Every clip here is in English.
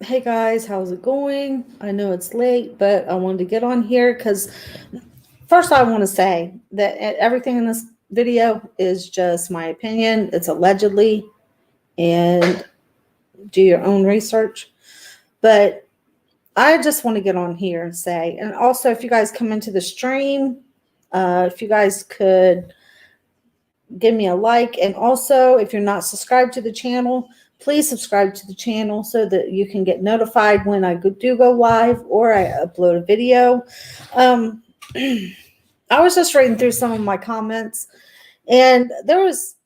Hey guys, how's it going? I know it's late, but I wanted to get on here because first I want to say that everything in this video is just my opinion. It's allegedly, and do your own research. But I just want to get on here and say, and also if you guys come into the stream, if you guys could give me a like, and also if you're not subscribed to the channel, please subscribe to the channel so that you can get notified when I do go live or I upload a video. um, I was just reading through some of my comments, and there was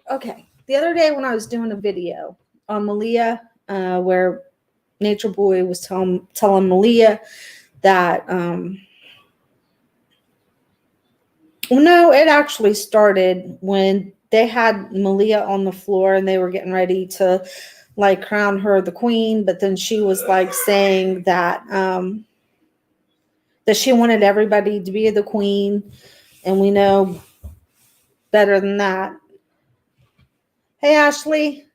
okay, the other day when I was doing a video on Malia, where Nature Boy was telling Malia that well, no, it actually started when they had Malia on the floor and they were getting ready to like crown her the queen, but then she was like saying that she wanted everybody to be the queen, and we know better than that. Hey Ashley,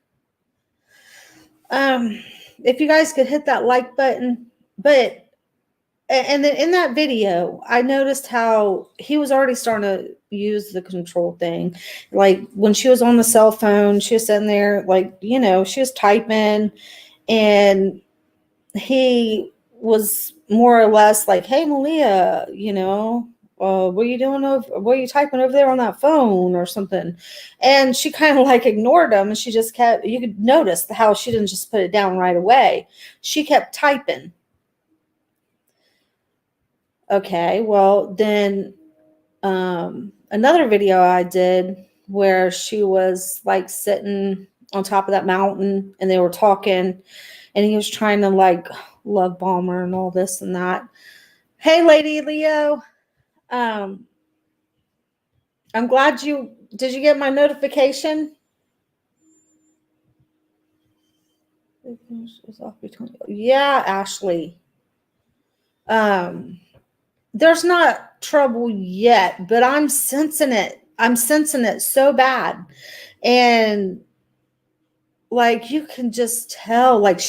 um, if you guys could hit that like button, but and then in that video, I noticed how he was already starting to use the control thing. Like when she was on the cell phone, she was sitting there, like, she was typing, and he was more or less like, "Hey, Malia, what are you doing over? What are you typing over there on that phone or something?" And she kind of like ignored him, and she just kept. You could notice how she didn't just put it down right away. She kept typing. Okay, well then another video I did where she was like sitting on top of that mountain and they were talking, and he was trying to like love bomb her and all this and that. Hey Lady Leo, um I'm glad you did you get my notification? Yeah, Ashley. Um there's not trouble yet, but I'm sensing it. I'm sensing it so bad. And like you can just tell, like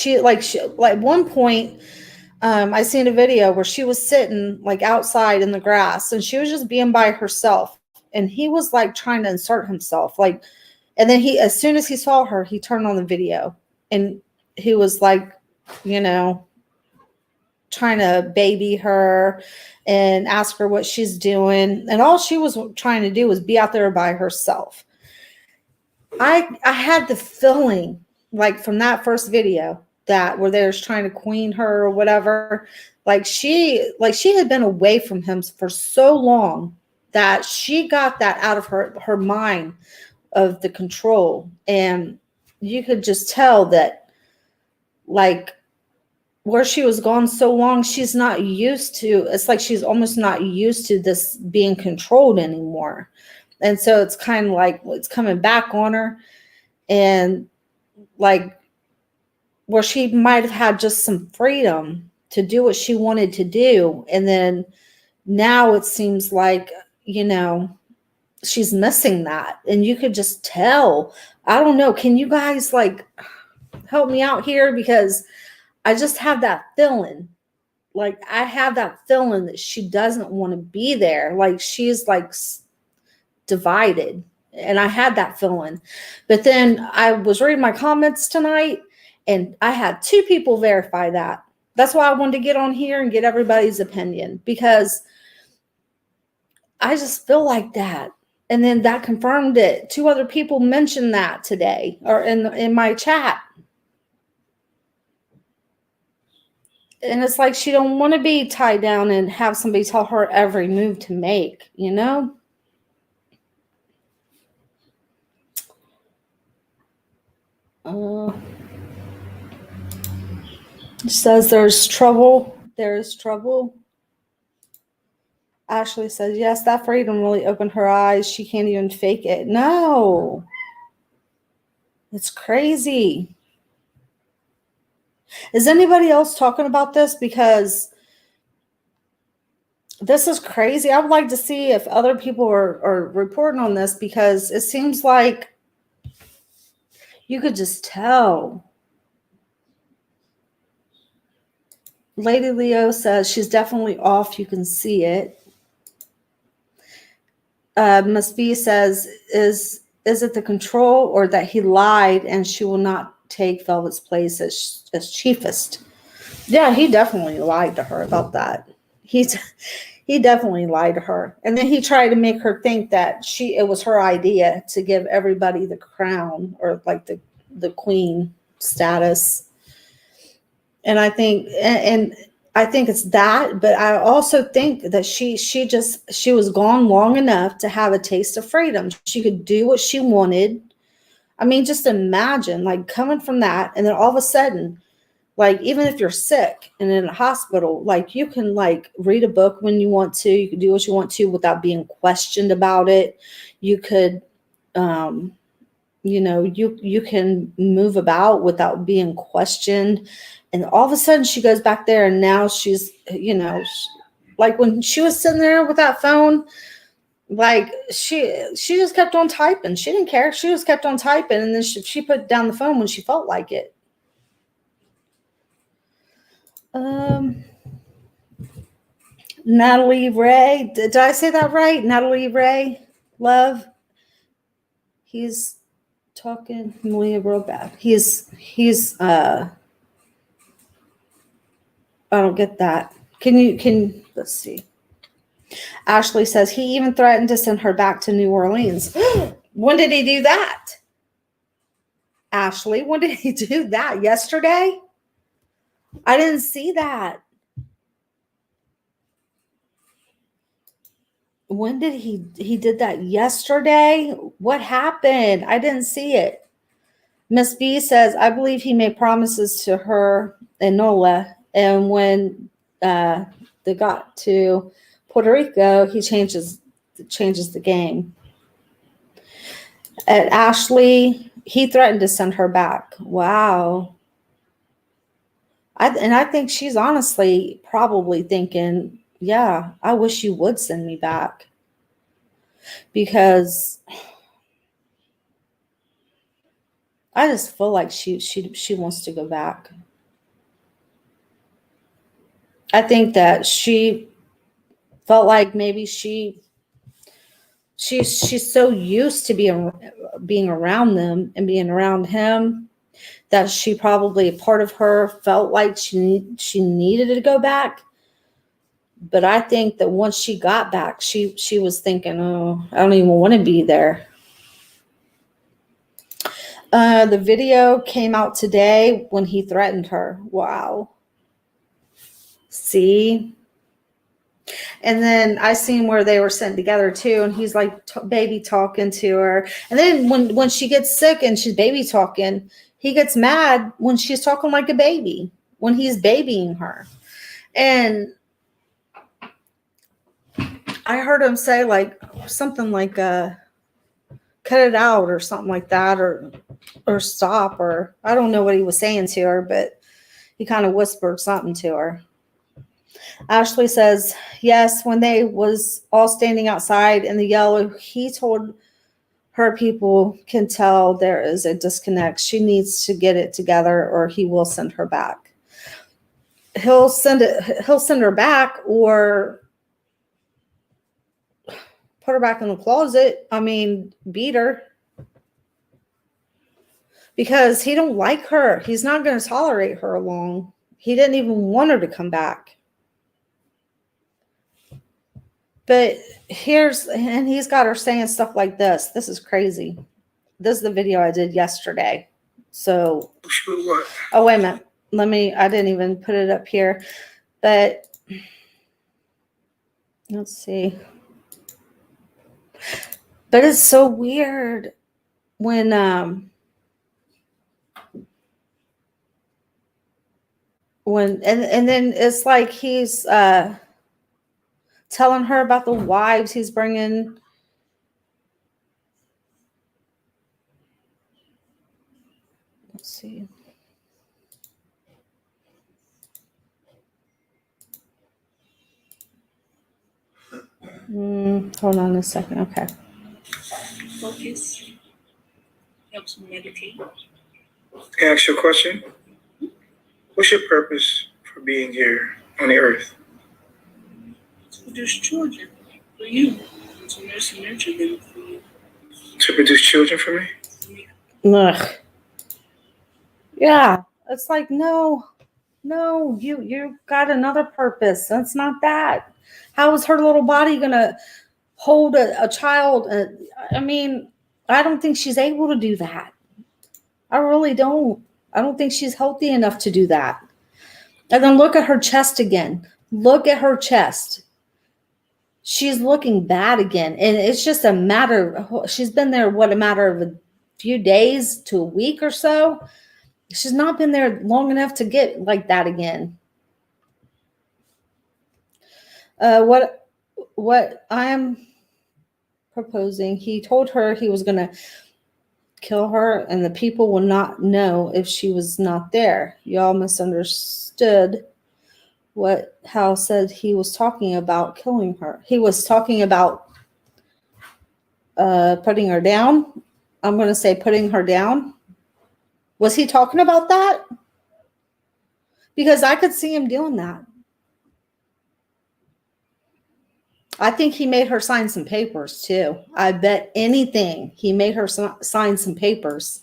one point, I seen a video where she was sitting like outside in the grass and she was just being by herself, and he was like trying to insert himself, like, and then he, as soon as he saw her, he turned on the video and he was like, you know trying to baby her and ask her what she's doing, and all she was trying to do was be out there by herself. I had the feeling, like from that first video, that where they was trying to queen her or whatever, like she had been away from him for so long that she got that out of her mind, of the control. And you could just tell that, like, where she was gone so long, she's not used to, it's like she's almost not used to this being controlled anymore. And so it's kind of like it's coming back on her. And like where she might have had just some freedom to do what she wanted to do, and then now it seems like, she's missing that, and you could just tell. I don't know, can you guys like help me out here, because I just have that feeling. Like I have that feeling that she doesn't want to be there, like she's like divided. And I had that feeling. But then I was reading my comments tonight and I had two people verify that. That's why I wanted to get on here and get everybody's opinion, because I just feel like that. And then that confirmed it. Two other people mentioned that today, or in my chat. And it's like she don't want to be tied down and have somebody tell her every move to make. Says there's trouble. There's trouble. Ashley says, yes, that freedom really opened her eyes. She can't even fake it. No. It's crazy. Is anybody else talking about this? Because this is crazy. I would like to see if other people are reporting on this, because it seems like you could just tell. Lady Leo says she's definitely off. You can see it. Miss B says, is it the control or that he lied and she will not take Velvet's place as chiefest? Yeah, he definitely lied to her about that. He definitely lied to her. And then he tried to make her think that it was her idea to give everybody the crown or like the queen status. And I think it's that, but I also think that she was gone long enough to have a taste of freedom. She could do what she wanted. I mean, just imagine like coming from that, and then all of a sudden, like even if you're sick and in a hospital, like you can like read a book when you want to, you can do what you want to without being questioned about it. You could you can move about without being questioned. And all of a sudden she goes back there, and now she's, like when she was sitting there with that phone, like she just kept on typing. She didn't care. She just kept on typing, and then she put down the phone when she felt like it. Natalie Ray, did I say that right? Natalie Ray, love. He's talking Malia real bad. He's I don't get that. Let's see. Ashley says he even threatened to send her back to New Orleans. When did he do that? Ashley, when did he do that? Yesterday? I didn't see that. When did he did that? Yesterday? What happened? I didn't see it. Miss B says, I believe he made promises to her and Nola, and when they got to Puerto Rico, he changes the game. At Ashley, he threatened to send her back. Wow. I think she's honestly probably thinking, yeah, I wish you would send me back, because I just feel like she wants to go back. I think that she felt like maybe she's so used to being around them and being around him that she probably, part of her felt like she needed to go back. But I think that once she got back, she was thinking, oh, I don't even want to be there. The video came out today when he threatened her. Wow. See? And then I seen where they were sitting together too, and he's like baby talking to her. And then when she gets sick and she's baby talking, he gets mad when she's talking like a baby, when he's babying her. And I heard him say like something like cut it out or something like that, or stop, or I don't know what he was saying to her, but he kind of whispered something to her. Ashley says, yes, when they was all standing outside in the yellow, he told her people can tell there is a disconnect. She needs to get it together or he will send her back. He'll send her back or put her back in the closet. I mean, beat her. Because he don't like her. He's not going to tolerate her long. He didn't even want her to come back. But and he's got her saying stuff like this. This is crazy. This is the video I did yesterday. So, oh, wait a minute. I didn't even put it up here. But let's see. But it's so weird when, and then it's like he's telling her about the wives he's bringing. Let's see. Hold on a second. Okay. Focus helps meditate. Can I ask you a question? What's your purpose for being here on the earth? To produce children for you. To nurse and nurture them for you. To produce children for me? Ugh. Yeah, it's like, no, you got another purpose. That's not that. How is her little body gonna hold a child? I mean, I don't think she's able to do that. I really don't. I don't think she's healthy enough to do that. And then look at her chest again. Look at her chest. She's looking bad again. And it's just a matter of, she's been there, what, a matter of a few days to a week or so. She's not been there long enough to get like that again. What I'm proposing, he told her he was going to kill her and the people will not know if she was not there. Y'all misunderstood what Hal said. He was talking about killing her. He was talking about putting her down. I'm going to say putting her down. Was he talking about that? Because I could see him doing that. I think he made her sign some papers too. I bet anything he made her sign some papers.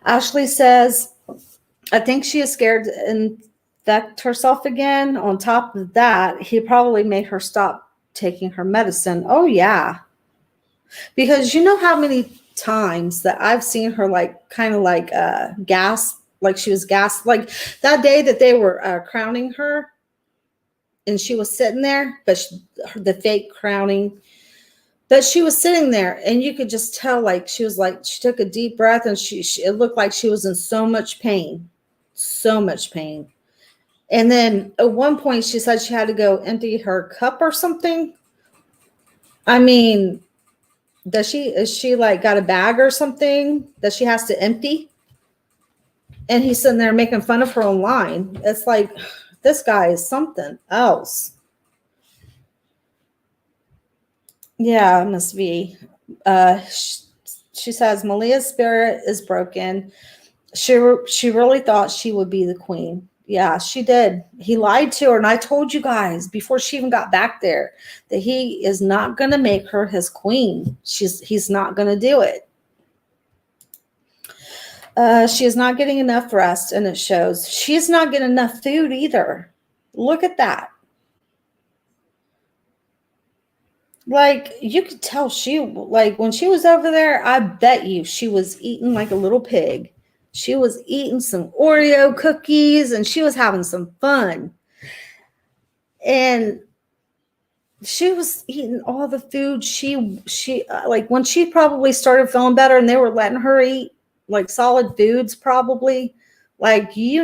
Ashley says, I think she is scared to infect herself again. On top of that, he probably made her stop taking her medicine. Oh, yeah. Because you know how many times that I've seen her like kind of like gas, like she was gassed. Like that day that they were crowning her. And she was sitting there, but the fake crowning, but she was sitting there and you could just tell, like, she was like, she took a deep breath and it looked like she was in so much pain. And then at one point she said she had to go empty her cup or something. I mean, is she like got a bag or something that she has to empty? And he's sitting there making fun of her online. It's like, this guy is something else. Yeah, it must be. She says Malia's spirit is broken. She really thought she would be the queen. Yeah, she did. He lied to her, and I told you guys before she even got back there that he is not going to make her his queen. He's not going to do it. She is not getting enough rest, and it shows. She's not getting enough food either. Look at that. Like, you could tell like, when she was over there, I bet you she was eating like a little pig. She was eating some Oreo cookies, and she was having some fun. And she was eating all the food. She like, when she probably started feeling better and they were letting her eat like solid foods, probably, like, she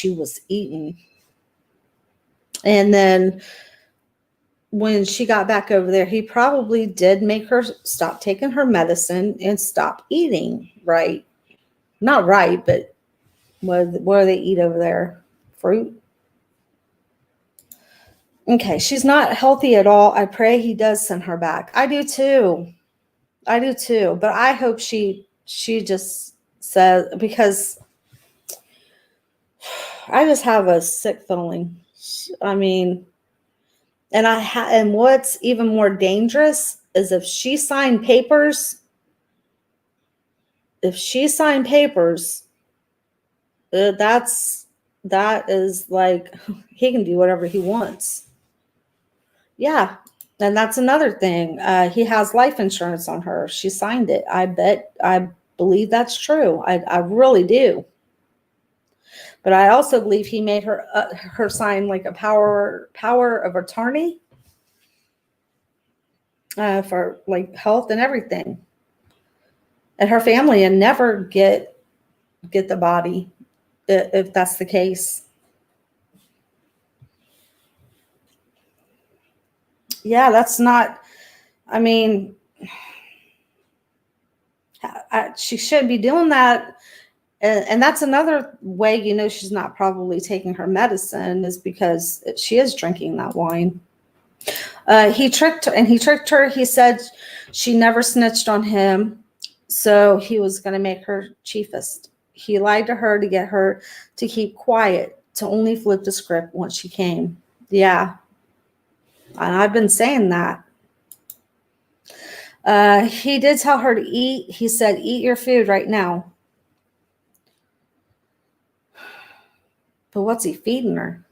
was eating. And then when she got back over there, he probably did make her stop taking her medicine and stop eating right. Not right, but what do they eat over there? Fruit? Okay, she's not healthy at all. I pray he does send her back. I do too. But I hope she just says, because I just have a sick feeling. I mean, and what's even more dangerous is if she signed papers. That is like, he can do whatever he wants. Yeah. And that's another thing. He has life insurance on her. She signed it. I believe that's true. I really do. But I also believe he made her sign like a power of attorney for like health and everything. And her family, and never get the body if that's the case. Yeah, that's not, I mean, she shouldn't be doing that. And that's another way, she's not probably taking her medicine, is because she is drinking that wine. He tricked her. He said she never snitched on him, so he was going to make her chiefest. He lied to her to get her to keep quiet. to only flip the script once she came. Yeah. And I've been saying that. He did tell her to eat. He said, eat your food right now. But what's he feeding her?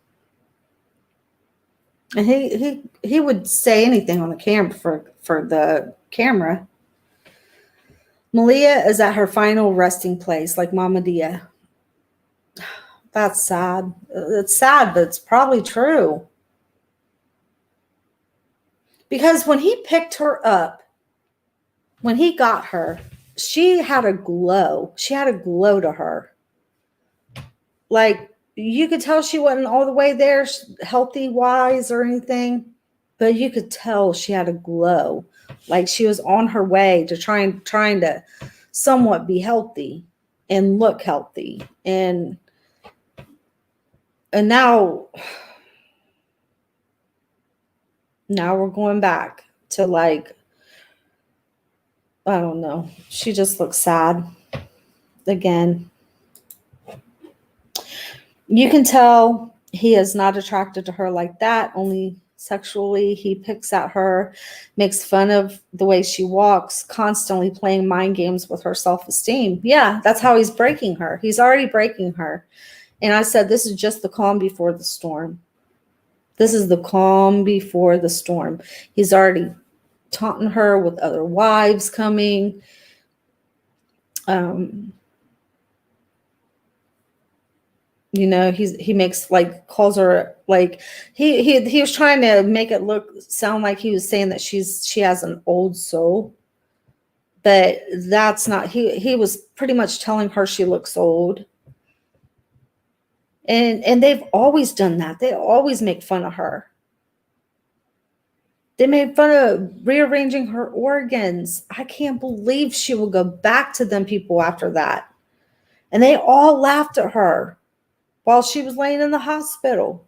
And he would say anything on the camera for the camera. Malia is at her final resting place, like Mama Dia. That's sad. It's sad, but it's probably true. Because when he picked her up, when he got her, she had a glow. She had a glow to her. Like, you could tell she wasn't all the way there, healthy wise or anything, but you could tell she had a glow. Like she was on her way to trying to somewhat be healthy and look healthy. And now we're going back to, like, I don't know. She just looks sad again. You can tell he is not attracted to her like that, only sexually. He picks at her, makes fun of the way she walks, constantly playing mind games with her self-esteem. Yeah, that's how he's breaking her. He's already breaking her. And I said, this is just the calm before the storm. This is the calm before the storm. He's already taunting her with other wives coming. You know, he makes, like, calls her, like, he was trying to make it sound like he was saying that she has an old soul, but that's not. He was pretty much telling her she looks old. And they've always done that. They always make fun of her. They made fun of rearranging her organs. I can't believe she will go back to them people after that. And they all laughed at her while she was laying in the hospital.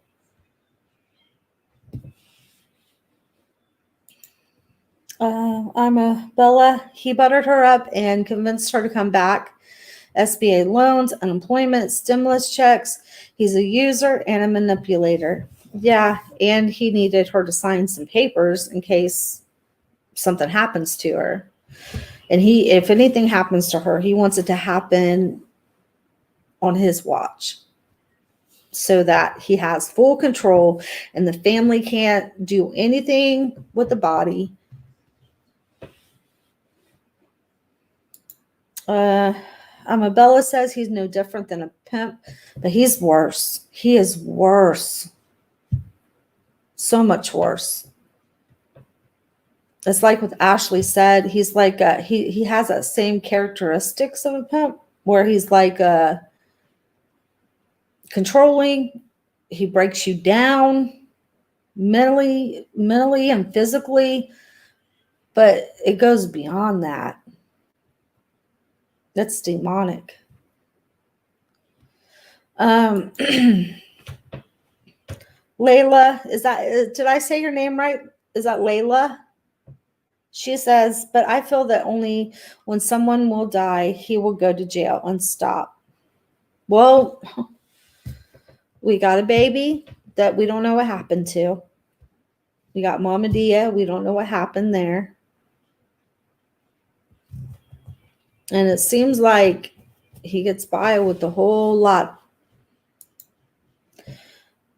Bella, he buttered her up and convinced her to come back. SBA loans, unemployment, stimulus checks. He's a user and a manipulator. Yeah, and he needed her to sign some papers in case something happens to her. And if anything happens to her, he wants it to happen on his watch, so that he has full control and the family can't do anything with the body. Amabella says he's no different than a pimp, but he's worse. He is worse. So much worse. It's like what Ashley said. He's like, he has that same characteristics of a pimp, where he's like controlling. He breaks you down mentally and physically, but it goes beyond that. That's demonic. Layla, did I say your name right? Is that Layla? She says, but I feel that only when someone will die, he will go to jail and stop. Well, we got a baby that we don't know what happened to. We got Mama Dia. We don't know what happened there. And it seems like he gets by with a whole lot.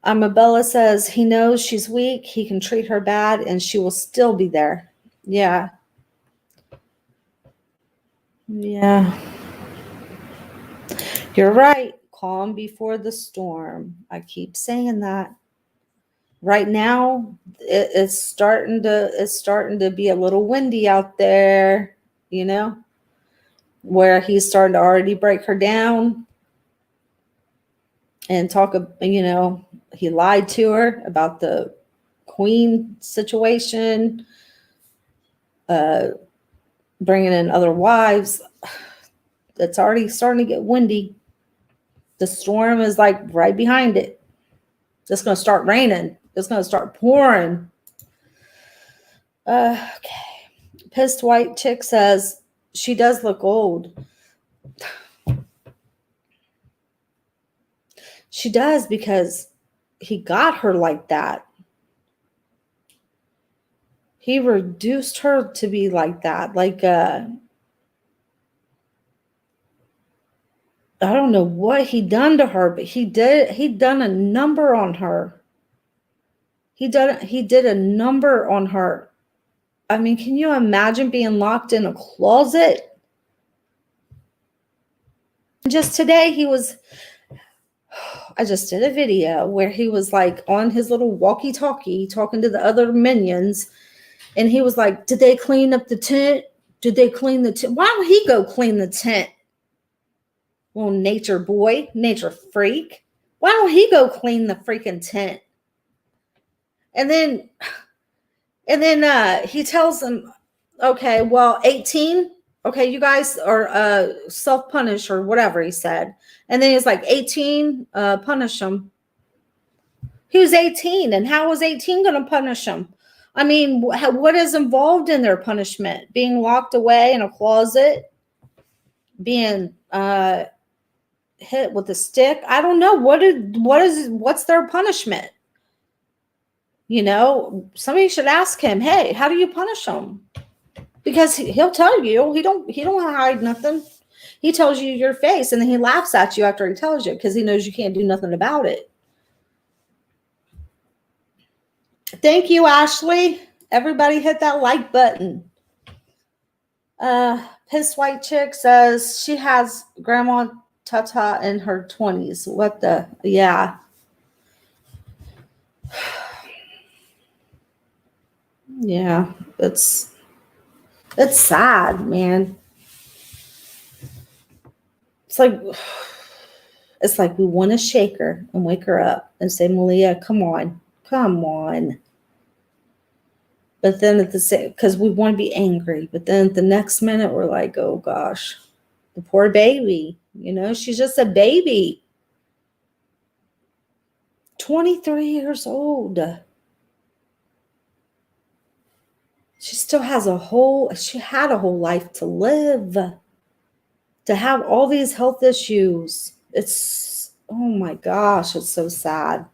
Amabella says he knows she's weak. He can treat her bad and she will still be there. Yeah. Yeah. You're right. Calm before the storm. I keep saying that. Right now, it's starting to be a little windy out there, you know, where he's starting to already break her down and talk, you know, he lied to her about the queen situation, bringing in other wives. It's already starting to get windy. The storm is like right behind it. It's going to start raining. It's going to start pouring. Okay. Pissed White Chick says she does look old. She does, because he got her like that. He reduced her to be like that. Like, I don't know what he done to her, but he'd done a number on her. He did a number on her. I mean, can you imagine being locked in a closet? Just today, I just did a video where he was like on his little walkie-talkie talking to the other minions. And he was like, did they clean up the tent? Did they clean the tent? Why don't he go clean the tent? Well, nature boy, nature freak. Why don't he go clean the freaking tent? And then he tells them, okay, well, 18. Okay, you guys are self-punish or whatever he said. And then he's like, 18, punish him. He was 18, and how was 18 going to punish him? I mean, what is involved in their punishment? Being locked away in a closet, being hit with a stick. I don't know. What's their punishment? You know, somebody should ask him, hey, how do you punish them? Because he'll tell you. He don't hide nothing. He tells you your face, and then he laughs at you after he tells you, because he knows you can't do nothing about it. Thank you, Ashley. Everybody hit that like button. Piss White Chick says she has Grandma Tata in her 20s. What the? Yeah. Yeah, it's sad, man. It's like we want to shake her and wake her up and say, Malia, come on. But then at the same, because we want to be angry, but then at the next minute we're like, oh gosh, the poor baby, you know, she's just a baby. 23 years old. She still has she had a whole life to live. To have all these health issues. Oh my gosh, it's so sad.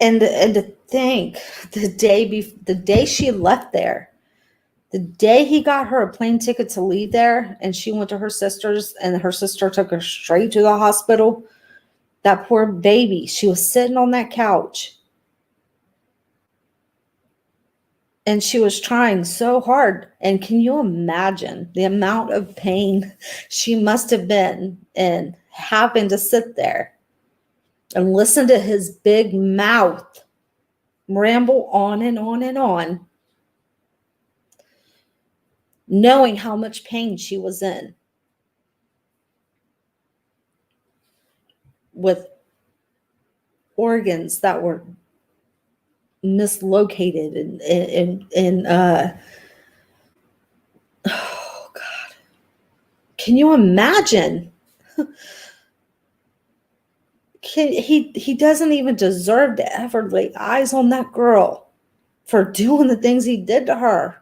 And to think the day she left there, the day he got her a plane ticket to leave there, and she went to her sister's, and her sister took her straight to the hospital, that poor baby, she was sitting on that couch. And she was trying so hard. And can you imagine the amount of pain she must have been in, having to sit there and listen to his big mouth ramble on and on and on, knowing how much pain she was in with organs that were mislocated and oh God, can you imagine? He doesn't even deserve to ever lay eyes on that girl for doing the things he did to her.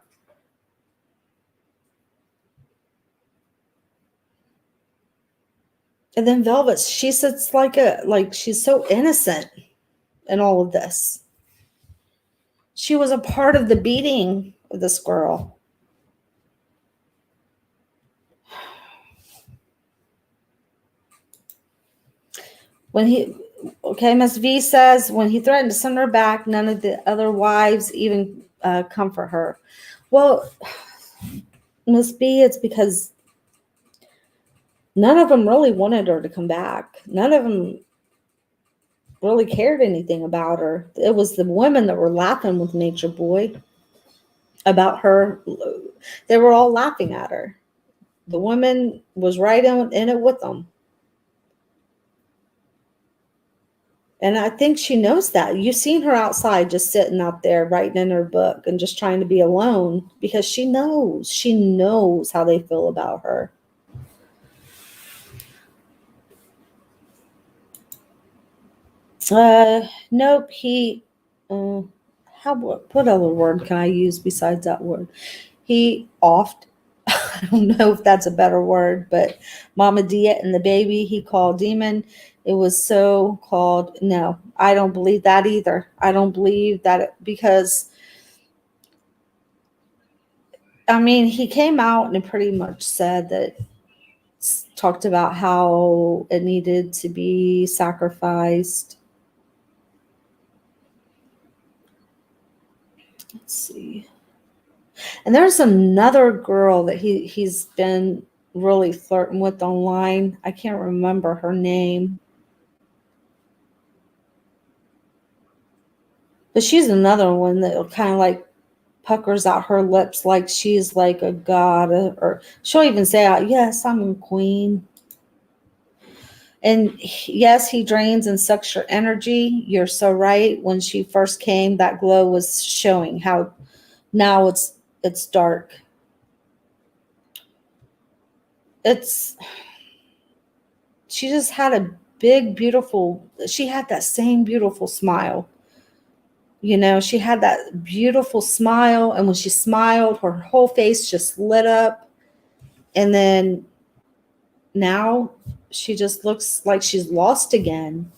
And then Velvet, she sits like she's so innocent in all of this. She was a part of the beating of this girl. Miss V says, when he threatened to send her back, none of the other wives even comfort her. Well, Miss B, it's because none of them really wanted her to come back. None of them really cared anything about her. It was the women that were laughing with Nature Boy about her. They were all laughing at her. The woman was right in it with them. And I think she knows that. You've seen her outside just sitting out there writing in her book and just trying to be alone, because she knows how they feel about her. Nope. What other word can I use besides that word? He offed. I don't know if that's a better word, but Mama Dia and the baby he called demon. It was so called. No, I don't believe that either. I don't believe that because, I mean, he came out and pretty much said that, talked about how it needed to be sacrificed. Let's see. And there's another girl that he's been really flirting with online. I can't remember her name. But she's another one that kind of like puckers out her lips like she's like a god, or she'll even say, yes, I'm a queen. And yes, he drains and sucks your energy. You're so right. When she first came, that glow was showing. How now it's dark. She just had a big, beautiful, she had that same beautiful smile. You know, she had that beautiful smile. And when she smiled, her whole face just lit up. And then now she just looks like she's lost again.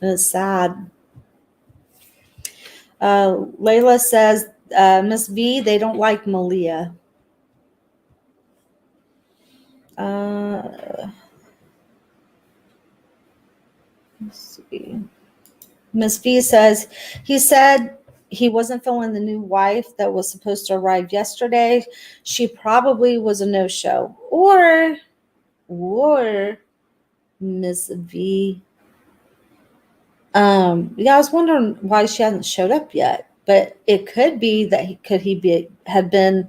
And it's sad. Layla says, Miss V, they don't like Malia. Let's see. Miss V says, he said he wasn't feeling the new wife that was supposed to arrive yesterday. She probably was a no-show. Or Miss V. Yeah, I was wondering why she hasn't showed up yet. But it could be that have been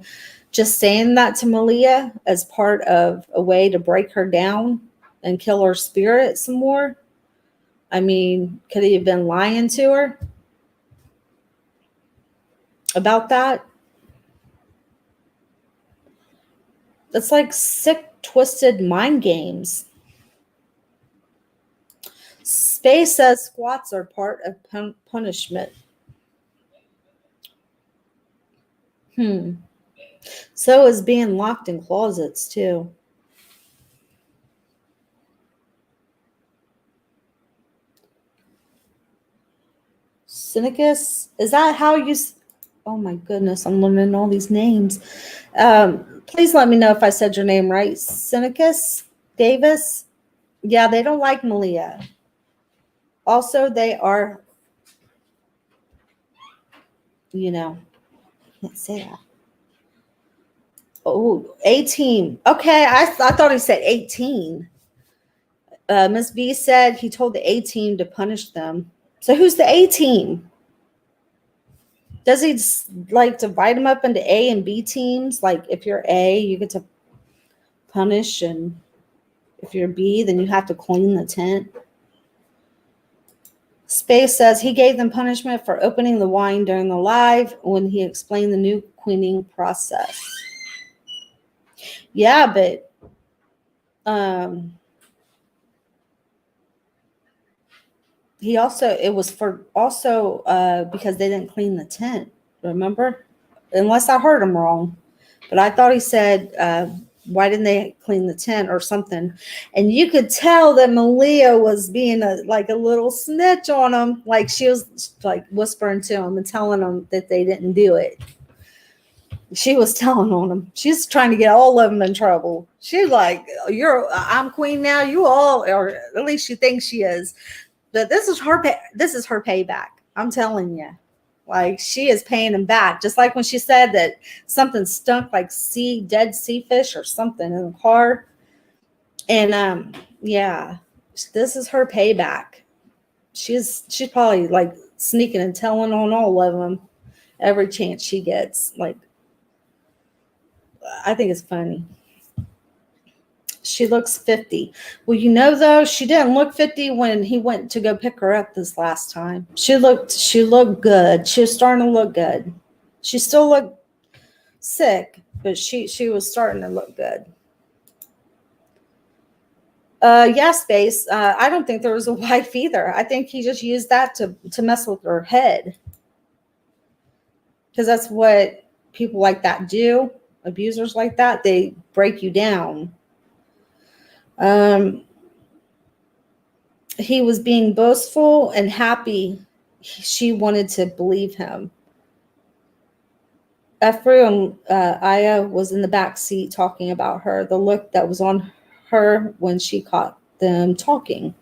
just saying that to Malia as part of a way to break her down and kill her spirit some more. I mean, could he have been lying to her about that? It's like sick, twisted mind games. Space says squats are part of punishment. So is being locked in closets too. Cynicus, is that how you? Oh my goodness, I'm learning all these names. Please let me know if I said your name right. Cynicus Davis. Yeah, they don't like Malia. Also, they are, can't say that. Oh, 18. Okay, I thought he said 18. Miss B said he told the A team to punish them. So who's the A team? Does he like divide them up into A and B teams? Like if you're A, you get to punish, and if you're B, then you have to clean the tent. Space says he gave them punishment for opening the wine during the live when he explained the new queening process. Yeah, but he also, it was for also because they didn't clean the tent, remember? Unless I heard him wrong. But I thought he said, why didn't they clean the tent or something? And you could tell that Malia was being like a little snitch on him. Like she was like whispering to him and telling him that they didn't do it. She was telling on him. She's trying to get all of them in trouble. She's like, I'm queen now. You all, or at least she thinks she is. But this is her payback. I'm telling you. Like she is paying him back. Just like when she said that something stunk like dead sea fish or something in the car. And yeah, this is her payback. She's probably like sneaking and telling on all of them every chance she gets. Like, I think it's funny. She looks 50. Well, though, she didn't look 50 when he went to go pick her up this last time. She looked good. She was starting to look good. She still looked sick, but she was starting to look good. Yeah, Space. I don't think there was a wife either. I think he just used that to mess with her head. Because that's what people like that do. abusers like that, they break you down. He was being boastful and happy. She wanted to believe him. Ephraim Aya was in the back seat talking about her, the look that was on her when she caught them talking.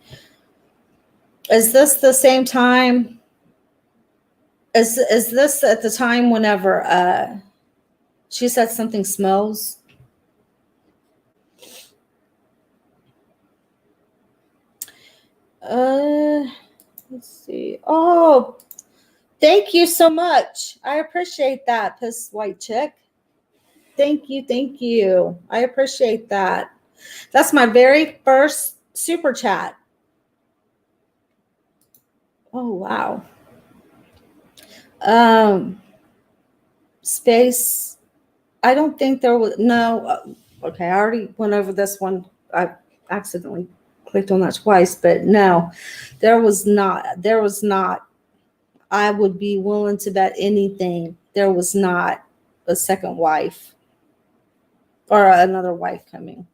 Is this the same time? Is this at the time whenever she said something smells? Let's see. Oh, thank you so much. I appreciate that, Piss White Chick. Thank you, thank you. I appreciate that. That's my very first super chat. Oh, wow. Space. I don't think there was, no. Okay, I already went over this one. I accidentally clicked on that twice, but no, there was not. I would be willing to bet anything. There was not a second wife or another wife coming.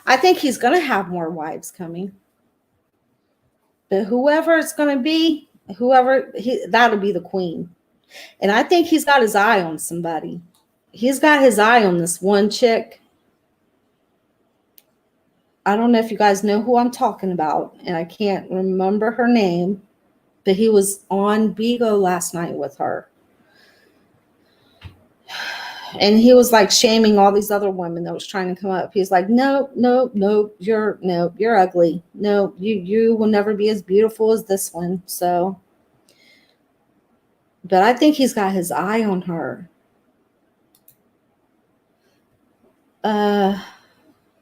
I think he's going to have more wives coming. But whoever it's going to be, that'll be the queen. And I think he's got his eye on somebody. He's got his eye on this one chick. I don't know if you guys know who I'm talking about, and I can't remember her name, but he was on Bigo last night with her. And he was like shaming all these other women that was trying to come up. He's like, no, you're ugly. No, you will never be as beautiful as this one. So, but I think he's got his eye on her.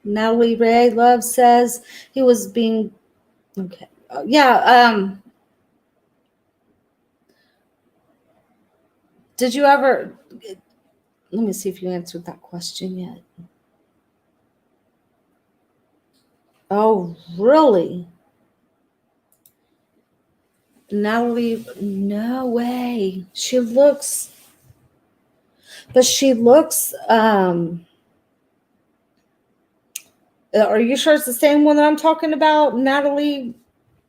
Natalie Ray Love says he was being okay. Did you ever? Let me see if you answered that question yet. Oh, really? Natalie, no way. She looks, are you sure it's the same one that I'm talking about, Natalie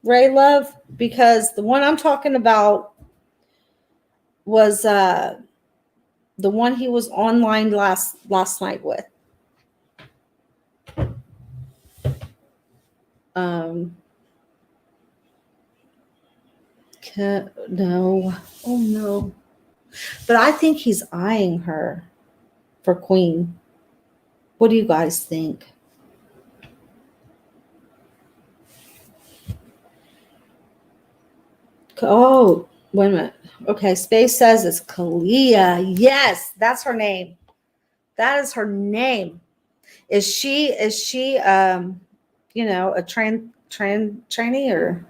Ray Love? Because the one I'm talking about was the one he was online last night with. No. Oh, no. But I think he's eyeing her for queen. What do you guys think? Oh, wait a minute. Okay, Space says it's Kalia. Yes, that's her name. That is her name. Is she a trainee or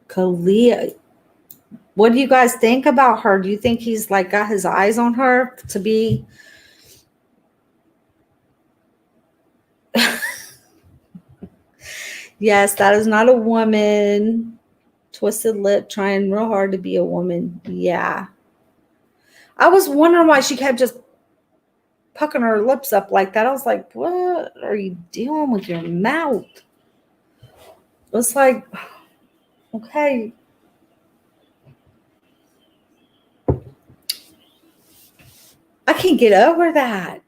Kalia? What do you guys think about her? Do you think he's like got his eyes on her to be? Yes, that is not a woman. Twisted lip, trying real hard to be a woman. Yeah. I was wondering why she kept just pucking her lips up like that. I was like, what are you doing with your mouth? It's like, okay. I can't get over that.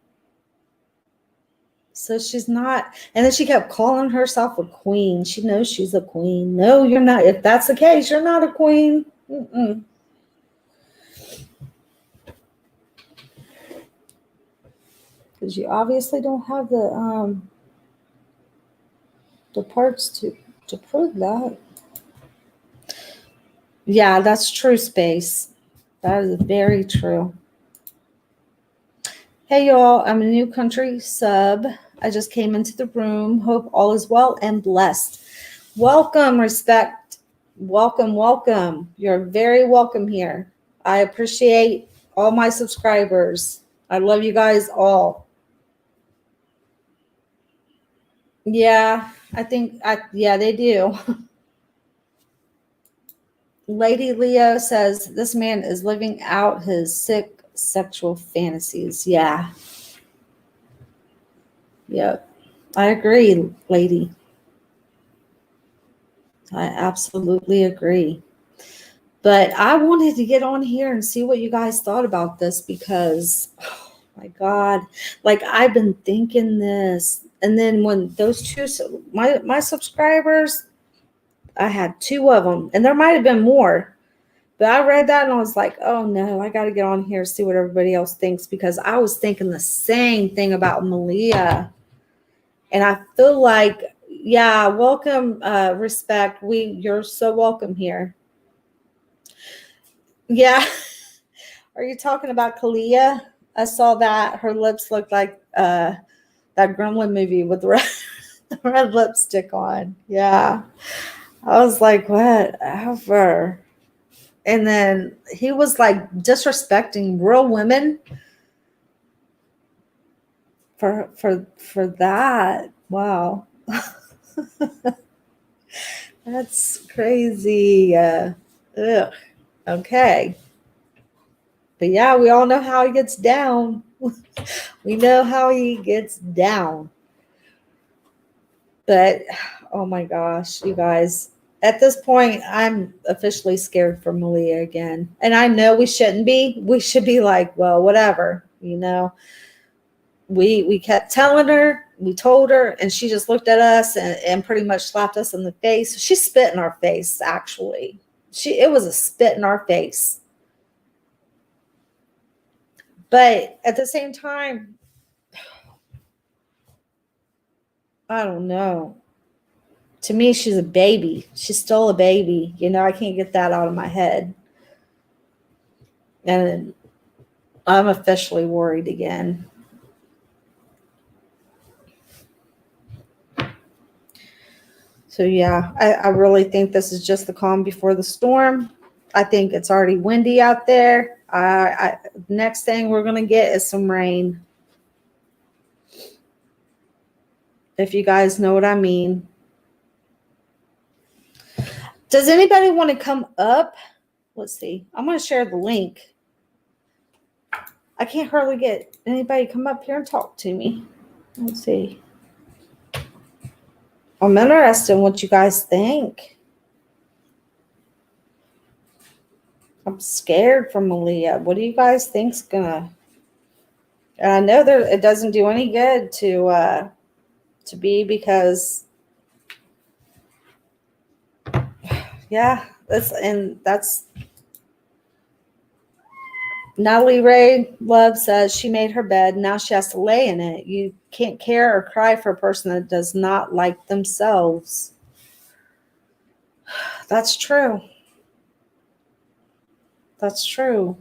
So she's not, and then she kept calling herself a queen. She knows she's a queen. No, you're not. If that's the case, you're not a queen. Because you obviously don't have the parts to prove that. Yeah, that's true, Space. That is very true. Hey, y'all. I'm a new country sub. I just came into the room. Hope all is well and blessed. Welcome, respect. Welcome. You're very welcome here. I appreciate all my subscribers. I love you guys all. Yeah, I think, they do. Lady Leo says this man is living out his sick sexual fantasies. Yeah. Yep. I agree, lady. I absolutely agree. But I wanted to get on here and see what you guys thought about this because, oh my God, like I've been thinking this. And then when those two, my subscribers, I had two of them, and there might have been more. But I read that and I was like, oh no, I got to get on here, see what everybody else thinks, because I was thinking the same thing about Malia. And I feel like, yeah, welcome, respect. You're so welcome here. Yeah. Are you talking about Kalia? I saw that. Her lips looked like that Gremlin movie with the red lipstick on. Yeah. I was like, whatever. And then he was like disrespecting real women for that. Wow. That's crazy. Ugh. Okay. But yeah, we all know how he gets down. We know how he gets down. But oh my gosh, you guys. At this point, I'm officially scared for Malia again. And I know we shouldn't be. We should be like, well, whatever, you know. We kept telling her, we told her, and she just looked at us and pretty much slapped us in the face. She spit in our face, actually. It was a spit in our face. But at the same time, I don't know. To me, she's a baby. She's still a baby. You know, I can't get that out of my head. And I'm officially worried again. So yeah, I really think this is just the calm before the storm. I think it's already windy out there. Next thing we're gonna get is some rain. If you guys know what I mean. Does anybody want to come up? Let's see. I'm gonna share the link. I can't hardly get anybody to come up here and talk to me. Let's see. I'm interested in what you guys think. I'm scared for Malia. What do you guys think's gonna? And I know it doesn't do any good to be, because yeah, that's Natalie Ray Love says she made her bed. Now she has to lay in it. You can't care or cry for a person that does not like themselves. That's true. That's true.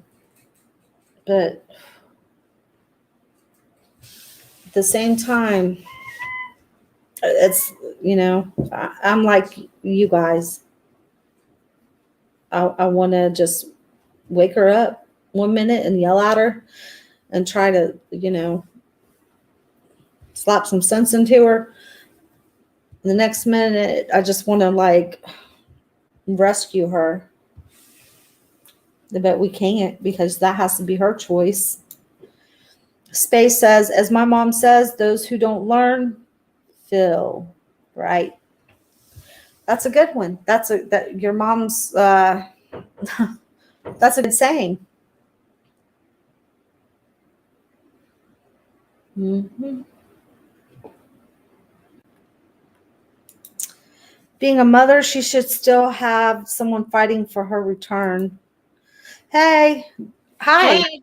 But at the same time, it's, you know, I'm like you guys. I want to just wake her up 1 minute and yell at her and try to, you know, slap some sense into her. The next minute, I just want to like rescue her. But we can't, because that has to be her choice. Space says, as my mom says, those who don't learn fail. Right. That's a good one. That your mom's that's a good saying. Mm-hmm. Being a mother, she should still have someone fighting for her return. Hey, hi. Hey,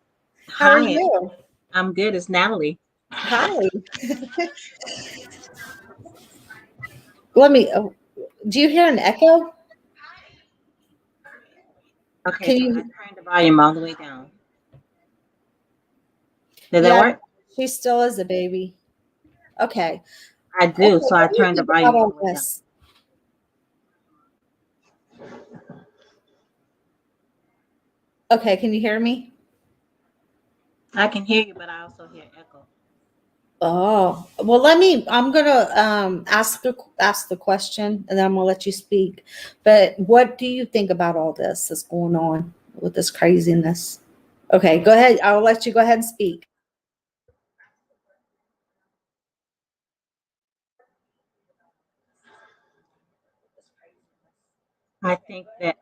How are hi. you? I'm good. It's Natalie. Hi. Let me. Do you hear an echo? Okay, Can so I you? turned the volume all the way down. Does that Yeah, work? she still is a baby. Okay. I Okay. do. So I Let me turned the think about volume all all the way down. this. Okay. Can you hear me? I can hear you, but I also hear echo. Oh, well, I'm gonna ask the question and then I'm gonna let you speak. But what do you think about all this that's going on with this craziness? Okay, go ahead. I'll let you go ahead and speak. I think that,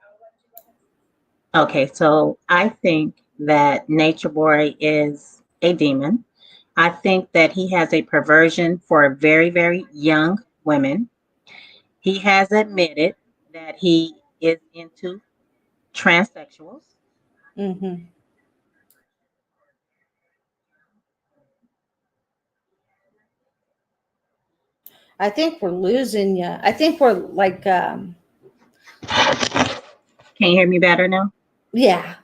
okay, so I think that Nature Boy is a demon. I think that he has a perversion for very, very young women. He has admitted that he is into transsexuals. Hmm. I think we're losing you. I think we're like, Can you hear me better now? yeah.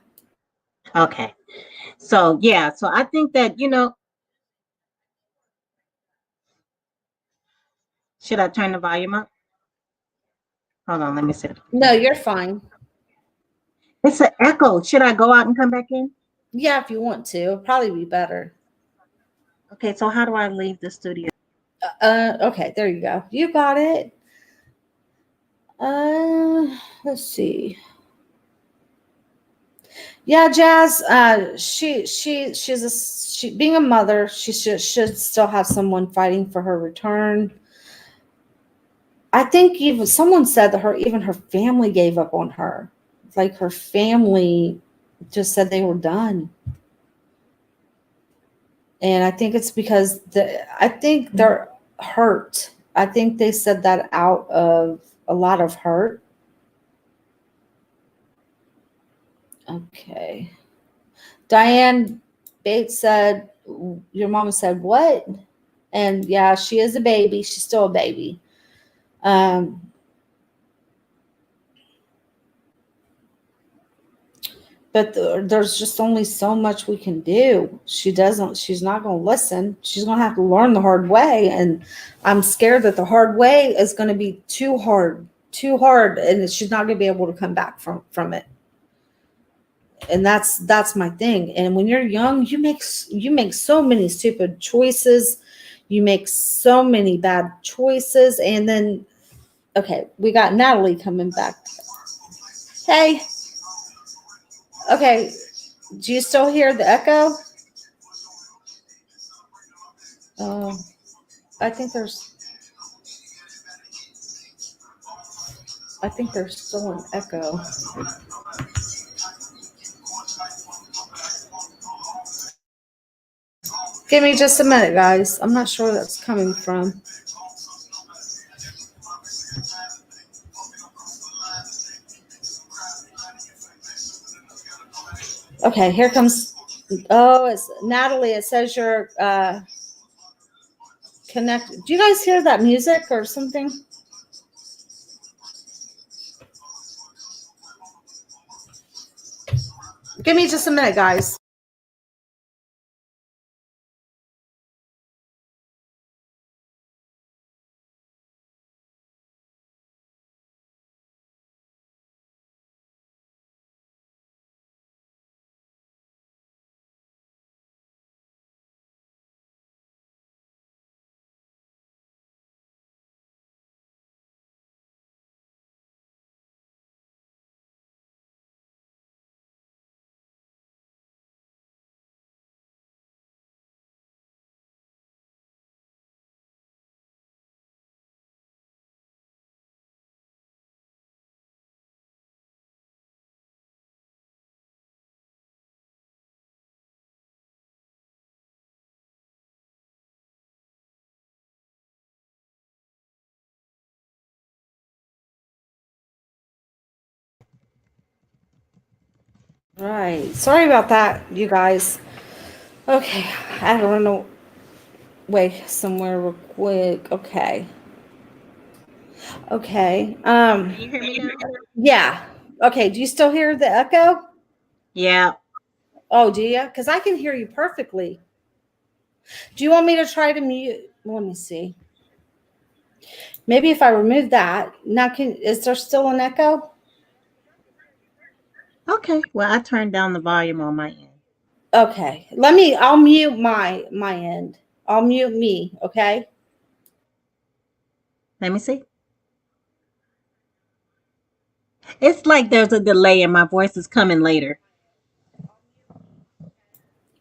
Okay. So, yeah, so I think that, should I turn the volume up? Hold on, let me see. No, you're fine. It's an echo. Should I go out and come back in? Yeah, if you want to, it'll probably be better. Okay, so how do I leave the studio? Okay, there you go. You got it. Let's see. Yeah, Jazz. She being a mother. She should still have someone fighting for her return. I think even someone said that even her family gave up on her. Like her family just said they were done. And I think it's because I think they're hurt. I think they said that out of a lot of hurt. Okay. Diane Bates said, your mama said, what? And yeah, she is a baby. She's still a baby. Um, but there's just only so much we can do. She's not going to listen. She's going to have to learn the hard way. And I'm scared that the hard way is going to be too hard. And she's not going to be able to come back from it. And that's my thing. And when you're young, you make so many stupid choices. You make so many bad choices. And then, okay, we got Natalie coming back. Hey. Okay. Do you still hear the echo? Oh, I think there's still an echo. Give me just a minute, guys. I'm not sure where that's coming from. Okay, here comes. Oh, it's Natalie. It says you're connected. Do you guys hear that music or something? Give me just a minute, guys. Right. Sorry about that, you guys. Okay, I had to run away somewhere real quick. Okay. Okay. Can you hear me now? Yeah. Okay. Do you still hear the echo? Yeah. Oh, do you? Because I can hear you perfectly. Do you want me to try to mute? Let me see. Maybe if I remove that. Now is there still an echo? Okay. Well, I turned down the volume on my end. Okay. I'll mute my end. I'll mute me, okay? Let me see. It's like there's a delay and my voice is coming later.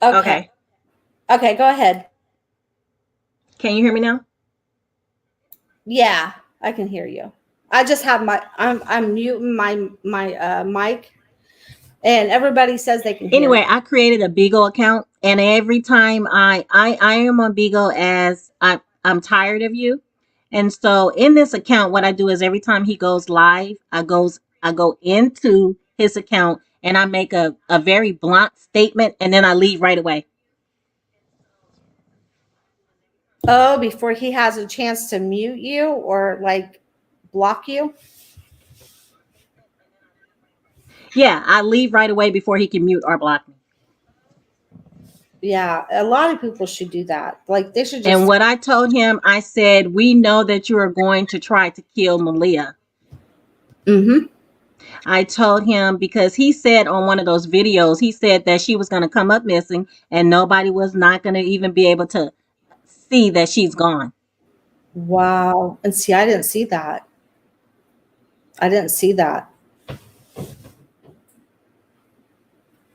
Okay. Okay, go ahead. Can you hear me now? Yeah, I can hear you. I just have I'm muting my mic, and everybody says they can hear Anyway, you. I created a Beagle account, and every time I am on Beagle as I'm tired of you. And so in this account, what I do is every time he goes live, I go into his account and I make a very blunt statement and then I leave right away. Oh, before he has a chance to mute you or like block you? Yeah, I leave right away before he can mute or block me. Yeah, a lot of people should do that. Like they should just. And what I told him, I said, we know that you are going to try to kill Malia. Mm-hmm. I told him because he said on one of those videos, he said that she was going to come up missing and nobody was not going to even be able to see that she's gone. Wow. And see, I didn't see that. I didn't see that.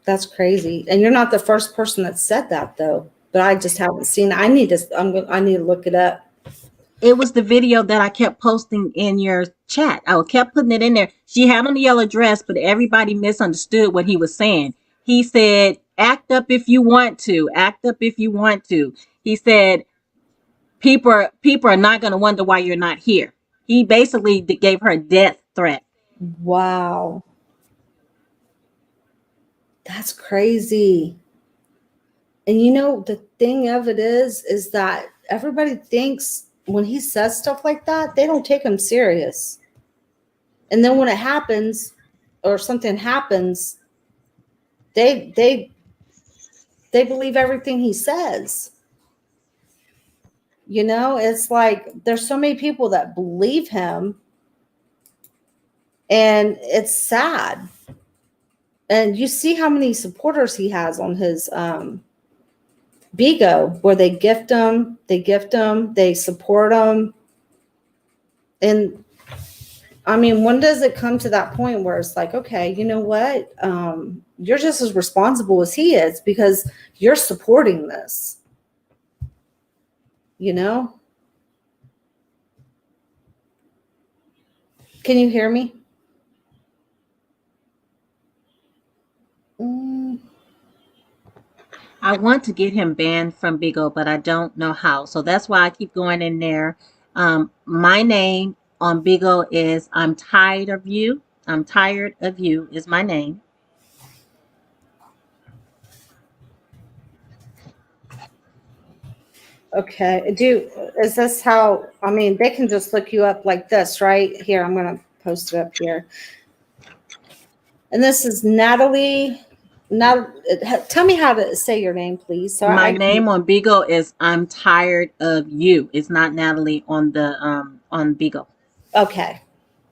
That's crazy. And you're not the first person that said that though. But I just haven't seen it. I need to look it up. It was the video that I kept posting in your chat. I kept putting it in there. She had on the yellow dress, but everybody misunderstood what he was saying. He said, act up if you want to. Act up if you want to. He said, people are not going to wonder why you're not here. He basically gave her a death threat. Wow. That's crazy. And you know, the thing of it is that everybody thinks when he says stuff like that, they don't take him serious. And then when it happens or something happens, they believe everything he says. You know, it's like there's so many people that believe him, and it's sad. And you see how many supporters he has on his Bigo, where they gift him, they support him. And I mean, when does it come to that point where it's like, okay, you know what? You're just as responsible as he is because you're supporting this. You know? Can you hear me? I want to get him banned from Bigo, but I don't know how. So that's why I keep going in there. My name on Bigo is I'm Tired of You. I'm Tired of You is my name. Okay. Is this how, I mean, they can just look you up like this, right? Here, I'm going to post it up here. And this is Natalie. Now, tell me how to say your name, please. So My name on Bigo is I'm Tired of You. It's not Natalie on the on Bigo. Okay.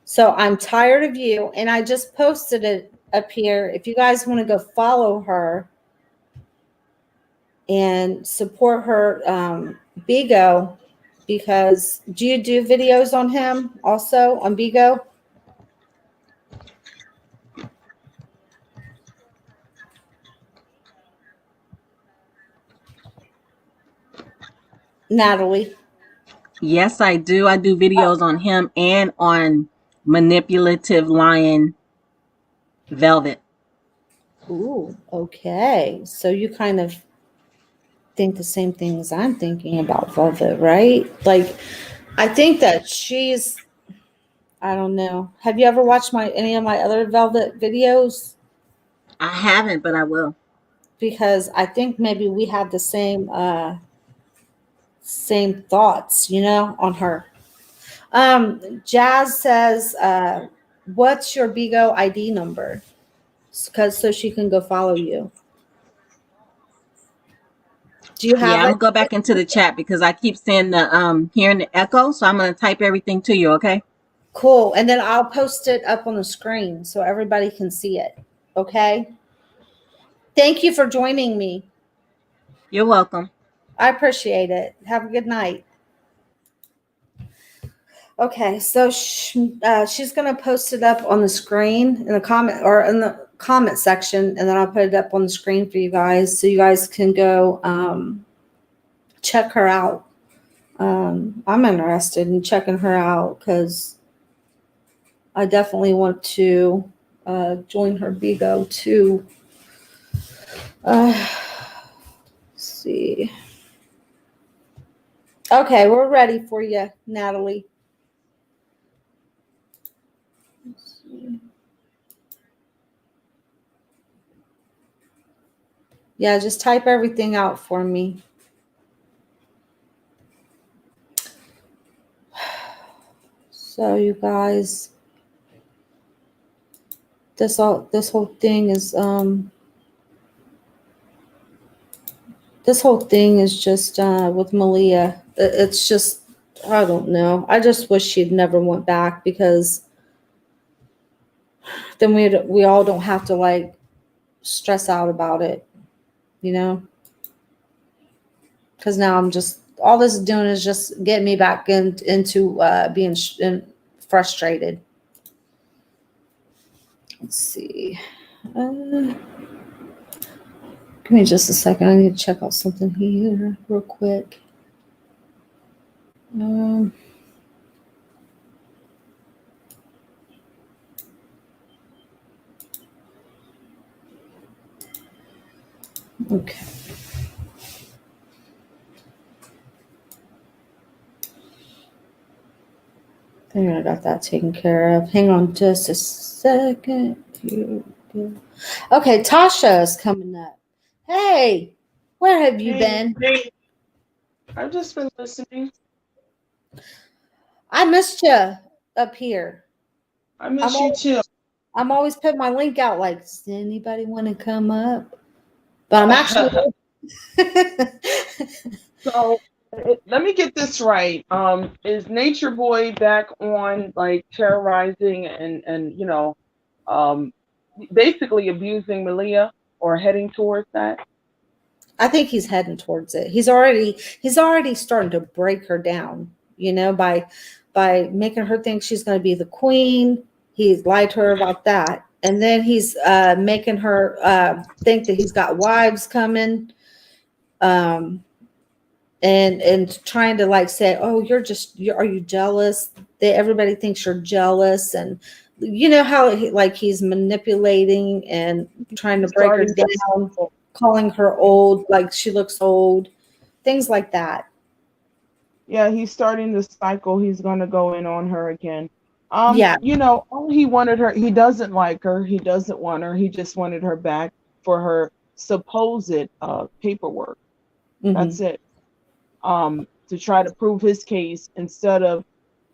So I'm Tired of You, and I just posted it up here. If you guys want to go follow her and support her Bigo, because do you do videos on him also on Bigo? Natalie. Yes, I do. I do videos on him and on Manipulative Lion Velvet. Ooh, okay. So you kind of think the same things I'm thinking about Velvet, right? Like, I think that I don't know. Have you ever watched any of my other Velvet videos? I haven't, but I will. Because I think maybe we have the same thoughts, on her. Jazz says, what's your Bigo ID number? So she can go follow you. Do you have I'm it? gonna go back into the chat because I keep seeing the hearing the echo. So I'm gonna type everything to you, okay? Cool. And then I'll post it up on the screen so everybody can see it. Okay. Thank you for joining me. You're welcome. I appreciate it. Have a good night. Okay, so she's going to post it up on the screen in the comment or in the comment section, and then I'll put it up on the screen for you guys so you guys can go check her out. I'm interested in checking her out because I definitely want to join her Bigo too. Let's see. Okay, we're ready for you, Natalie. Let's see. Yeah, just type everything out for me. So you guys, this whole thing is just with Malia. It's just, I don't know. I just wish she'd never went back because then we all don't have to like stress out about it, you know? Because now I'm just, all this is doing is just getting me back into being frustrated. Let's see. Give me just a second. I need to check out something here real quick. Okay. I think I got that taken care of. Hang on just a second. Okay, Tasha is coming up. Hey, where have you been? Hey, I've just been listening. I missed you up here. I miss you too. I'm always putting my link out like, does anybody want to come up? But I'm actually. So let me get this right. Is Nature Boy back on like terrorizing and basically abusing Malia or heading towards that? I think he's heading towards it. He's already starting to break her down, you know, by making her think she's going to be the queen. He's lied to her about that. And then he's making her think that he's got wives coming. And trying to like say, oh, are you jealous? Everybody thinks you're jealous. And you know how he's manipulating and trying to break her down, calling her old, like she looks old, things like that. Yeah, he's starting the cycle. He's going to go in on her again. Yeah. All he wanted her, he doesn't like her. He doesn't want her. He just wanted her back for her supposed paperwork. Mm-hmm. That's it. To try to prove his case instead of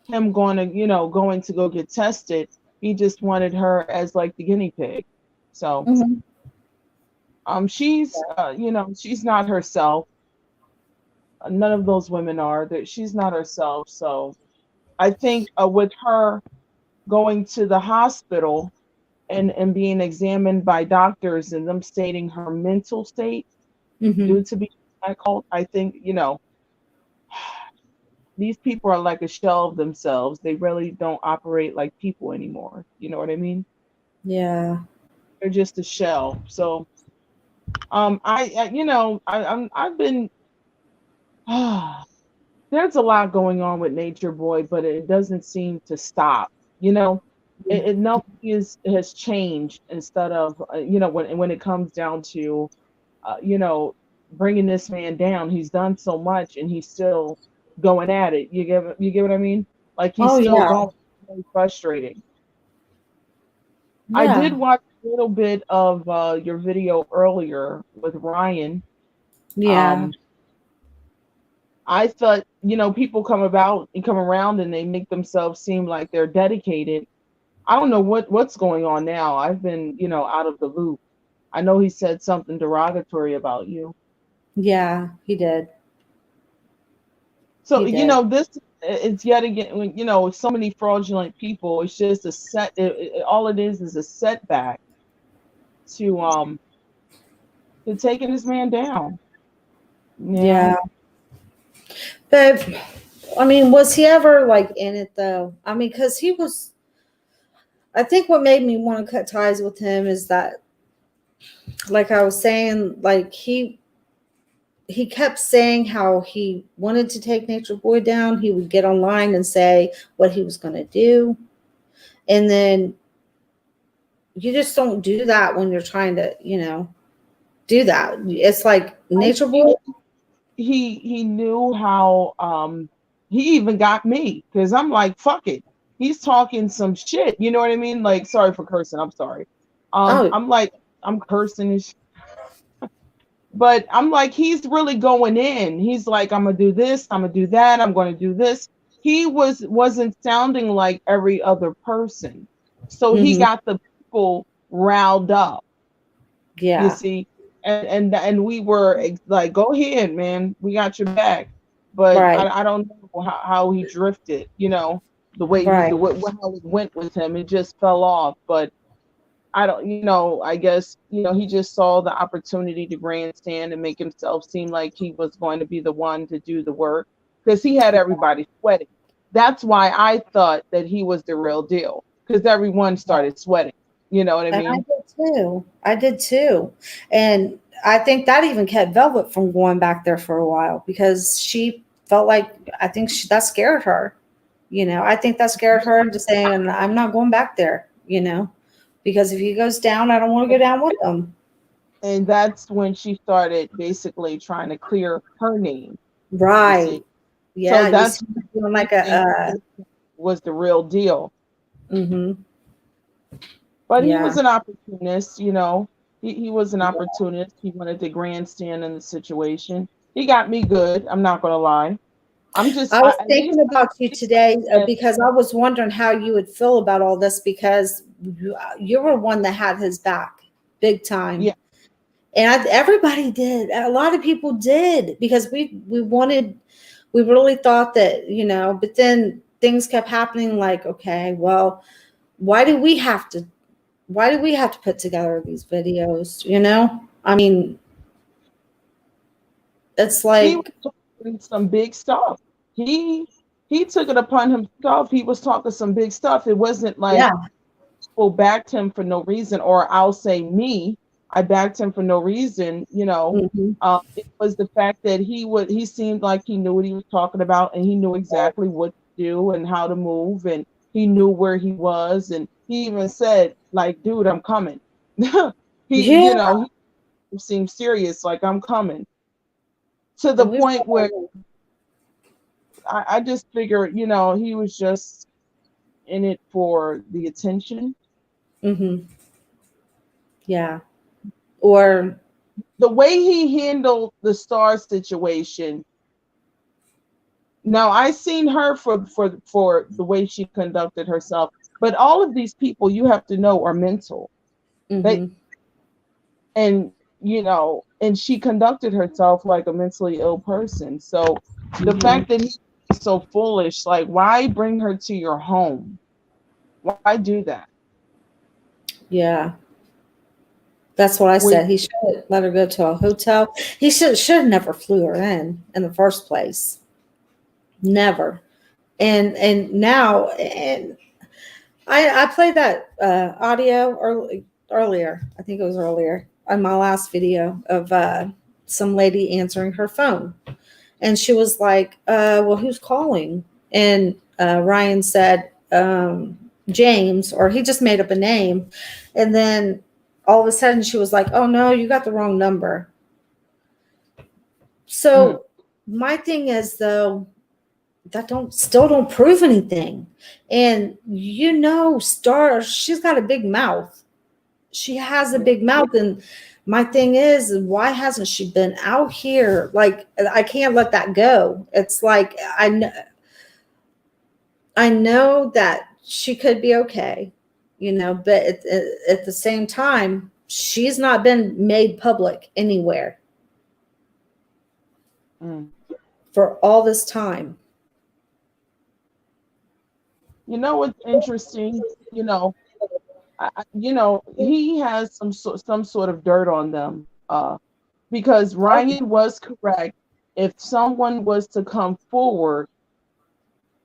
him going to go get tested. He just wanted her as like the guinea pig. So, she's not herself. None of those women are. That she's not herself. So I think with her going to the hospital and being examined by doctors and them stating her mental state due to being called, I think, these people are like a shell of themselves. They really don't operate like people anymore. You know what I mean? Yeah. They're just a shell. So I've been there's a lot going on with Nature Boy, but it doesn't seem to stop. Nothing has changed instead of when it comes down to bringing this man down. He's done so much and he's still going at it. You get what I mean? Like he's still going. Really frustrating. Yeah. I did watch a little bit of your video earlier with Ryan. Yeah. I thought, people come around and they make themselves seem like they're dedicated. I don't know what's going on now. I've been, out of the loop. I know he said something derogatory about you. Yeah, he did. So, this is yet again, so many fraudulent people. It's just all it is a setback to taking this man down. Yeah. But I mean, was he ever like in it though? I mean, because he was, I think what made me want to cut ties with him is that, like I was saying, like he kept saying how he wanted to take Nature Boy down. He would get online and say what he was going to do. And then you just don't do that when you're trying to, do that. It's like Nature Boy. He knew how he even got me because I'm like, fuck it. He's talking some shit. You know what I mean? Like, sorry for cursing. I'm sorry. Oh, I'm like, I'm cursing and but I'm like, he's really going in. He's like, I'm gonna do this, I'm gonna do that, I'm gonna do this. He wasn't sounding like every other person. So he mm-hmm. got the people riled up, you Yeah. see. And we were like, go ahead, man, we got your back. But Right. I don't know how he drifted, the way Right. how it went with him. It just fell off. But I don't, I guess, he just saw the opportunity to grandstand and make himself seem like he was going to be the one to do the work because he had everybody sweating. That's why I thought that he was the real deal because everyone started sweating. You know what I And I mean? did too. I did too. And I think that even kept Velvet from going back there for a while because she felt like, I think that scared her. I think that scared her into saying, I'm not going back there, because if he goes down, I don't want to go down with him. And that's when she started basically trying to clear her name. You Right. see? So Yeah. You that's see, doing like a, was the real deal. mm-hmm. But he Yeah. was an opportunist, He was an opportunist. He wanted to grandstand in the situation. He got me good. I'm not going to lie. I was At thinking least about you today I because I was wondering how you would feel about all this because you were one that had his back big time. yeah, And everybody did. A lot of people did because we really thought that, but then things kept happening like, okay, well, why do we have to put together these videos? I mean, it's he was like, talking some big stuff. He he took it upon himself. He was talking some big stuff. It wasn't like yeah. people backed him for no reason, or I'll say me, I backed him for no reason. Mm-hmm. It was the fact that he seemed like he knew what he was talking about, and he knew exactly what to do and how to move, and he knew where he was, and he even said, like, dude, I'm coming. Yeah. He seemed serious, like, I'm coming. To the And we point where I just figured, he was just in it for the attention. mm-hmm. Yeah. Or The way he handled the star situation. Now I seen her for the way she conducted herself, but all of these people you have to know are mental. They mm-hmm. and she conducted herself like a mentally ill person. So the Mm-hmm. fact that he's so foolish, like, why bring her to your home? Why do that? Yeah. That's what I When said. He should let her go to a hotel. He should have never flew her in the first place. Never. And now and I played that audio earlier. I think it was earlier on my last video of some lady answering her phone, and she was like, "Well, who's calling?" And Ryan said, "James," or he just made up a name, and then all of a sudden she was like, "Oh no, you got the wrong number." mm, So my thing is though that don't prove anything. And Star, she's got a big mouth. She has a yeah, big mouth. And my thing is, why hasn't she been out here? Like, I can't let that go. It's like I know that she could be okay, but at the same time, she's not been made public anywhere mm. for all this time. What's interesting? He has some sort of dirt on them. Because Ryan was correct if someone was to come forward,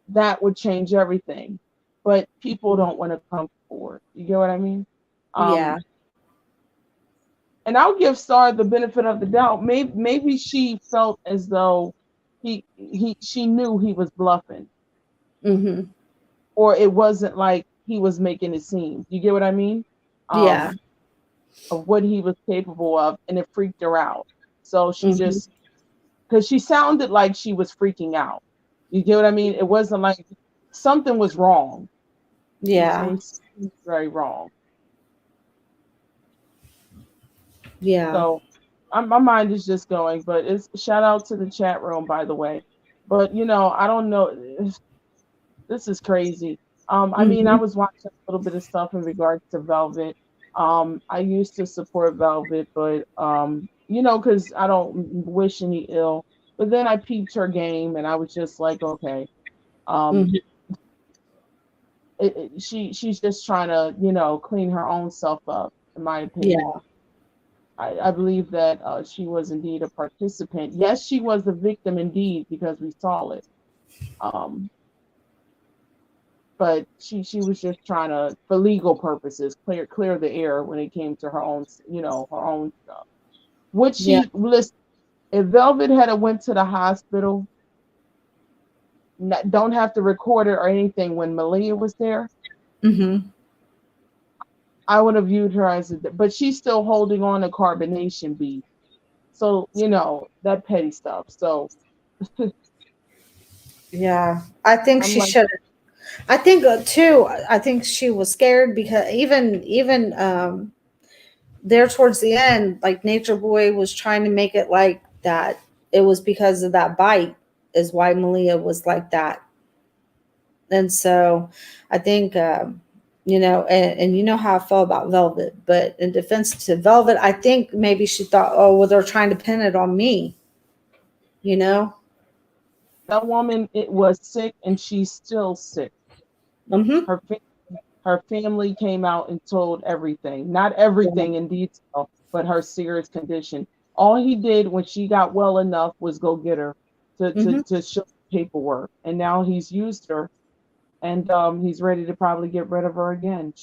that would change everything. But people don't want to come forward. You get what I mean? Yeah. And I'll give Star the benefit of the doubt. Maybe she felt as though she knew he was bluffing, Mm-hmm. or it wasn't like he was making it seem. You get what I mean? Yeah. Of what he was capable of, and it freaked her out. So she Mm-hmm. just, because she sounded like she was freaking out. You get what I mean? It wasn't like something was wrong. She was Yeah. saying something very wrong. Yeah. So my mind is just going, but it's shout out to the chat room, by the way. But I don't know. This is crazy. I mean, I Mm-hmm. was watching a little bit of stuff in regards to Velvet. I used to support Velvet, but because I don't wish any ill. But then I peeped her game, and I was just like, okay, um, Mm-hmm. she's just trying to, clean her own self up, in my opinion. Yeah. I believe that she was indeed a participant. Yes, she was a victim indeed because we saw it. Um, but she was just trying to, for legal purposes, clear the air when it came to her own, her own stuff. Would Yeah. she listen? If Velvet had went to the hospital, don't have to record it or anything when Malia was there, Mm-hmm. I would have viewed her as but she's still holding on to carbonation bead. So, that petty stuff. So Yeah. I think I'm she like, should. I think too. I think she was scared because even there towards the end, like Nature Boy was trying to make it like that. It was because of that bite is why Malia was like that. And so I think, and you know how I felt about Velvet, but in defense to Velvet, I think maybe she thought, oh, well, they're trying to pin it on me, you know? that woman, it was sick and she's still sick. Mm-hmm. Her her family came out and told everything, not everything in detail, but her serious condition. All he did when she got well enough was go get her to Mm-hmm. show paperwork, and now he's used her, and he's ready to probably get rid of her again.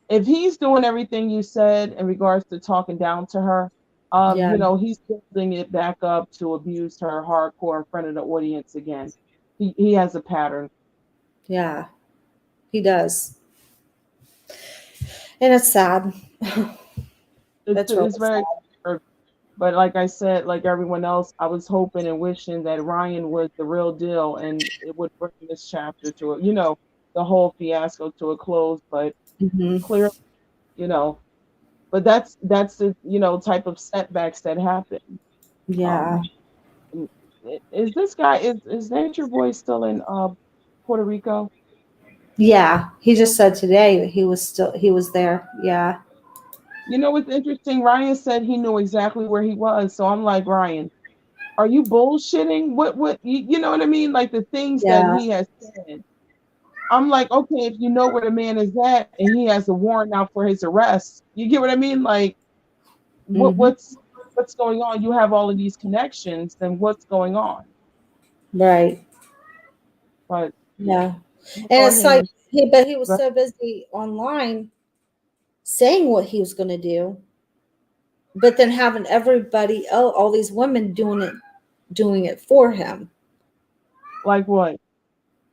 If he's doing everything you said in regards to talking down to her, Yeah. he's building it back up to abuse her hardcore in front of the audience again. He has a pattern. Yeah. He does. And it's sad. That's really It's sad. very, but like I said, like everyone else, I was hoping and wishing that Ryan was the real deal and it would bring this chapter to a, the whole fiasco to a close. But Mm-hmm. clearly, you know, but that's the type of setbacks that happen. Yeah. Um, is this guy is Nature Boy still in Puerto Rico? Yeah. He just said today that he was there. Yeah. You know what's interesting? Ryan said he knew exactly where he was. So I'm like, Ryan, are you bullshitting? What you know what I mean? Like the things that Yeah. he has said. I'm like, okay, if you know where the man is at and he has a warrant out for his arrest, you get what I mean? Like Mm-hmm. what's going on? You have all of these connections, then what's going on? Right. But Yeah. go And it's ahead like and but he was so busy online saying what he was going to do, but then having everybody else, all these women doing it for him, like what?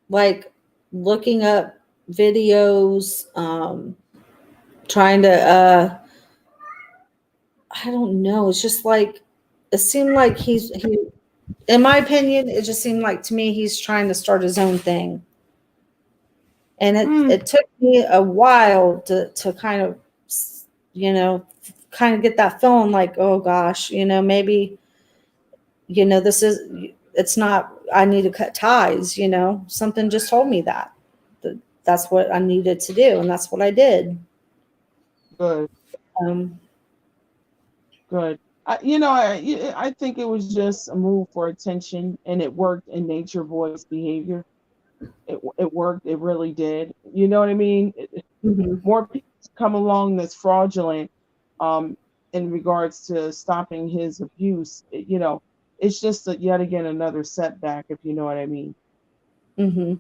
like looking up videos, trying to, I don't know. It's just like, it seemed like in my opinion, it just seemed like to me, he's trying to start his own thing. And Mm, it took me a while to kind of, you know, kind of get that feeling like, oh gosh, maybe, this is, it's not, I need to cut ties, something just told me that's what I needed to do. And that's what I did. good, Um, good. I think it was just a move for attention, and it worked in Nature Boy's behavior. It worked. It really did. You know what I mean? mhm. More people come along that's fraudulent, um, in regards to stopping his abuse. it's just yet again another setback, if you know what I mean. Mm-hmm.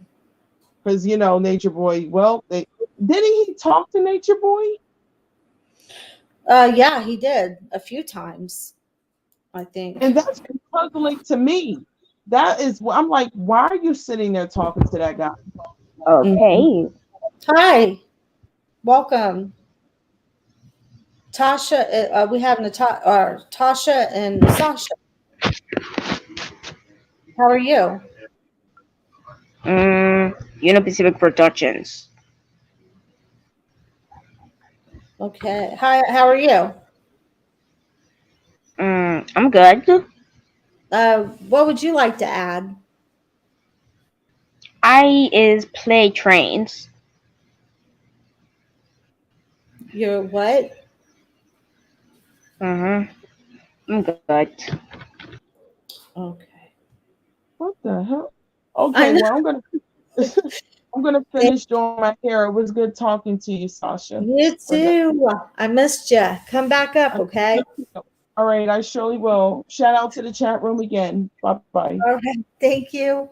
Because Nature Boy. Well, didn't he talk to Nature Boy? Yeah, he did a few times, I think. And that's puzzling to me. That is, I'm like, why are you sitting there talking to that guy? Okay. Hi, welcome, Tasha. We have Tasha and Sasha. How are you? Pacific Productions. Okay. Hi, how are you? I'm good. What would you like to add? I is play trains. You're what? Mm-hmm. I'm good. Okay. What the hell? I Okay, know. well, I'm gonna finish doing my hair. It was good talking to you, Sasha. You too. I missed you. Come back up, okay? All right, I surely will. Shout out to the chat room again. Bye bye. Okay. Thank you.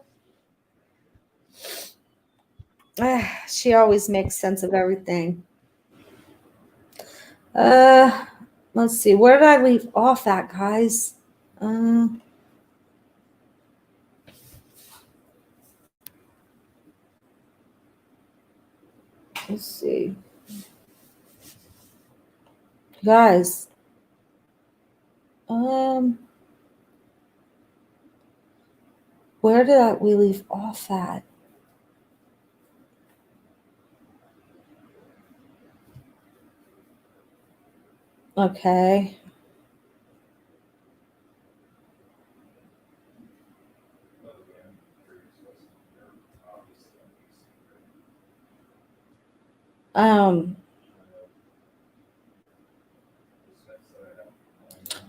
She always makes sense of everything. Uh, let's see. Where did I leave off at, guys? Uh, let's see. Guys. Where did we leave off at? Okay. Um,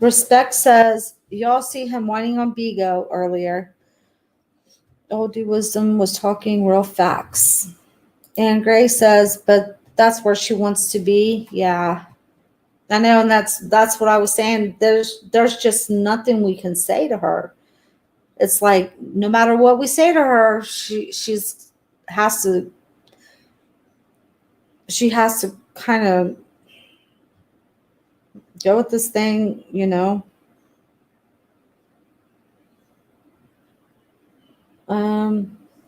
Respect says, y'all see him whining on Bigo earlier. Oldie Wisdom was talking real facts. And Gray says, but that's where she wants to be. Yeah. I know, and that's what I was saying. There's just nothing we can say to her. It's like no matter what we say to her, has to she has to kind of go with this thing, you know.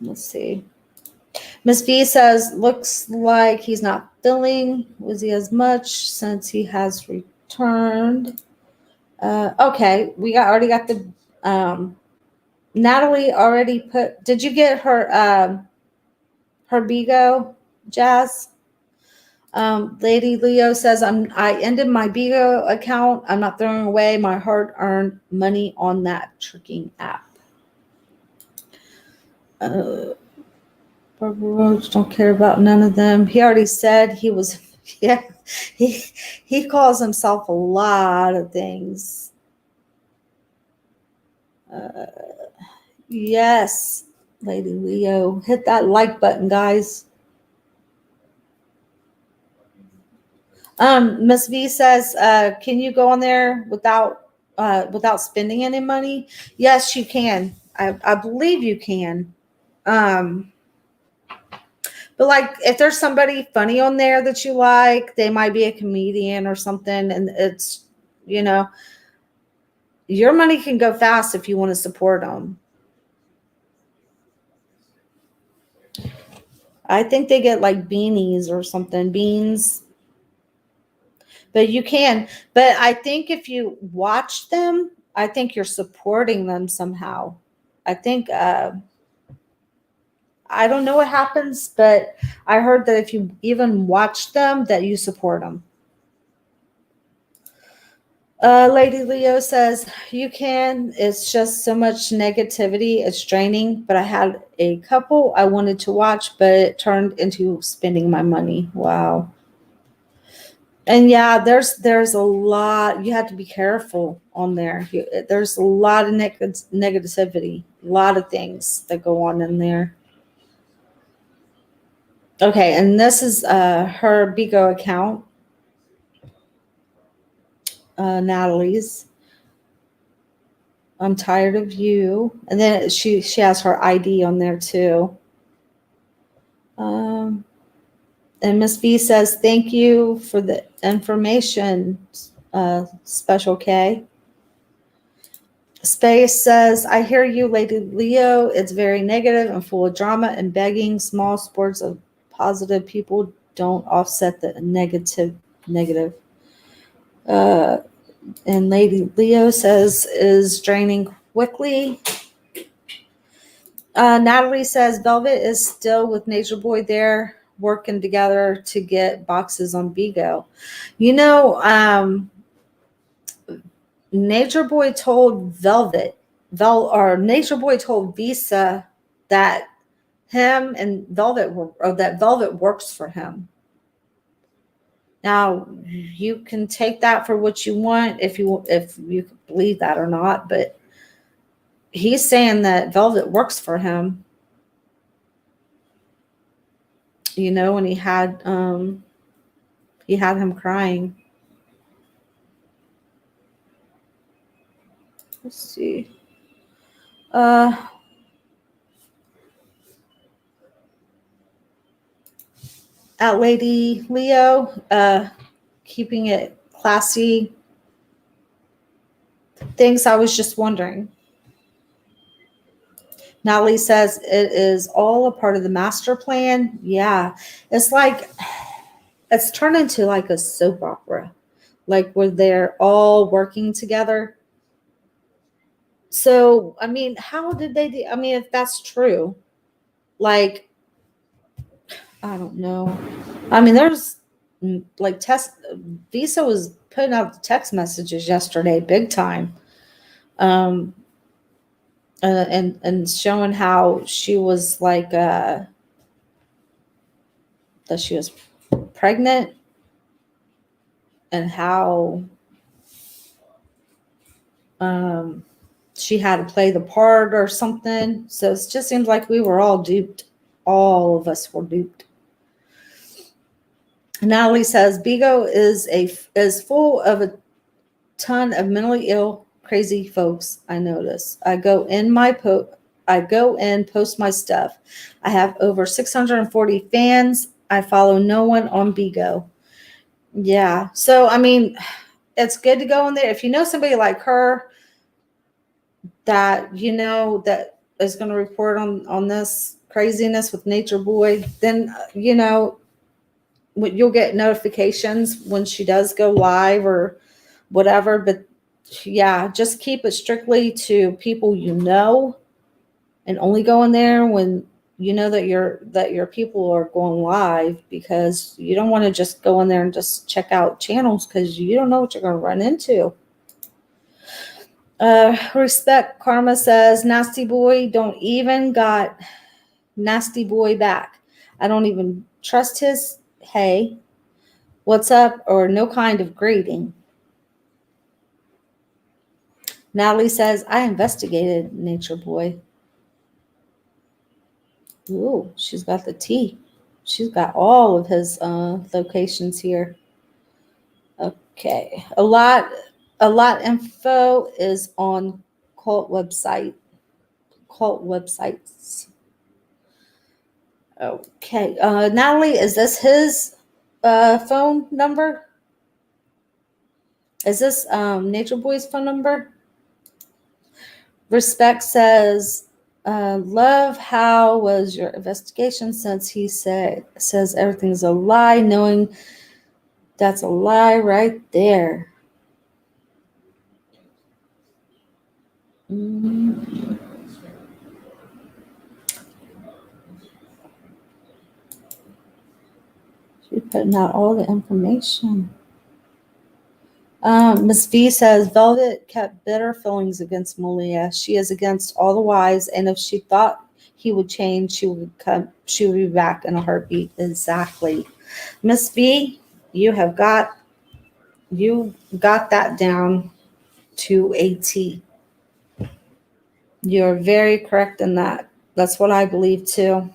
Let's see. Miss B says, looks like he's not feeling Wizzy as much since he has returned. Okay, we already got the Natalie already put. Did you get her Bigo, Jazz? Lady Leo says, I ended my Bigo account. I'm not throwing away my hard-earned money on that tricking app. Barbara Rhodes don't care about none of them. He already said he was. Yeah, he calls himself a lot of things. Yes, Lady Leo, hit that like button, guys. Miss V says, can you go on there without spending any money? Yes, you can. I believe you can. But like if there's somebody funny on there that you like, they might be a comedian or something, and it's, you know, your money can go fast if you want to support them. I think they get like beanies or something, beans. But you can. But I think if you watch them, I think you're supporting them somehow. I think I don't know what happens, but I heard that if you even watch them, that you support them. Lady Leo says, you can. It's just so much negativity. It's draining. But I had a couple I wanted to watch, but it turned into spending my money. Wow. And yeah, there's a lot. You have to be careful on there. There's a lot of negativity, a lot of things that go on in there. Okay, and this is her Bigo account, Natalie's. I'm tired of you. And then she has her ID on there too. And Miss B says, thank you for the information, Special K. Space says, I hear you, Lady Leo. It's very negative and full of drama and begging. Small sports of positive people don't offset the negative. And Lady Leo says, is draining quickly. Natalie says, Velvet is still with Nature Boy there, working together to get boxes on Vigo. You know, Nature Boy told Nature Boy told Visa that him and that Velvet works for him. Now, you can take that for what you want, if you believe that or not, but he's saying that Velvet works for him. You know, and he had him crying. Let's see. At Lady Leo, keeping it classy. Things I was just wondering. Natalie says it is all a part of the master plan. Yeah, it's like it's turned into like a soap opera, like where they're all working together. So, I mean, how did they do? I mean, if that's true, like, I don't know. I mean, there's like Visa was putting out the text messages yesterday, big time. And showing how she was like that she was pregnant and how she had to play the part or something. So it just seems like we were all duped. All of us were duped. Natalie says Bigo is full of a ton of mentally ill, crazy folks. I notice. I go in, post my stuff. I have over 640 fans. I follow no one on Bigo. Yeah. So, I mean, it's good to go in there. If you know somebody like her that, you know, that is going to report on this craziness with Nature Boy, then, you know, you'll get notifications when she does go live or whatever. But yeah, just keep it strictly to people you know, and only go in there when you know that your people are going live, because you don't want to just go in there and just check out channels because you don't know what you're going to run into. Respect Karma says, Nasty Boy don't even got Nasty Boy back. I don't even trust his hey, what's up, or no kind of greeting. Natalie says, I investigated Nature Boy. Ooh, she's got the tea. She's got all of his locations here. Okay. A lot info is on cult websites. Okay. Natalie, is this his phone number? Is this Nature Boy's phone number? Respect says, love, how was your investigation, since he says everything's a lie, knowing that's a lie right there. She's putting out all the information. Miss V says, Velvet kept bitter feelings against Malia. She is against all the wives, and if she thought he would change, she would be back in a heartbeat. Exactly. Miss V, you got that down to a T. You're very correct in that. That's what I believe too.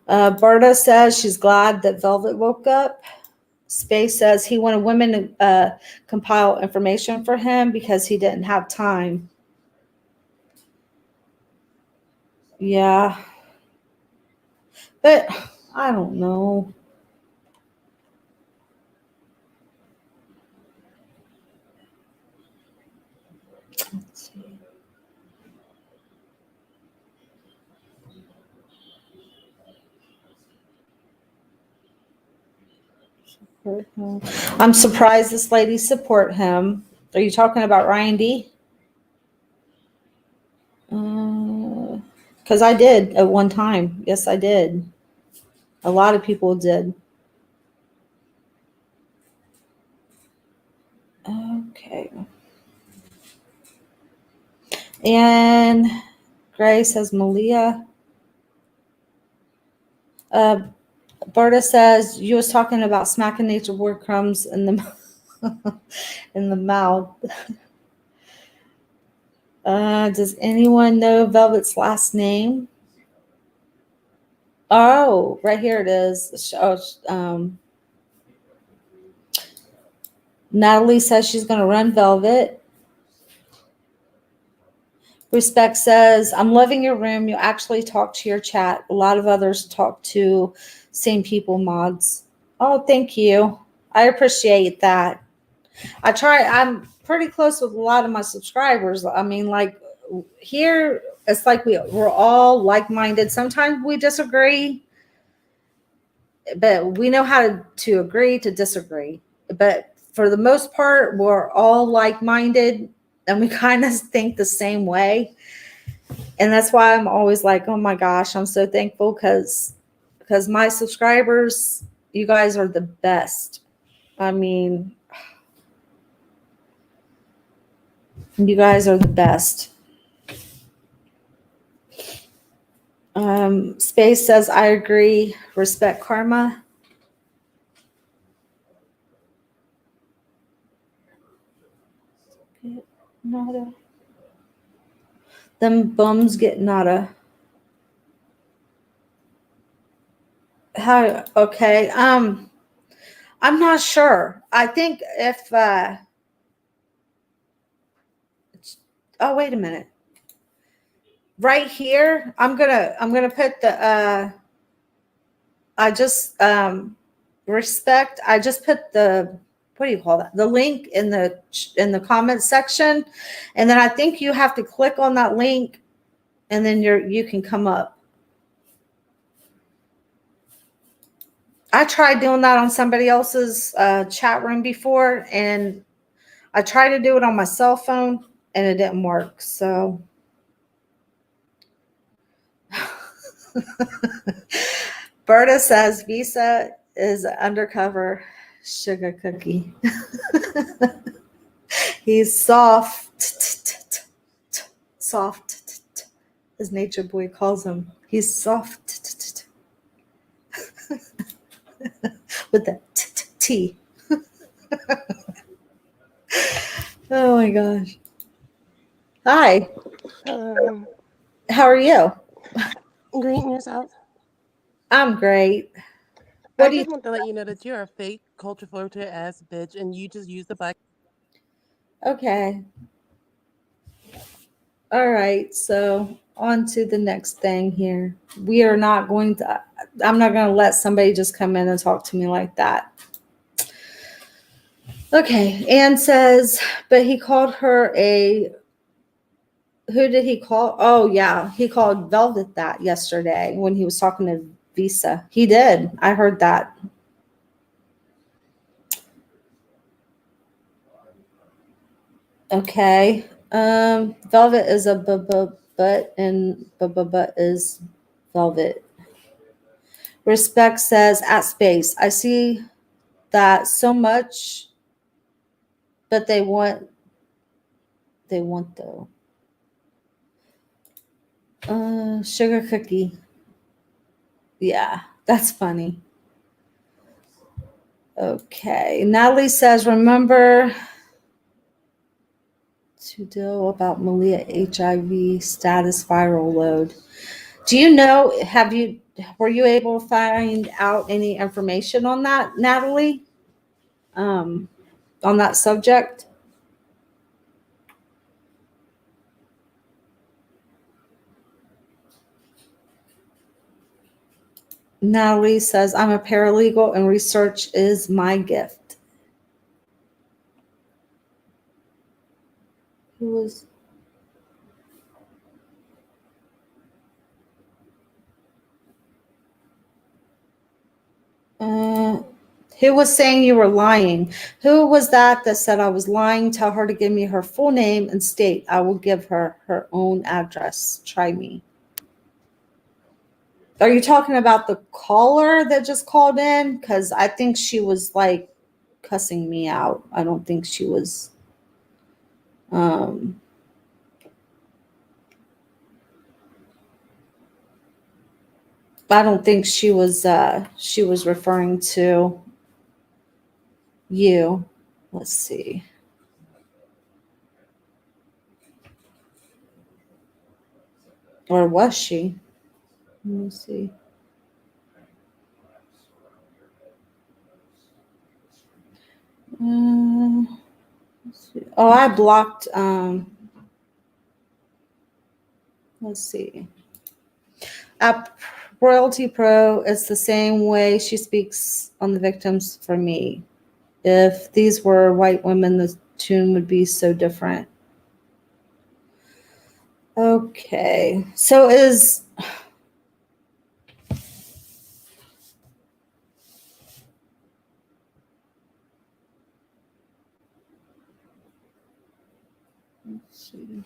Berta says she's glad that Velvet woke up. Space says he wanted women to compile information for him because he didn't have time. Yeah. But I don't know. Let's see. I'm surprised this lady support him. Are you talking about Ryan D? Because I did at one time. Yes, I did. A lot of people did. Okay. And Gray says Malia. Berta says you was talking about smacking nature boy crumbs in the in the mouth. Does anyone know Velvet's last name? Oh, right here it is. Natalie says she's going to run Velvet. Respect says, I'm loving your room. You actually talk to your chat. A lot of others talk to same people mods. Oh, thank you. I appreciate that. I'm pretty close with a lot of my subscribers. I mean, like here, it's like we're all like-minded. Sometimes we disagree, but we know how to agree to disagree. But for the most part, we're all like-minded and we kind of think the same way. And that's why I'm always like, oh my gosh, I'm so thankful because my subscribers, you guys are the best. I mean, you guys are the best. Space says, I agree. Respect karma. Nada. Them bums get nada. How? Okay. I'm not sure. I think if. Oh, wait a minute. Right here, I'm gonna put the. I just respect. I just put the. What do you call that? The link in the comment section, and then I think you have to click on that link, and then you can come up. I tried doing that on somebody else's chat room before, and I tried to do it on my cell phone, and it didn't work. So, Berta says Visa is an undercover sugar cookie. He's soft, soft, as Nature Boy calls him. He's soft with the T. Oh my gosh. Hi. How are you? Greeting yourself. I'm great. I just want to let you know that you're a fake culture filter ass bitch and you just use the black. Okay. All right. So on to the next thing here. We are not going to, I'm not going to let somebody just come in and talk to me like that. Okay. Ann says, but he called her who did he call? Oh, yeah. He called Velvet that yesterday when he was talking to Visa. He did. I heard that. Okay. Velvet is a butt and butt is Velvet. Respect says at space. I see that so much, but they want though. Sugar cookie. Yeah, that's funny. Okay. Natalie says, remember to deal about Malia HIV status viral load. Do you know, were you able to find out any information on that, Natalie? on that subject. Natalie says, I'm a paralegal and research is my gift. Who was? Who was saying you were lying? Who was that said I was lying? Tell her to give me her full name and state. I will give her her own address. Try me. Are you talking about the caller that just called in? Because I think she was like cussing me out. I don't think she was. I don't think she was referring to you. Let's see. Or was she? Let me see. Let's see. Oh, I blocked. Let's see. At Royalty Pro, it's the same way she speaks on the victims for me. If these were white women, the tune would be so different. Okay, so is let's see.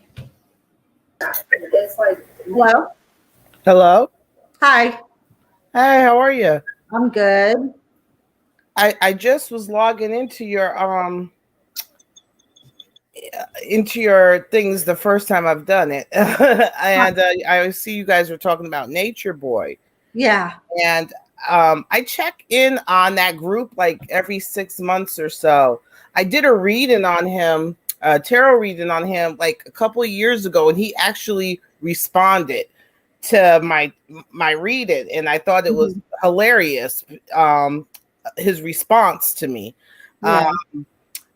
It's like hello. Hello. Hi, Hey, how are you? I'm good. I just was logging into your things the first time I've done it, and I see you guys were talking about Nature Boy. Yeah. And I check in on that group like every 6 months or so. I did a reading on him, tarot reading on him like a couple of years ago, and he actually responded to my reading, and I thought it was hilarious. His response to me. Yeah.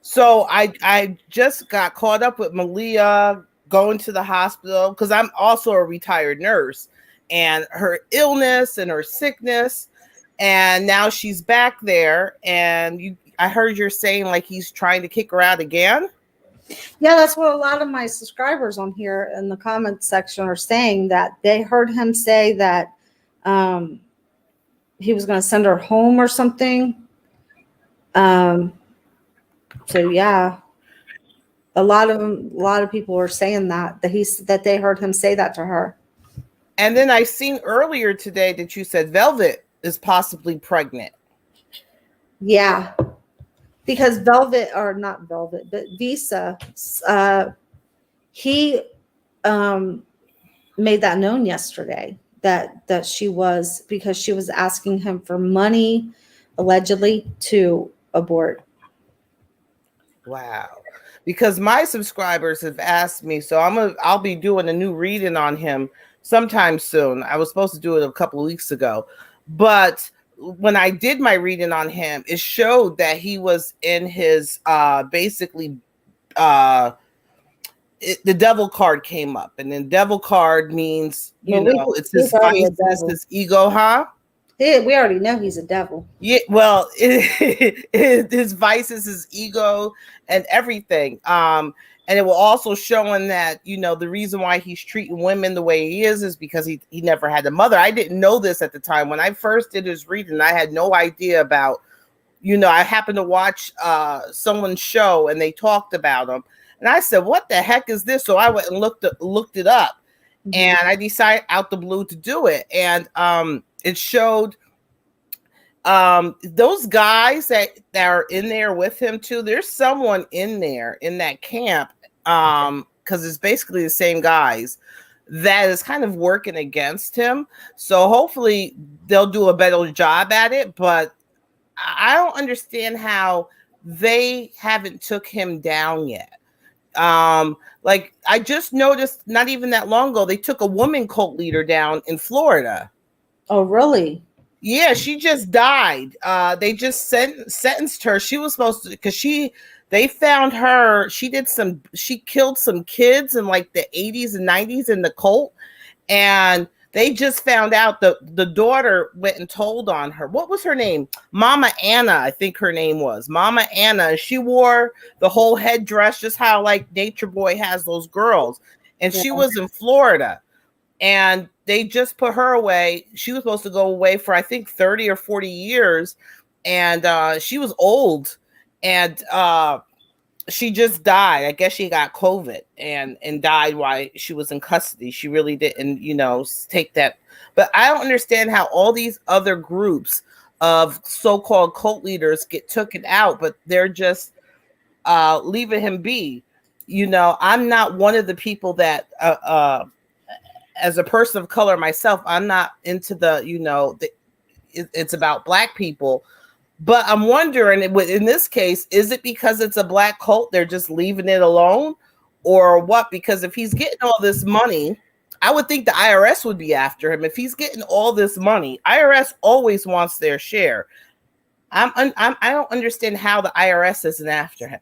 So I just got caught up with Malia going to the hospital because I'm also a retired nurse, and her illness and her sickness, and now she's back there. And I heard you're saying like he's trying to kick her out again. Yeah, that's what a lot of my subscribers on here in the comments section are saying, that they heard him say that he was going to send her home or something. So yeah, a lot of people are saying that they heard him say that to her. And then I seen earlier today that you said Velvet is possibly pregnant. Yeah, because not Velvet, but Visa, he made that known yesterday that she was, because she was asking him for money, allegedly, to abort. Wow. Because my subscribers have asked me, so I'll be doing a new reading on him sometime soon. I was supposed to do it a couple of weeks ago, but when I did my reading on him, it showed that he was in his basically the devil card came up, and then devil card means it's his vices, his ego, huh? We already know he's a devil. Yeah, well, his vices, his ego, and everything. And it will also showing that, the reason why he's treating women the way he is because he never had a mother. I didn't know this at the time. When I first did his reading, I had no idea about, I happened to watch someone's show and they talked about him. And I said, what the heck is this? So I went and looked it up. Mm-hmm. And I decided out the blue to do it. And it showed those guys that are in there with him too. There's someone in there in that camp, because it's basically the same guys that is kind of working against him. So hopefully they'll do a better job at it. But I don't understand how they haven't took him down yet. Like I just noticed not even that long ago, they took a woman cult leader down in Florida. Oh, really? Yeah, she just died. They just sentenced her. She was supposed to, because they found her. She killed some kids in like the 80s and 90s in the cult, and they just found out the daughter went and told on her. What was her name? Mama Anna, I think her name was Mama Anna. She wore the whole headdress, just how like Nature Boy has those girls, and she was in Florida. And they just put her away. She was supposed to go away for, I think, 30 or 40 years. And she was old. And she just died. I guess she got COVID and died while she was in custody. She really didn't, take that. But I don't understand how all these other groups of so-called cult leaders get taken out, but they're just leaving him be. I'm not one of the people that as a person of color myself, I'm not into it's about Black people. But I'm wondering, in this case, is it because it's a Black cult, they're just leaving it alone, or what? Because if he's getting all this money, I would think the IRS would be after him. If he's getting all this money, IRS always wants their share. I don't understand how the IRS isn't after him.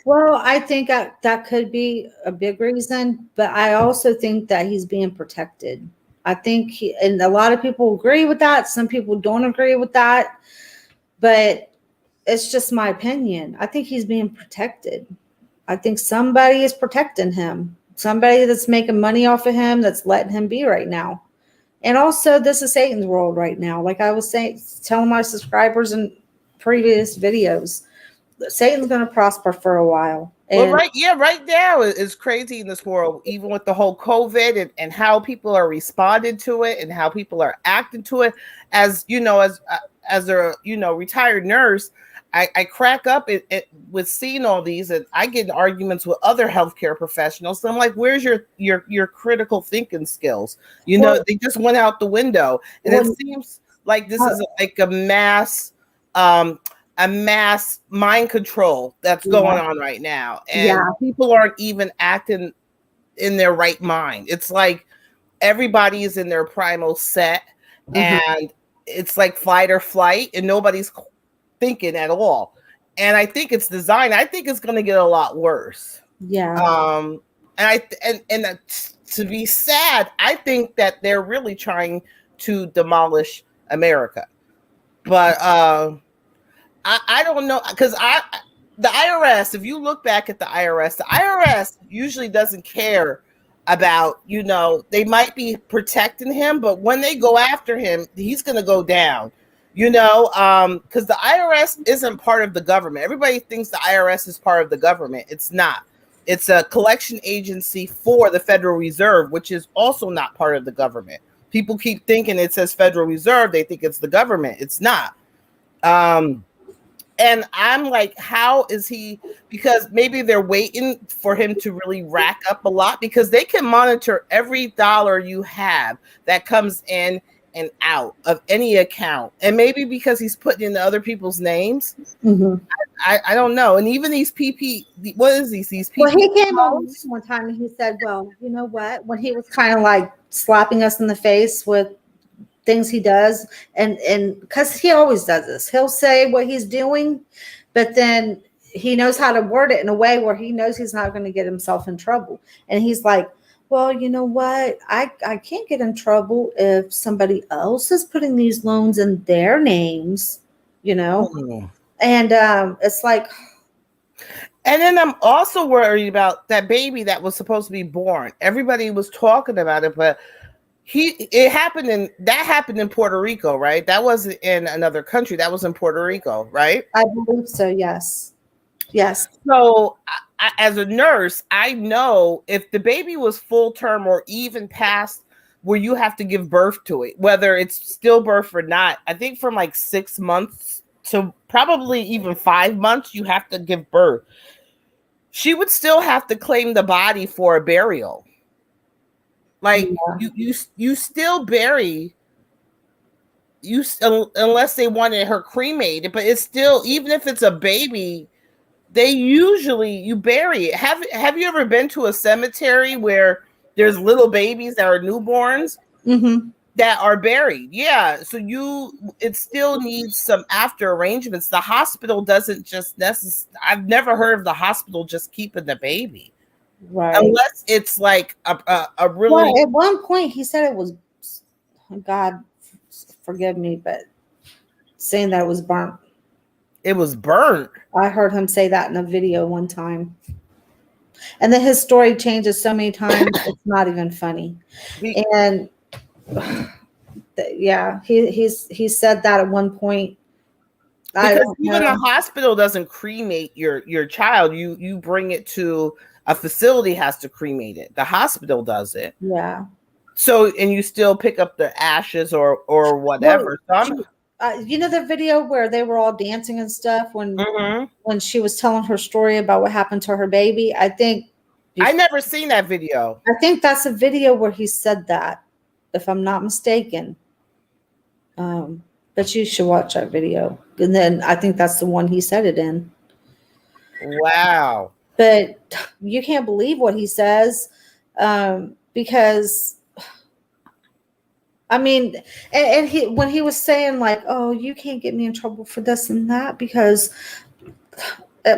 Well, I think that could be a big reason, but I also think that he's being protected. I think and a lot of people agree with that. Some people don't agree with that, but it's just my opinion. I think he's being protected. I think somebody is protecting him. Somebody that's making money off of him, that's letting him be right now. And also, this is Satan's world right now. Like I was telling my subscribers in previous videos, Satan's going to prosper for a while. And right now it's crazy in this world, even with the whole COVID and how people are responding to it and how people are acting to it. As a retired nurse, I crack up with seeing all these, and I get in arguments with other healthcare professionals. So I'm like, where's your critical thinking skills? They just went out the window, and it seems like this is like a mass mind control that's going on right now, and people aren't even acting in their right mind. It's like everybody is in their primal set, and it's like fight or flight, and nobody's thinking at all. And I think it's designed. I think it's going to get a lot worse. And to be sad, I think that they're really trying to demolish America, but I don't know, because the IRS, if you look back at the IRS usually doesn't care about, they might be protecting him, but when they go after him, he's going to go down, because the IRS isn't part of the government. Everybody thinks the IRS is part of the government. It's not. It's a collection agency for the Federal Reserve, which is also not part of the government. People keep thinking it says Federal Reserve. They think it's the government. It's not. And I'm like, how is he? Because maybe they're waiting for him to really rack up a lot, because they can monitor every dollar you have that comes in and out of any account. And maybe because he's putting in the other people's names. I don't know. And even these what is these PP? Well, he came on one time and he said, well, you know what? When he was kind of like slapping us in the face with things he does, and because he always does this, he'll say what he's doing, but then he knows how to word it in a way where he knows he's not going to get himself in trouble. And he's like, well, you know what, I can't get in trouble if somebody else is putting these loans in their names, and it's like, and then I'm also worried about that baby that was supposed to be born. Everybody was talking about it, but that happened in Puerto Rico, right? That wasn't in another country. That was in Puerto Rico, right? I believe so. Yes. So as a nurse, I know if the baby was full term or even past where you have to give birth to it, whether it's stillbirth or not, I think from like 6 months to probably even 5 months, you have to give birth. She would still have to claim the body for a burial. Like you still bury unless they wanted her cremated, but it's still, even if it's a baby, you bury it. Have you ever been to a cemetery where there's little babies that are newborns? that are buried. Yeah. So it still needs some after arrangements. The hospital doesn't just I've never heard of the hospital just keeping the baby. Right. Unless it's like a really. Well, at one point he said it was, God forgive me, but saying that it was burnt. It was burnt. I heard him say that in a video one time. And then his story changes so many times, it's not even funny. And yeah, he said that at one point. Because even the hospital doesn't cremate your child. You bring it to a facility, has to cremate it. The hospital does it. Yeah. So, and you still pick up the ashes or whatever. You know the video where they were all dancing and stuff when she was telling her story about what happened to her baby? I never seen that video. I think that's a video where he said that, if I'm not mistaken. But you should watch that video. And then I think that's the one he said it in. Wow. But you can't believe what he says, because I mean, and when he was saying like, oh, you can't get me in trouble for this and that because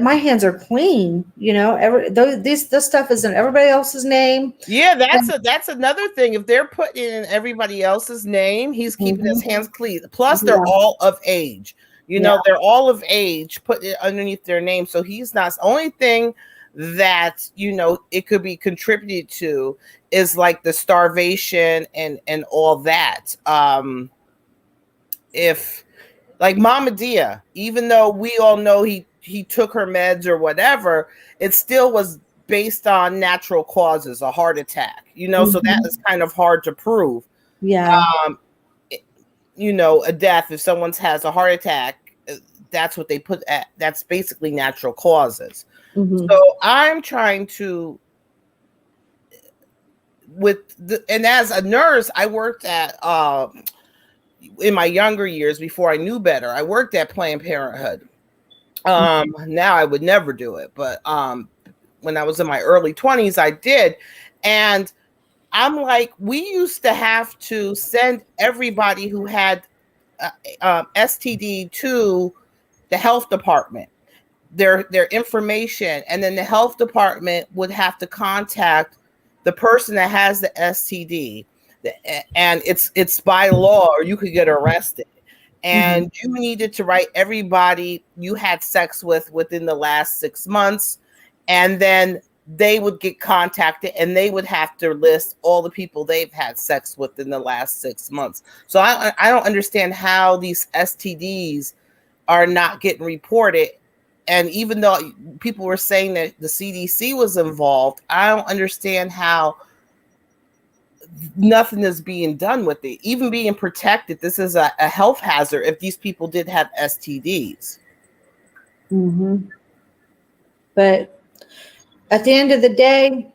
my hands are clean, you know, this stuff is in everybody else's name. Yeah, that's another thing. If they're putting in everybody else's name, he's keeping his hands clean. Plus, they're all of age. You know, they're all of age, put it underneath their name. So he's not. The only thing that, you know, it could be contributed to is like the starvation and all that. If like Mama Dia, even though we all know he took her meds or whatever, it still was based on natural causes, a heart attack, you know, so that is kind of hard to prove. Yeah. You know, a death, if someone has a heart attack, that's what they put at, that's basically natural causes. So I'm trying to, and as a nurse, I worked at, in my younger years before I knew better, I worked at Planned Parenthood. Now I would never do it, but when I was in my early 20s, I did. And I'm like, we used to have to send everybody who had STD to the health department, their information, and then the health department would have to contact the person that has the STD, and it's by law, or you could get arrested. And you needed to write everybody you had sex with within the last 6 months, and then they would get contacted and they would have to list all the people they've had sex with in the last 6 months. So I don't understand how these STDs are not getting reported. And even though people were saying that the CDC was involved, I don't understand how nothing is being done with it. Even being protected, this is a health hazard if these people did have STDs. But at the end of the day,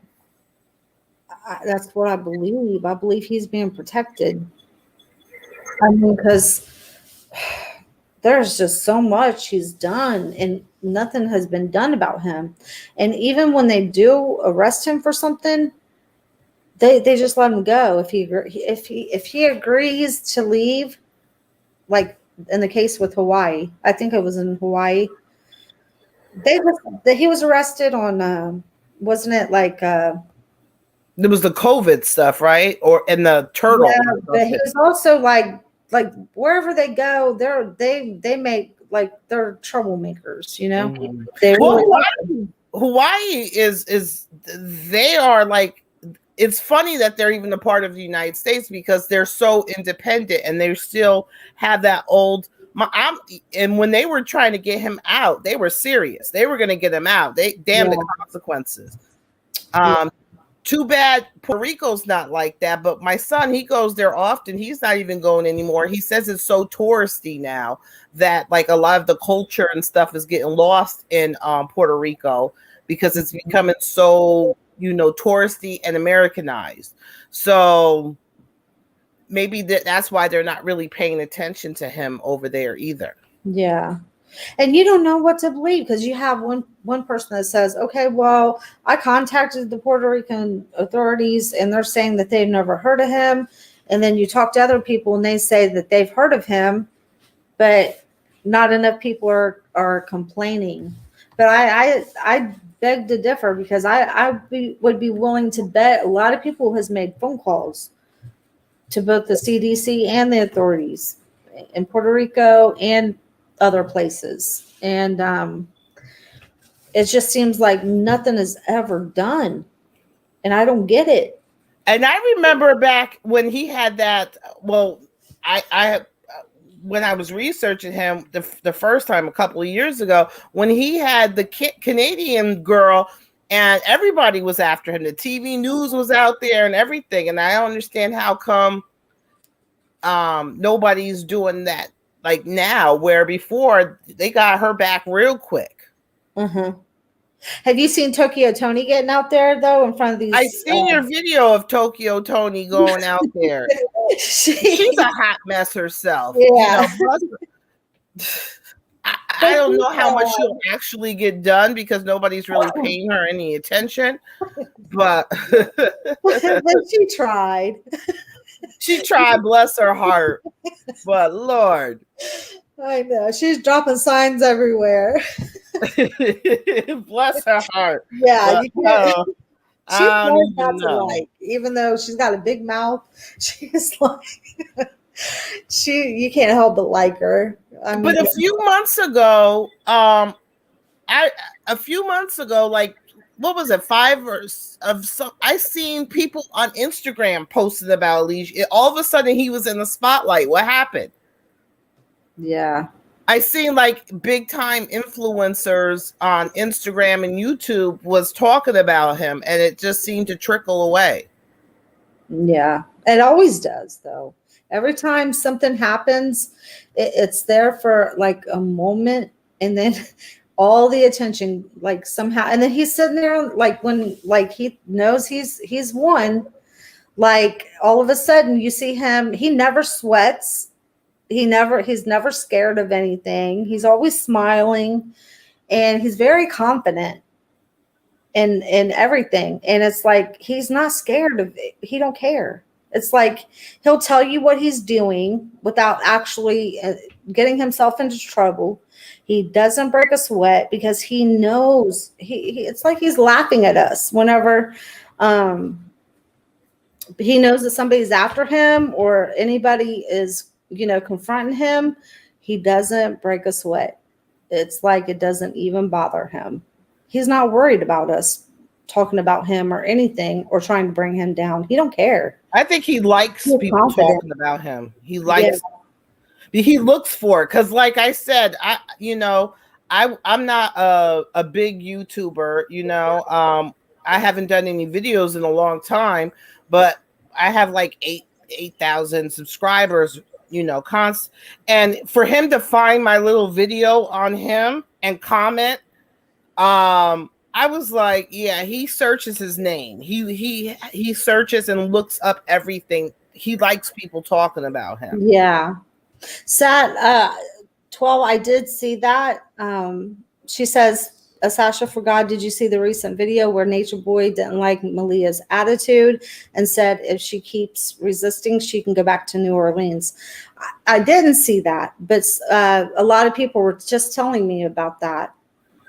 that's what I believe. I believe he's being protected. I mean, because there's just so much he's done and nothing has been done about him. And even when they do arrest him for something, they just let him go. If he agrees to leave, like in the case with Hawaii, I think it was in Hawaii. He was arrested on wasn't it like there was the COVID stuff, right? Or in the turtle. Yeah, but he was also like wherever they go, they make like they're troublemakers, you know. Hawaii is they are like, it's funny that they're even a part of the United States because they're so independent and they still have that old. And when they were trying to get him out, they were serious. They were going to get him out. The consequences. Too bad Puerto Rico's not like that. But my son, he goes there often. He's not even going anymore. He says it's so touristy now that like a lot of the culture and stuff is getting lost in Puerto Rico because it's becoming so, you know, touristy and Americanized. So maybe that's why they're not really paying attention to him over there either. Yeah. And you don't know what to believe because you have one person that says, okay, well, I contacted the Puerto Rican authorities and they're saying that they've never heard of him. And then you talk to other people and they say that they've heard of him, but not enough people are complaining. But I beg to differ, because would be willing to bet a lot of people has made phone calls to both the CDC and the authorities in Puerto Rico and other places. And it just seems like nothing is ever done. And I don't get it. And I remember back when he had that, well, I when I was researching him the first time a couple of years ago, when he had the Canadian girl and everybody was after him. The TV news was out there and everything. And I don't understand how come nobody's doing that like now, where before they got her back real quick. Mm-hmm. Have you seen Tokyo Tony getting out there though in front of these? I seen your video of Tokyo Tony going out there. She's a hot mess herself. Yeah. I don't know how much she'll actually get done because nobody's really paying her any attention. But she tried. She tried, bless her heart. But Lord. I know. She's dropping signs everywhere. Bless her heart. Yeah, but, you can't. She's hard not to know. like, even though she's got a big mouth. She's like, you can't help but like her. I mean, but a few months ago, like what was it, 5 or of some? I seen people on Instagram posting about Alicia. All of a sudden, he was in the spotlight. What happened? Yeah. I seen like big time influencers on Instagram and YouTube was talking about him, and it just seemed to trickle away. Yeah, it always does though. Every time something happens, it's there for like a moment, and then all the attention like somehow, and then he's sitting there like when like he knows he's won, like all of a sudden you see him, he never sweats. He's never scared of anything. He's always smiling, and he's very confident in everything. And it's like he's not scared of it. He don't care. It's like he'll tell you what he's doing without actually getting himself into trouble. He doesn't break a sweat because he knows he it's like he's laughing at us whenever he knows that somebody's after him or anybody is confronting him. He doesn't break a sweat. It's like it doesn't even bother him. He's not worried about us talking about him or anything or trying to bring him down. He don't care. I think he likes people talking about him. He likes he looks for it because, like I said, I'm not a big YouTuber. I haven't done any videos in a long time, but I have like 8,000 subscribers. And for him to find my little video on him and comment, I was like, yeah, he searches his name. He searches and looks up everything. He likes people talking about him. Yeah. Sat 12, I did see that. She says, Sasha, for God, did you see the recent video where Nature Boy didn't like Malia's attitude and said if she keeps resisting, she can go back to New Orleans? I didn't see that, but a lot of people were just telling me about that.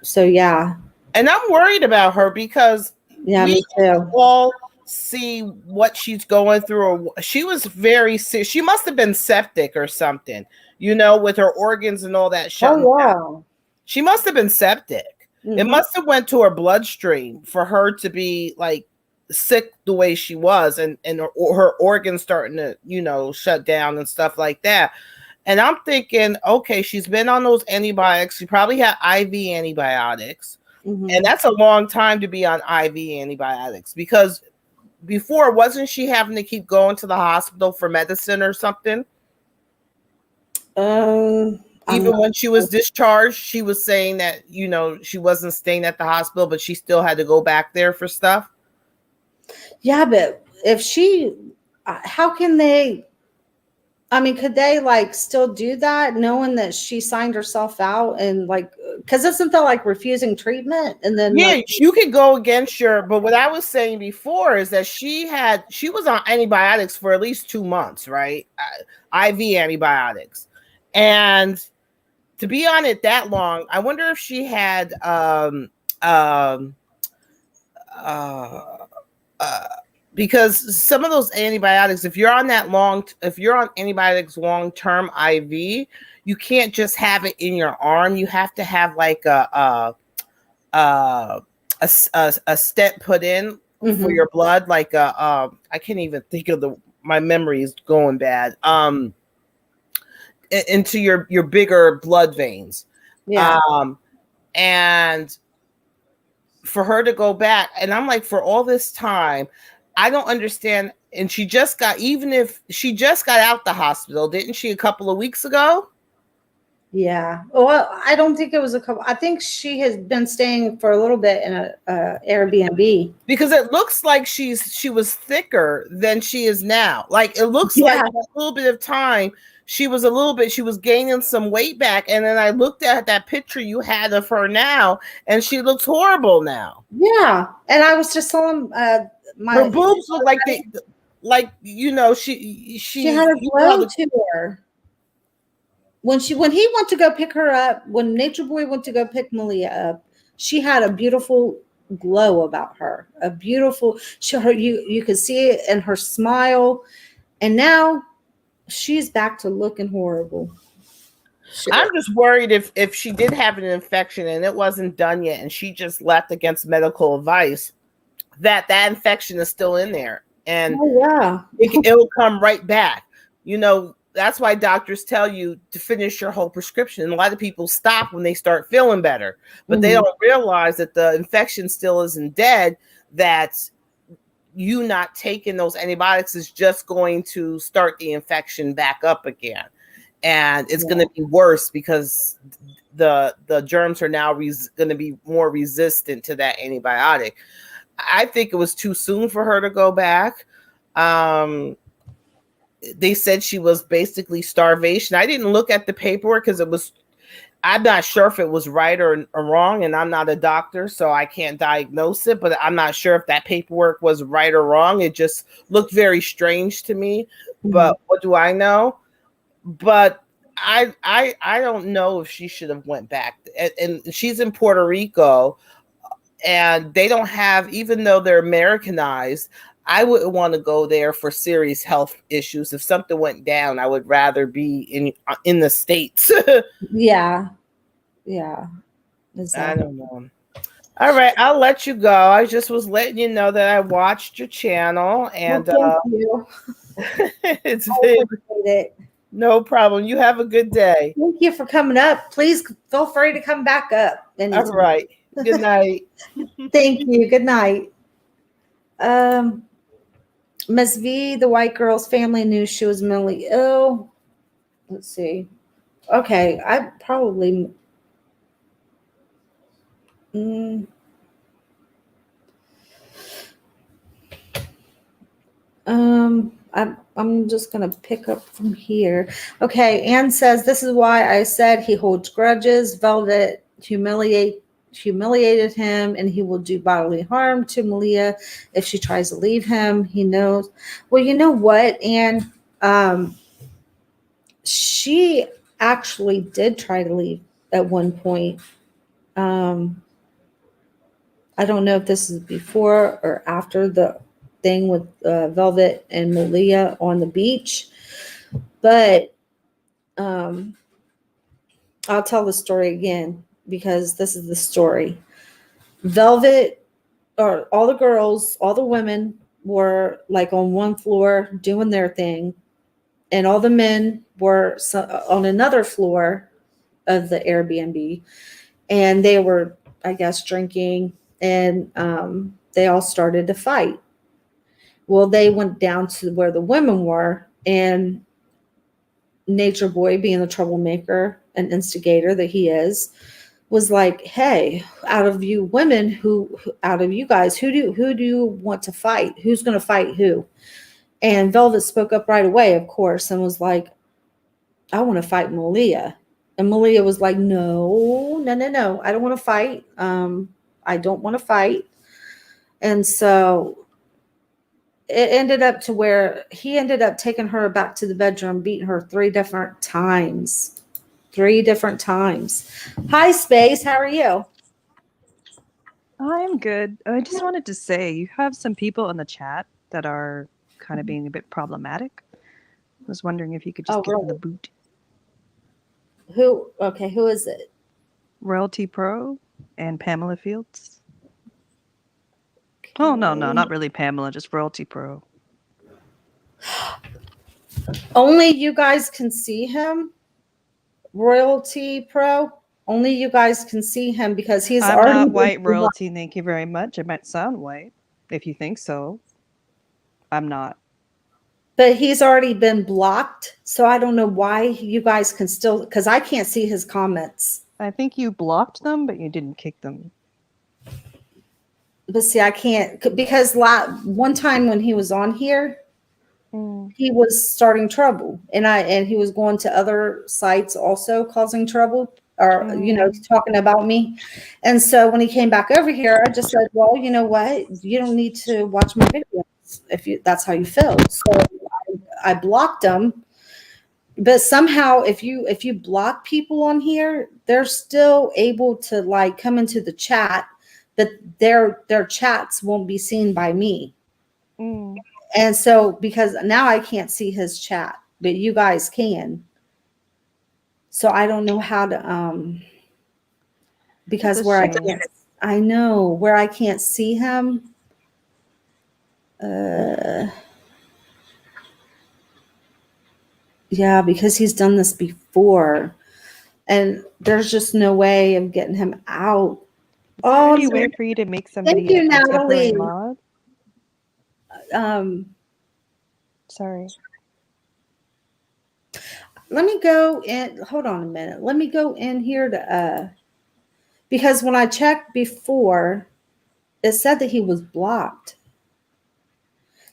So, yeah. And I'm worried about her because me too. All see what she's going through. She was very sick. She must have been septic or something, with her organs and all that shit. Oh, wow. She must have been septic. Mm-hmm. It must have went to her bloodstream for her to be like sick the way she was and her organs starting to, shut down and stuff like that. And I'm thinking, okay, she's been on those antibiotics. She probably had IV antibiotics. Mm-hmm. And that's a long time to be on IV antibiotics because before, wasn't she having to keep going to the hospital for medicine or something? Even when she was discharged, she was saying that, she wasn't staying at the hospital, but she still had to go back there for stuff. Yeah, but if how can they I mean, could they like still do that knowing that she signed herself out and like, because isn't that like refusing treatment? And then Yeah, like, you could go against your, but what I was saying before is that she was on antibiotics for at least 2 months, right? IV antibiotics. And to be on it that long, I wonder if she had uh, because some of those antibiotics, if you're on antibiotics long term IV, you can't just have it in your arm. You have to have like a stent put in for your blood, like I can't even think of my memory is going bad. Into your bigger blood veins. yeah. And for her to go back, and I'm like, for all this time, I don't understand. And she just got out the hospital, didn't she, a couple of weeks ago? Yeah. Well, I don't think it was a couple. I think she has been staying for a little bit in a Airbnb. Because it looks like she was thicker than she is now. Like it looks like a little bit of time she was gaining some weight back. And then I looked at that picture you had of her now, and she looks horrible now. Yeah. And I was just telling her boobs look like she had a glow to her. When he went to go pick her up, when Nature Boy went to go pick Malia up, she had a beautiful glow about her. You could see it in her smile, and now she's back to looking horrible. I'm just worried if she did have an infection and it wasn't done yet, and she just left against medical advice, that infection is still in there, and it'll come right back. That's why doctors tell you to finish your whole prescription. And a lot of people stop when they start feeling better, but they don't realize that the infection still isn't dead, that you not taking those antibiotics is just going to start the infection back up again. And it's going to be worse because the germs are now going to be more resistant to that antibiotic. I think it was too soon for her to go back. They said she was basically starvation. I didn't look at the paperwork because I'm not sure if it was right or wrong, and I'm not a doctor, so I can't diagnose it, but I'm not sure if that paperwork was right or wrong. It just looked very strange to me, but what do I know? But I don't know if she should have went back. And she's in Puerto Rico, and they don't have, even though they're Americanized, I wouldn't want to go there for serious health issues. If something went down, I would rather be in the States. Yeah. Exactly. I don't know. All right, I'll let you go. I just was letting you know that I watched your channel, and thank you. It's been, no problem. You have a good day. Thank you for coming up. Please feel free to come back up. All right. Good night. Thank you. Good night. Ms. V, the white girl's family knew she was mentally ill. Let's see. Okay, I probably. I'm just gonna pick up from here. Okay, Anne says this is why I said he holds grudges. Velvet humiliated him, and he will do bodily harm to Malia if she tries to leave him. He knows. Well, you know what, Anne? She actually did try to leave at one point. I don't know if this is before or after the thing with Velvet and Malia on the beach, but I'll tell the story again because this is the story. Velvet, or all the girls, all the women were like on one floor doing their thing, and all the men were on another floor of the Airbnb, and they were, I guess, drinking, and they all started to fight. Well, they went down to where the women were, and Nature Boy, being the troublemaker and instigator that he is, was like, hey, out of you women, out of you guys, who do you want to fight? Who's going to fight who? And Velvet spoke up right away, of course, and was like, I want to fight Malia. And Malia was like, no, no, no, no. I don't want to fight. I don't want to fight. And so it ended up to where he ended up taking her back to the bedroom, beating her 3 different times. 3 different times. Hi, Space. How are you? I'm good. I just wanted to say you have some people in the chat that are kind of being a bit problematic. I was wondering if you could just Oh, give them the really? boot. Who? Okay, who is it? Royalty Pro and Pamela Fields. Oh, no, not really Pamela, just Royalty Pro. Only you guys can see him. Royalty Pro. Only you guys can see him because he's I'm already not white royalty, thank you very much. It might sound white, if you think so. I'm not. But he's already been blocked. So I don't know why you guys can still, because I can't see his comments. I think you blocked them, but you didn't kick them. But see, I can't, because one time when he was on here, he was starting trouble, and he was going to other sites also causing trouble, or talking about me. And so when he came back over here, I just said, well, you know what, you don't need to watch my videos if that's how you feel. So I blocked him. But somehow if you block people on here, they're still able to like come into the chat, but their chats won't be seen by me. And so, because now I can't see his chat, but you guys can. So I don't know how to, because where I know where I can't see him. Yeah, because he's done this before, and there's just no way of getting him out. Is there any way for you to make somebody thank you, a temporary Natalie. mod? Sorry. Let me go in. Hold on a minute. Let me go in here to because when I checked before, it said that he was blocked.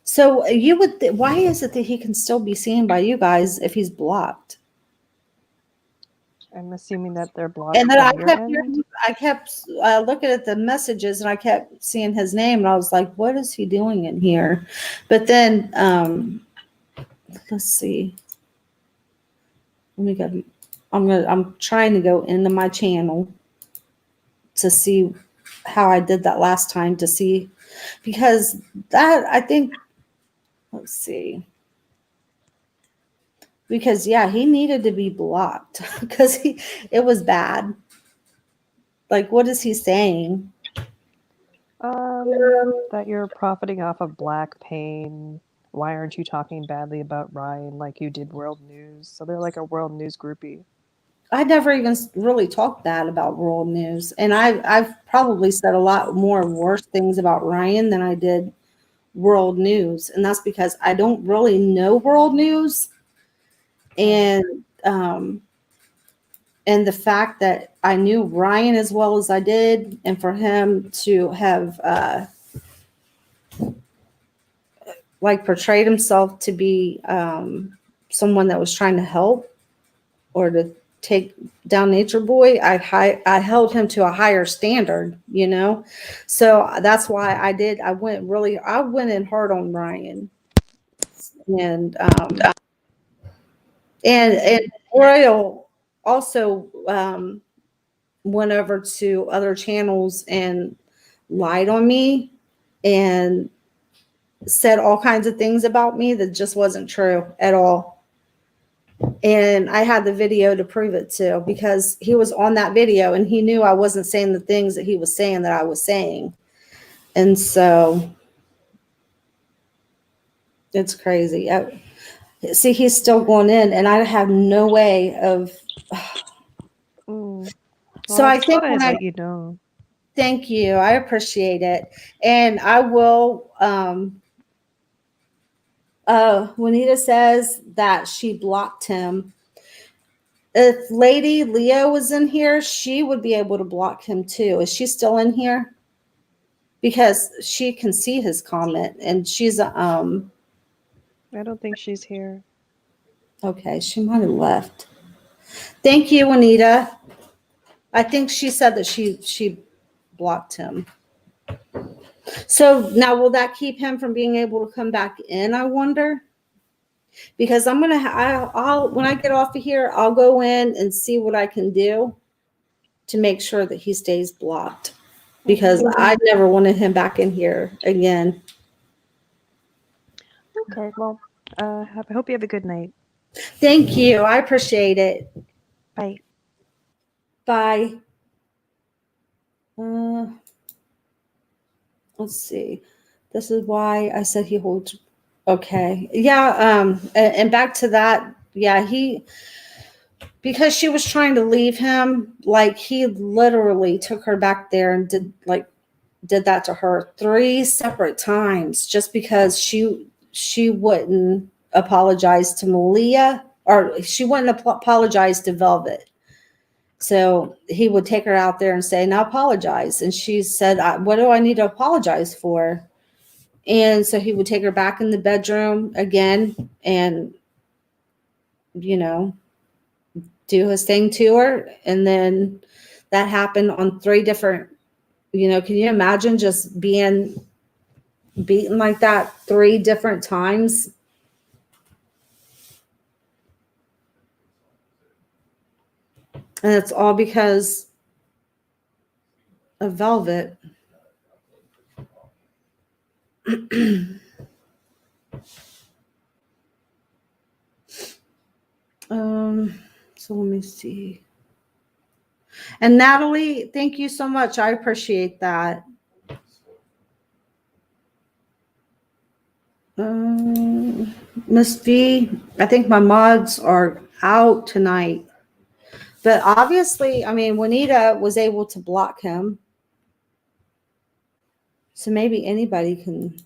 So you would why is it that he can still be seen by you guys if he's blocked? I'm assuming that they're blocked. And then I kept looking at the messages, and I kept seeing his name, and I was like, what is he doing in here? But then let's see. Let me go. I'm trying to go into my channel to see how I did that last time, to see, because that, I think, let's see. Because yeah, he needed to be blocked because it was bad. Like, what is he saying? That you're profiting off of black pain. Why aren't you talking badly about Ryan like you did World News? So they're like a World News groupie. I never even really talked bad about World News, and I've probably said a lot more worse things about Ryan than I did World News, and that's because I don't really know World News, and the fact that I knew Ryan as well as I did, and for him to have like portrayed himself to be someone that was trying to help or to take down Nature Boy, I held him to a higher standard, so that's why I went in hard on Ryan, and Royal also went over to other channels and lied on me and said all kinds of things about me that just wasn't true at all. And I had the video to prove it too, because he was on that video and he knew I wasn't saying the things that he was saying that I was saying. And so it's crazy. See, he's still going in, and I have no way of. Well, So I think when I let you know. Thank you. I appreciate it. And I will. Juanita says that she blocked him. If Lady Leo was in here, she would be able to block him too. Is she still in here? Because she can see his comment, and she's I don't think she's here. Okay, she might have left. Thank you, Anita. I think she said that she blocked him. So now will that keep him from being able to come back in, I wonder? Because I'm gonna I'll when I get off of here, I'll go in and see what I can do to make sure that he stays blocked. Because I never wanted him back in here again. Okay, well, I hope you have a good night. Thank you. I appreciate it. Bye. Bye. Let's see. This is why I said he holds. Okay. Yeah. And back to that. Yeah. Because she was trying to leave him, like he literally took her back there and did that to her 3 separate times just because she wouldn't apologize to Malia, or she wouldn't apologize to Velvet. So he would take her out there and say, "Now apologize." And she said, "What do I need to apologize for?" And so he would take her back in the bedroom again and, do his thing to her. And then that happened on 3 different, can you imagine just being beaten like that 3 different times? And it's all because of Velvet. So let me see. And Natalie, thank you so much. I appreciate that. Miss V, I think my mods are out tonight. But obviously, I mean, Juanita was able to block him. So maybe anybody can.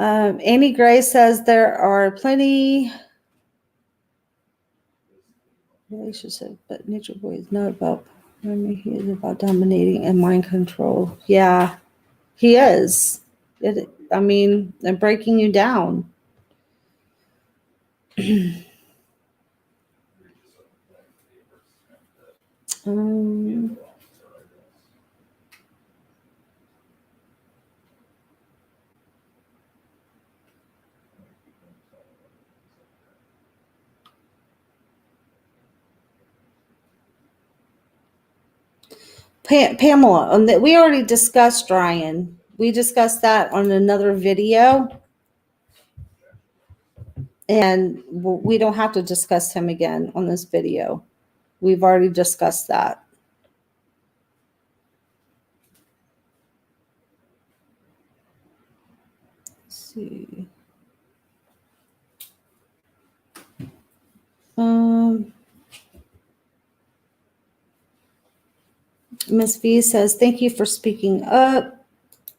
Amy Gray says there are plenty relationship, but Nature Boy is not about. He is about dominating and mind control. Yeah, he is. And breaking you down. Pamela, we already discussed Ryan. We discussed that on another video. And we don't have to discuss him again on this video. We've already discussed that. Let's see. Miss V says, "Thank you for speaking up.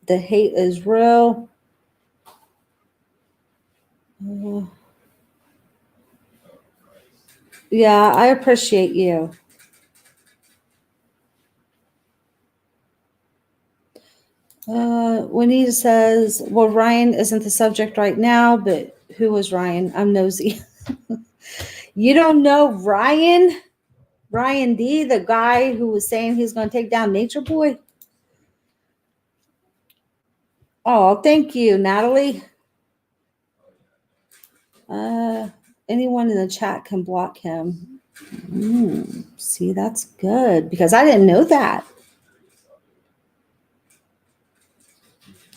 The hate is real." Yeah, I appreciate you. Juanita says, "Well, Ryan isn't the subject right now, but who was Ryan? I'm nosy." You don't know Ryan? Ryan D, the guy who was saying he's going to take down Nature Boy? Oh, thank you, Natalie. Anyone in the chat can block him. See, that's good because I didn't know that.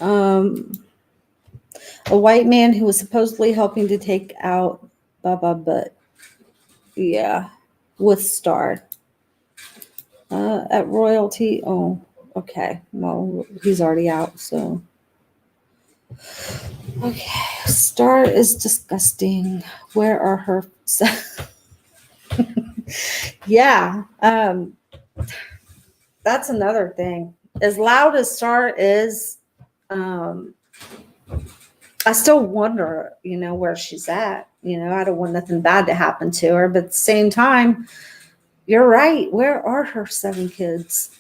A white man who was supposedly helping to take out Baba Butt. Yeah, with Star. At royalty. Oh, okay. Well, he's already out, so. Okay, Star is disgusting. Where are her? Yeah, that's another thing. As loud as Star is, I still wonder, where she's at. I don't want nothing bad to happen to her, but at the same time, you're right. Where are her 7 kids?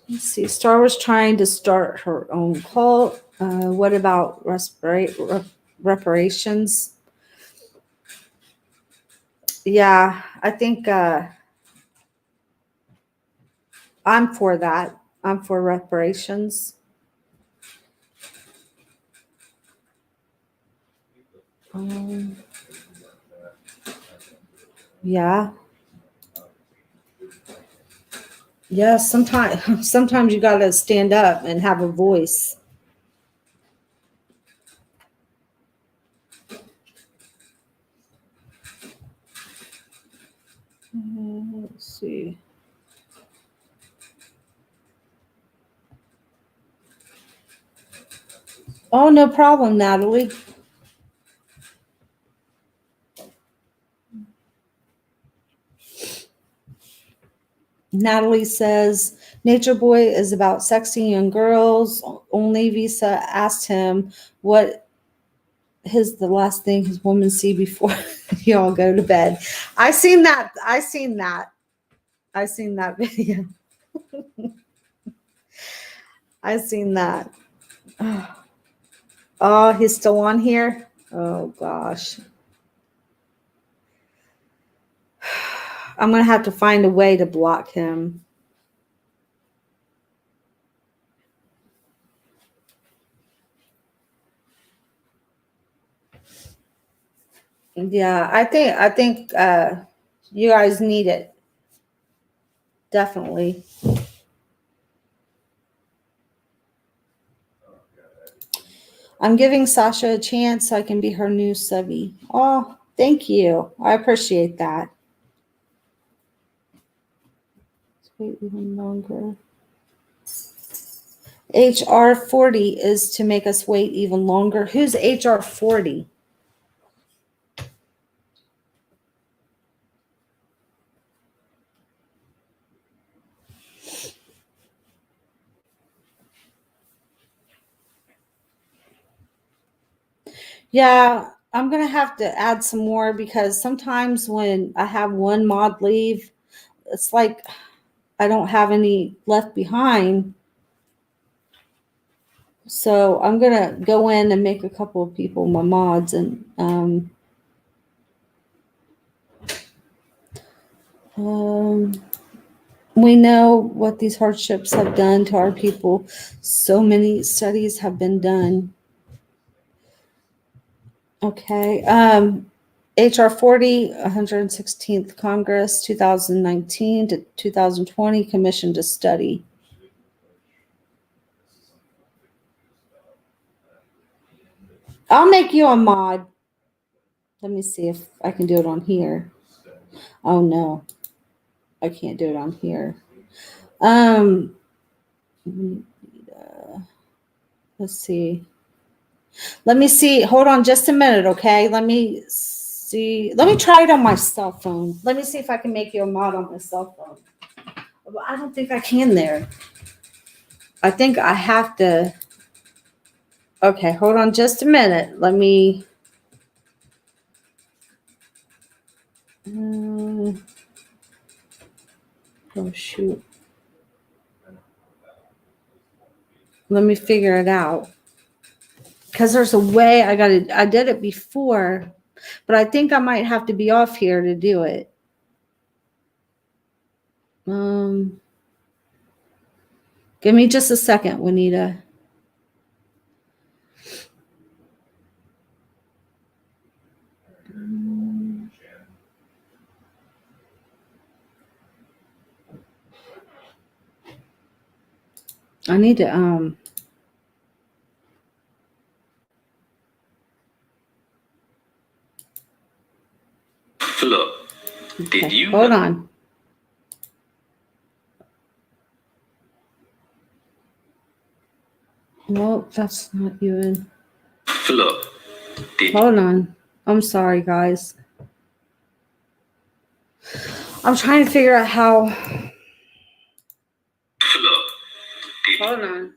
Let's see. Star was trying to start her own cult. What about reparations? Yeah, I think I'm for that. I'm for reparations. Yeah. Yeah, sometimes you got to stand up and have a voice. Let's see. Oh, no problem, Natalie. Natalie says, Nature Boy is about sexy young girls. Only Visa asked him what the last thing his woman see before y'all go to bed. I seen that video. I seen that. Oh, he's still on here? Oh, gosh. I'm going to have to find a way to block him. Yeah, I think you guys need it. Definitely. I'm giving Sasha a chance so I can be her new subby. Oh, thank you. I appreciate that. Let's wait even longer. HR 40 is to make us wait even longer. Who's HR 40? Yeah, I'm going to have to add some more because sometimes when I have one mod leave, it's like I don't have any left behind. So I'm going to go in and make a couple of people my mods and we know what these hardships have done to our people. So many studies have been done. Okay. HR 40, 116th Congress, 2019 to 2020, commissioned a study. I'll make you a mod. Let me see if I can do it on here. Oh, no. I can't do it on here. Let's see. Let me see. Hold on just a minute, okay? Let me see. Let me try it on my cell phone. Let me see if I can make you a mod on my cell phone. Well, I don't think I can there. I think I have to. Okay, hold on just a minute. Let me. Oh, shoot. Let me figure it out. Because there's a way I did it before, but I think I might have to be off here to do it. Give me just a second, Juanita. I need to Look, did okay, you hold on. Nope, that's not even. Look, Hold on. I'm sorry, guys. I'm trying to figure out how. look, Hold on.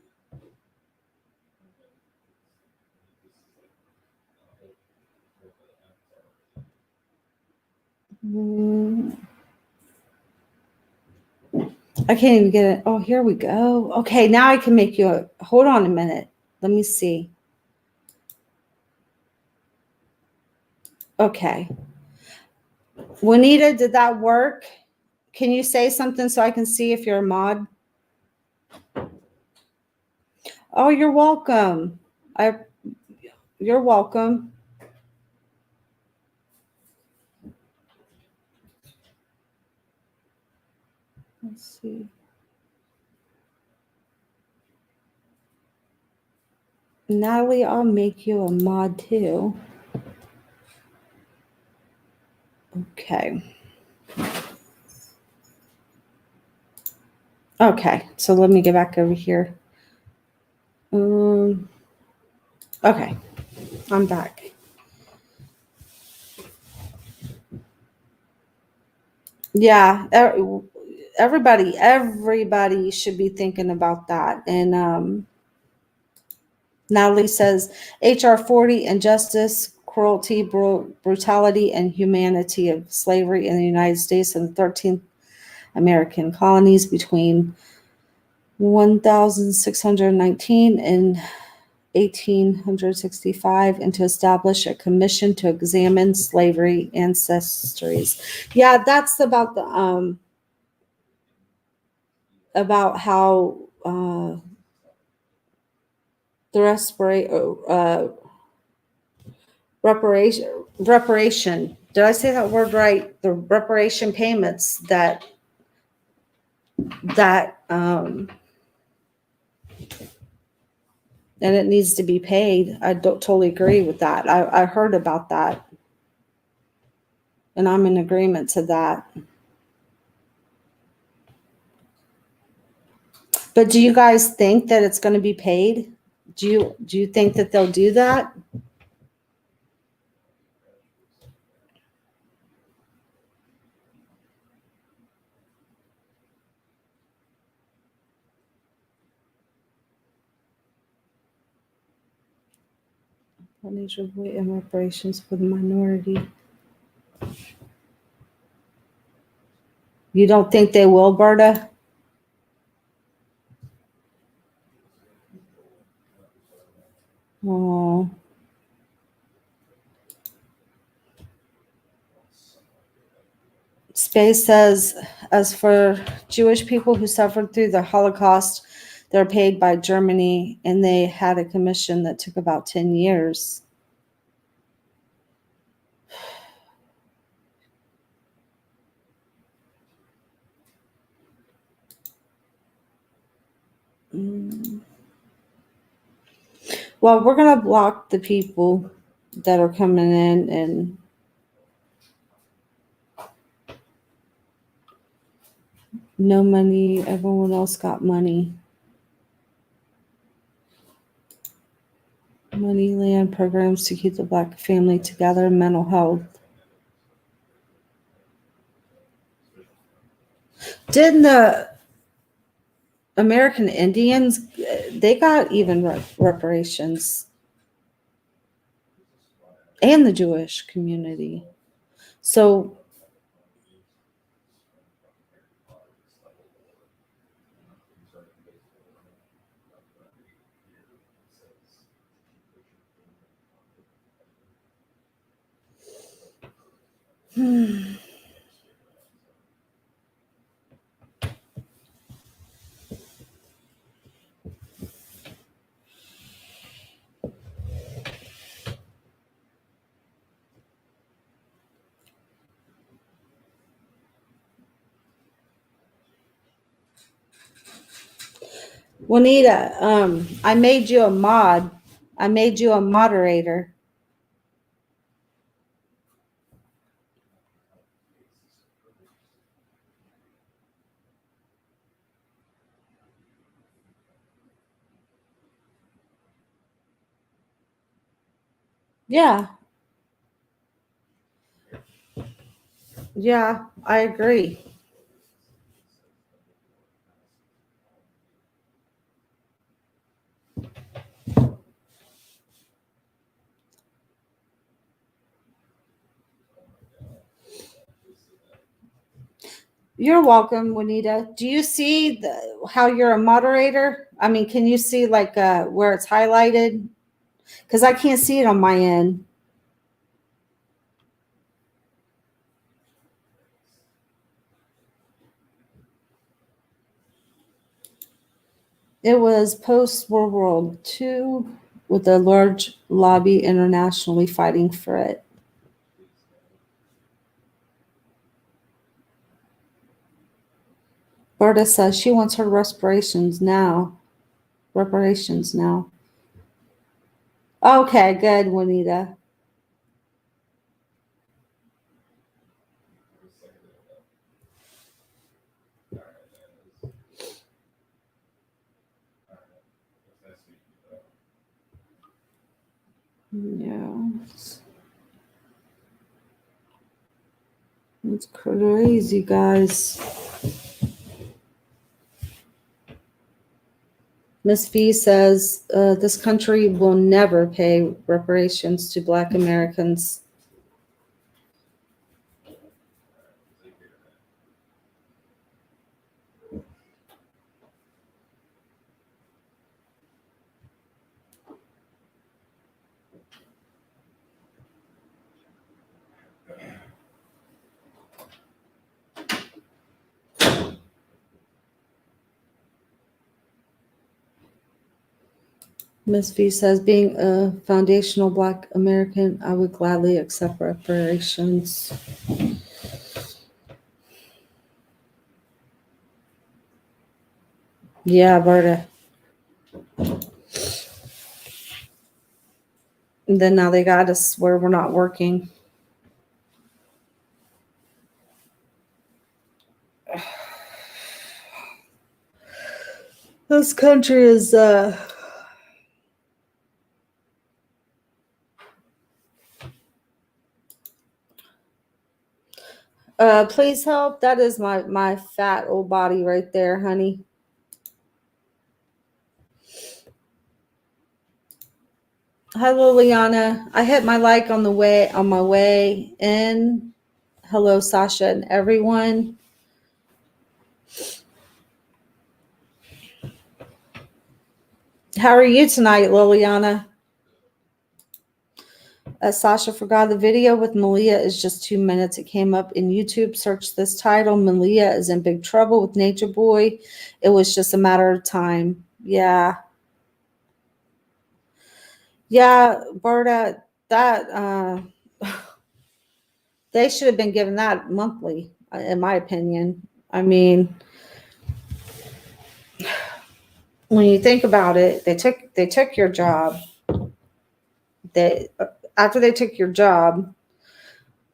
I can't even get it. Oh, here we go. Okay, now I can make you a. Hold on a minute. Let me see. Okay. Juanita, did that work? Can you say something so I can see if you're a mod? Oh, you're welcome. You're welcome. Let's see. Natalie, I'll make you a mod too. Okay. Okay, so let me get back over here. Okay, I'm back. Yeah, everybody should be thinking about that. And Natalie says HR 40, injustice, cruelty, brutality, and humanity of slavery in the United States and the 13 American colonies between 1619 and 1865, and to establish a commission to examine slavery ancestries. Yeah, that's about how the reparation. Did I say that word right? The reparation payments that and it needs to be paid. I don't totally agree with that. I heard about that, and I'm in agreement to that. But do you guys think that it's going to be paid? Do you think that they'll do that? Financial and reparations for the minority. You don't think they will, Berta? Oh. Space says, as for Jewish people who suffered through the Holocaust, they're paid by Germany, and they had a commission that took about 10 years. Well, we're going to block the people that are coming in, and no money. Everyone else got money. Money, land, programs to keep the Black family together, mental health. Didn't the American Indians, they got even reparations, and the Jewish community. So Juanita, I made you a mod. I made you a moderator. Yeah. Yeah, I agree. You're welcome, Juanita. Do you see how you're a moderator? I mean, can you see like where it's highlighted? Because I can't see it on my end. It was post-World War II with a large lobby internationally fighting for it. Berta says she wants her reparations now. Reparations now. Okay, good, Juanita. Yeah. It's crazy, guys. Miss V says this country will never pay reparations to Black Americans. Miss V says, being a foundational Black American, I would gladly accept reparations. Yeah, Berta. And then now they got us where we're not working. This country is please help. That is my fat old body right there, honey. Hi, Liliana. I hit my like on my way in. Hello, Sasha and everyone. How are you tonight, Liliana? Sasha forgot the video with Malia is just 2 minutes. It came up in YouTube. Search this title. Malia is in big trouble with Nature Boy. It was just a matter of time. Yeah. Yeah, Berta, that they should have been given that monthly, in my opinion. I mean, when you think about it, they took your job. After they took your job,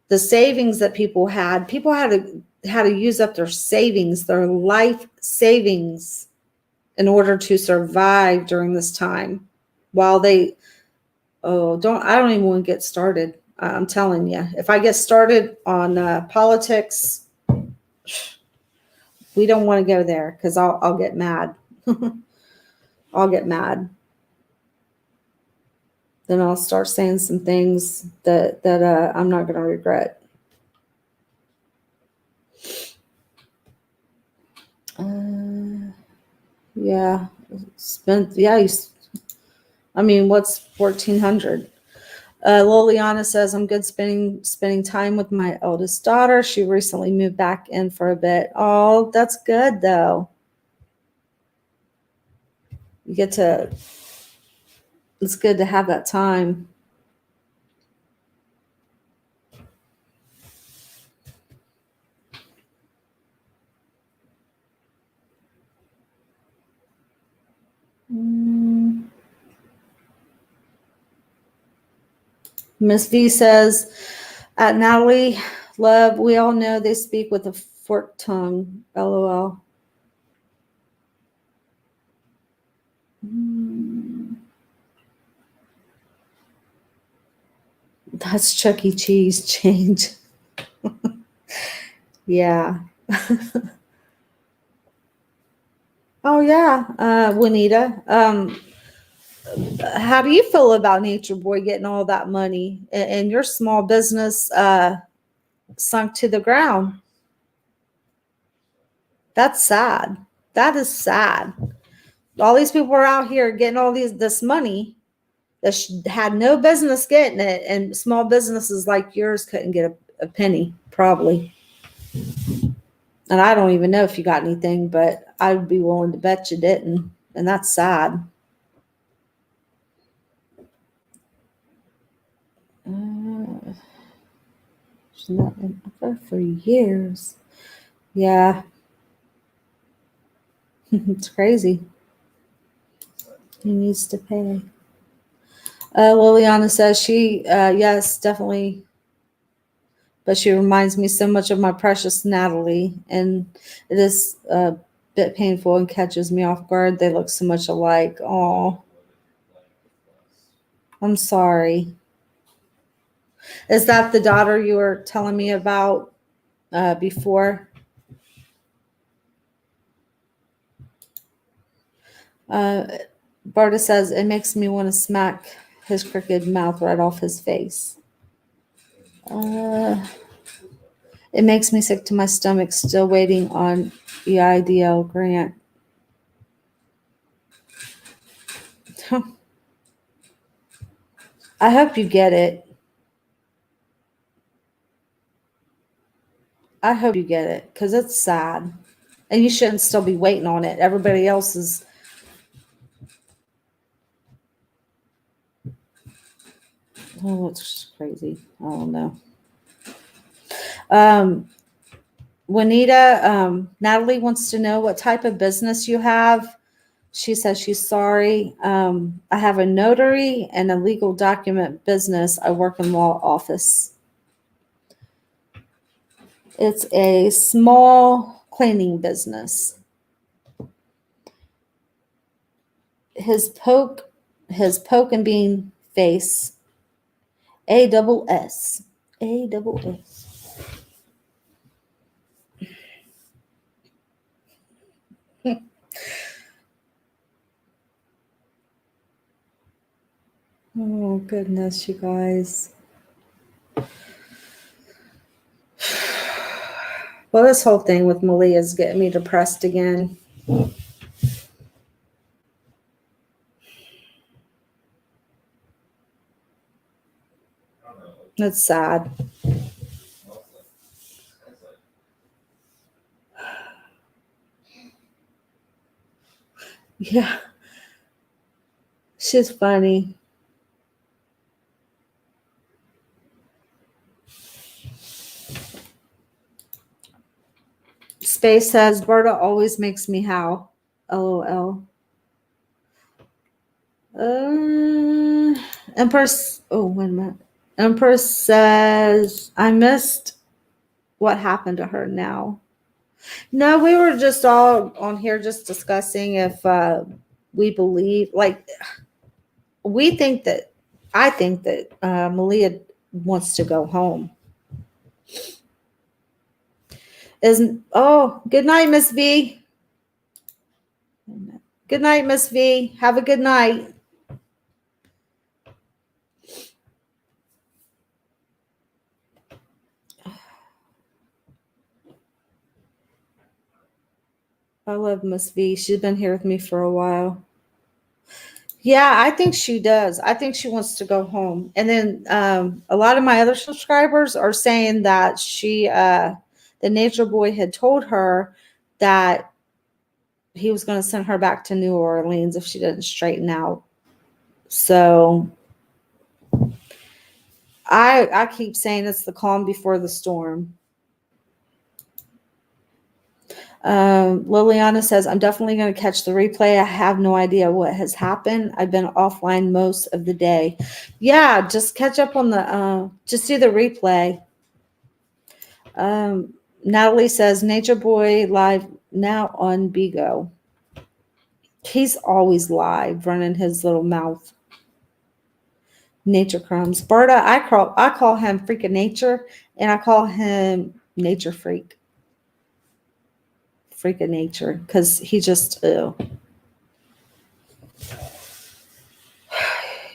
the savings that people had to use up their savings, their life savings, in order to survive during this time. While I don't even want to get started. I'm telling you, if I get started on politics, we don't want to go there because I'll get mad. I'll get mad. Then I'll start saying some things that I'm not going to regret. Yeah, what's 1,400? Liliana says, I'm good spending time with my eldest daughter. She recently moved back in for a bit. Oh, that's good though. It's good to have that time. Miss V says, at Natalie Love, we all know they speak with a forked tongue. LOL. That's Chuck E. Cheese change. Yeah. Oh yeah, Juanita. How do you feel about Nature Boy getting all that money and your small business sunk to the ground? That's sad. That is sad. All these people are out here getting all this money that had no business getting it, and small businesses like yours couldn't get a penny, probably. And I don't even know if you got anything, but I'd be willing to bet you didn't, and that's sad. She's not been up there for years. Yeah. It's crazy. He needs to pay. Liliana says yes, definitely. But she reminds me so much of my precious Natalie, and it is a bit painful and catches me off guard. They look so much alike. Oh, I'm sorry. Is that the daughter you were telling me about before? Barta says, it makes me want to smack his crooked mouth right off his face. It makes me sick to my stomach, still waiting on EIDL grant. I hope you get it. I hope you get it, because it's sad. And you shouldn't still be waiting on it. Everybody else is. Oh, it's crazy. I don't know. Juanita, Natalie wants to know what type of business you have. She says she's sorry. I have a notary and a legal document business. I work in law office. It's a small cleaning business. His poke and bean face. ASS. ASS. Oh, goodness, you guys. Well, this whole thing with Malia is getting me depressed again. That's sad. Yeah. She's funny. Space says, Berta always makes me howl. LOL. Empress. Oh, wait a minute. Empress says, I missed what happened to her now. No, we were just all on here just discussing if we believe, like, I think that Malia wants to go home. Good night, Miss V. Good night, Miss V. Have a good night. I love Miss V. She's been here with me for a while. Yeah, I think she does. I think she wants to go home. And then a lot of my other subscribers are saying that the nature boy had told her that he was going to send her back to New Orleans if she didn't straighten out. So I keep saying it's the calm before the storm. Liliana says, I'm definitely going to catch the replay. I have no idea what has happened. I've been offline most of the day. Yeah, just catch up on just do the replay. Natalie says, Nature Boy live now on Bigo. He's always live, running his little mouth. Nature Crumbs. Berta, I call him Freak of Nature, and I call him Nature Freak. Freak of Nature, because he just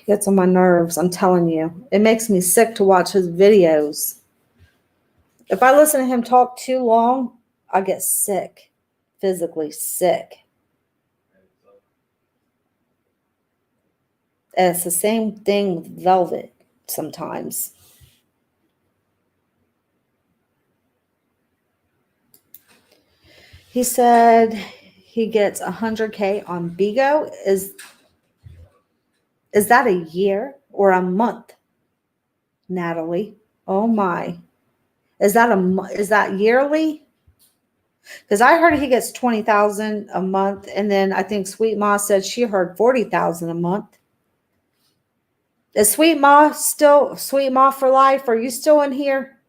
gets on my nerves. I'm telling you, it makes me sick to watch his videos. If I listen to him talk too long, I get sick physically sick. And it's the same thing with velvet sometimes. He said he gets 100K on Bigo. Is that a year or a month, Natalie? Oh my. Is that yearly? Because I heard he gets 20,000 a month, and then I think Sweet Ma said she heard 40,000 a month. Is Sweet Ma still Sweet Ma for life? Are you still in here?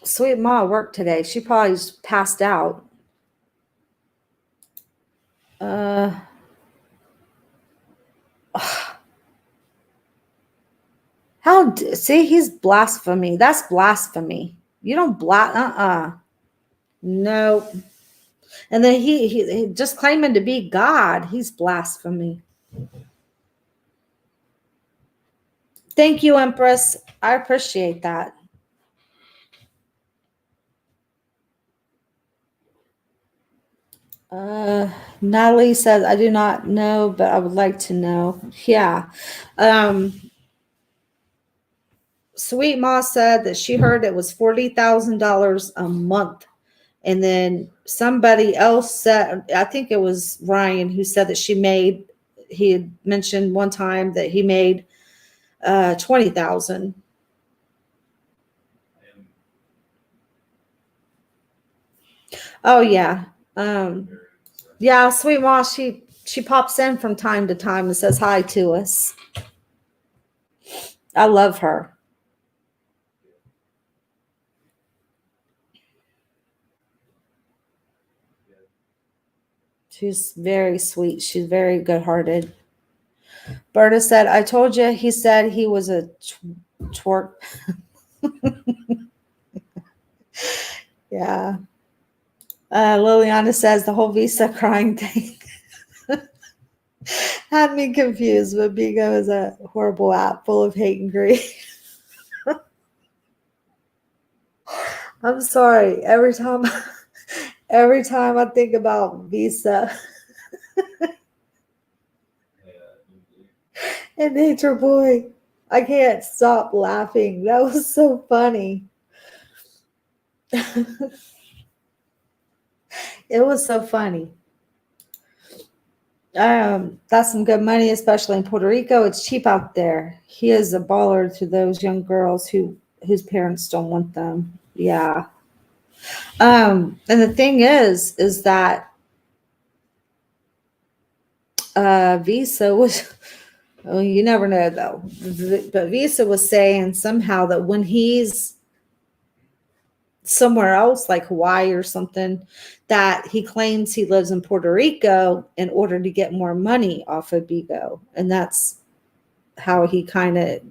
Sweet Ma worked today. She probably just passed out. See, he's blasphemy. That's blasphemy. You don't no. And then he just claiming to be God. He's blasphemy. Thank you, Empress. I appreciate that. Natalie says, I do not know, but I would like to know. Yeah. Sweet Ma said that she heard it was $40,000 a month. And then somebody else said, I think it was Ryan who said that he had mentioned one time that he made 20,000. Oh yeah. Yeah, Sweet Ma, she pops in from time to time and says hi to us. I love her. She's very sweet. She's very good-hearted. Berta said, I told you, he said he was a twerk. Yeah. Liliana says the whole Visa crying thing had me confused, but Bigo is a horrible app full of hate and greed. I'm sorry. Every time I think about Visa and Nature Boy, I can't stop laughing. That was so funny. It was so funny. That's some good money, especially in Puerto Rico. It's cheap out there. He is a baller to those young girls whose parents don't want them. Yeah. And the thing is that Visa was, well, you never know though, but Visa was saying somehow that when he's somewhere else like Hawaii or something, that he claims he lives in Puerto Rico in order to get more money off of Bigo. And that's how he kind of,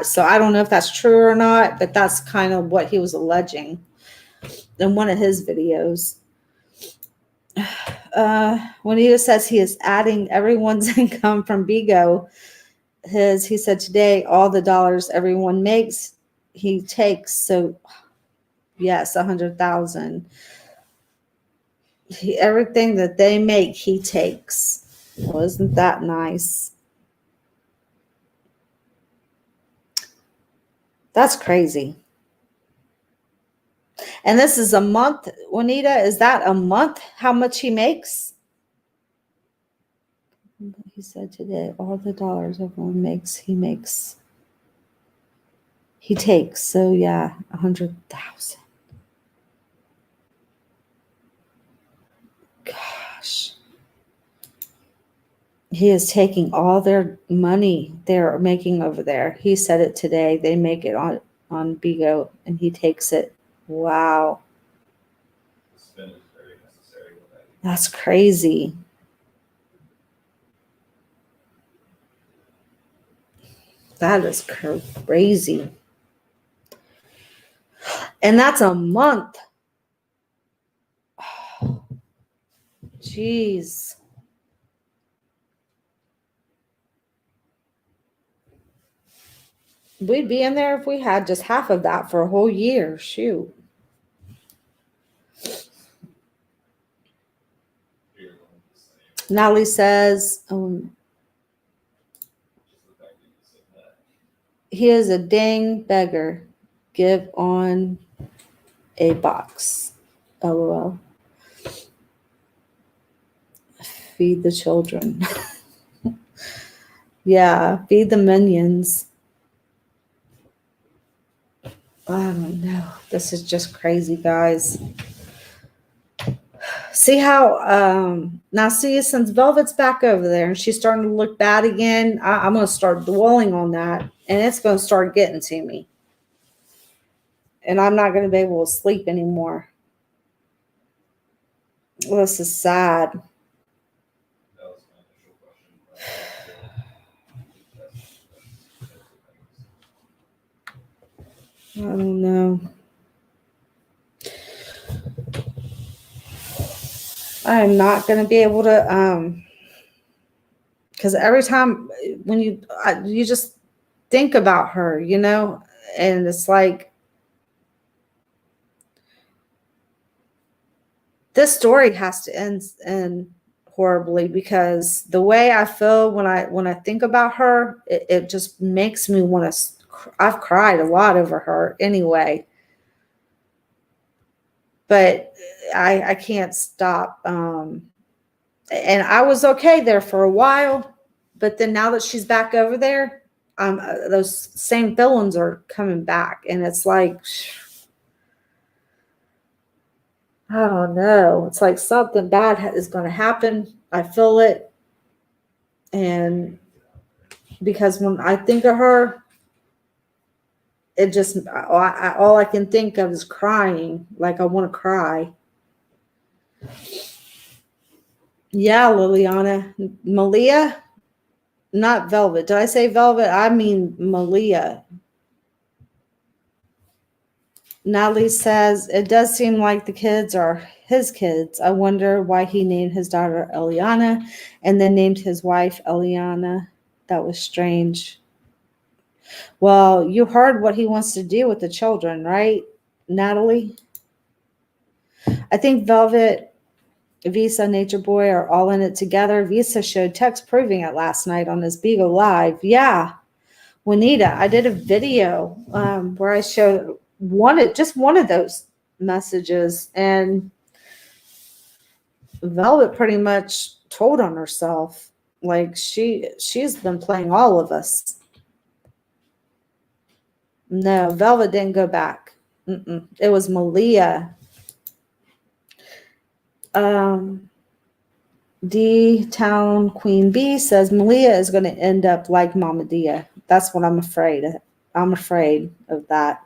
so I don't know if that's true or not, but that's kind of what he was alleging in one of his videos. Juanita says he is adding everyone's income from Bigo. He said today, all the dollars everyone makes, he takes. So yes, 100,000. Everything that they make, he takes. Well, isn't that nice? That's crazy. And this is a month, Juanita. Is that a month? How much he makes? He said today, all the dollars everyone makes, he takes. So yeah, 100,000. Gosh. He is taking all their money they're making over there. He said it today. They make it on Bigo and he takes it. Wow. That's crazy. That is crazy. And that's a month. Jeez. We'd be in there if we had just half of that for a whole year. Shoot. Natalie says, he is a dang beggar. Give on a box. LOL. Feed the children. Yeah, feed the minions. I don't know. This is just crazy, guys. See how now see, since Velvet's back over there and she's starting to look bad again, I'm gonna start dwelling on that, and it's gonna start getting to me. And I'm not gonna be able to sleep anymore. This is sad. I don't know. I am not going to be able to, because every time when you just think about her, you know, and it's like, this story has to end horribly, because the way I feel when I think about her, it just makes me want to. I've cried a lot over her anyway, but I can't stop. And I was okay there for a while, but then now that she's back over there, those same feelings are coming back, and it's like, I don't know. It's like something bad is going to happen. I feel it. And because when I think of her, it just, all I can think of is crying. Like I want to cry. Yeah, Liliana. Malia, not Velvet. Did I say Velvet? I mean Malia. Natalie says, it does seem like the kids are his kids. I wonder why he named his daughter Eliana and then named his wife Eliana. That was strange. Well, you heard what he wants to do with the children, right, Natalie? I think Velvet, Visa, Nature Boy are all in it together. Visa showed text proving it last night on his Beagle Live. Yeah, Juanita, I did a video where I showed just one of those messages, and Velvet pretty much told on herself. Like she's been playing all of us. No, Velvet didn't go back. It was Malia. D-Town Queen B says Malia is going to end up like Mama Dia. That's what I'm afraid of. I'm afraid of that.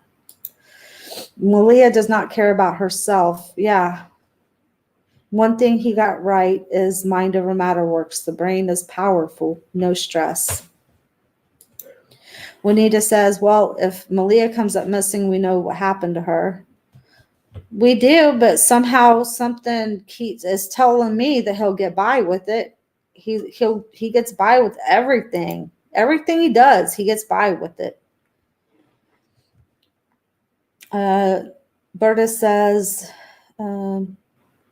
Malia does not care about herself. Yeah. One thing he got right is mind over matter works. The brain is powerful. No stress. Juanita says, well, if Malia comes up missing, we know what happened to her. We do, but somehow something is telling me that he'll get by with it. He gets by with everything. Everything he does, he gets by with it. Berta says,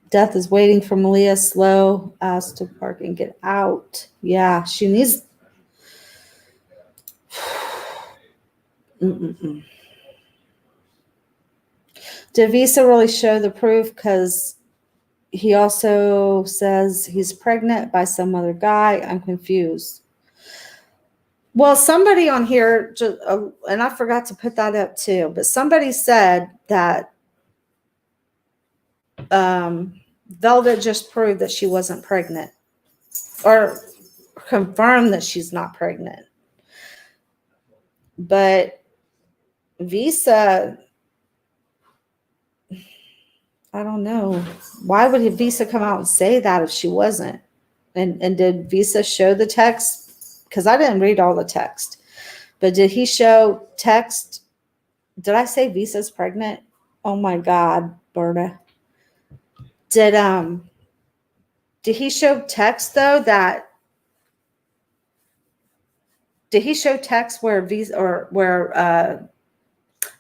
death is waiting for Malia. Slow as to park and get out. Yeah, she needs. Did Visa really show the proof? Because he also says he's pregnant by some other guy. I'm confused. Well, somebody on here, and I forgot to put that up too, but somebody said that Velvet just proved that she wasn't pregnant, or confirmed that she's not pregnant. But Visa, I don't know. Why would Visa come out and say that if she wasn't? And did Visa show the text? Because I didn't read all the text. But did he show text? Did I say Visa's pregnant? Oh my God, Berta. Did he show text though that Did he show text where Visa or where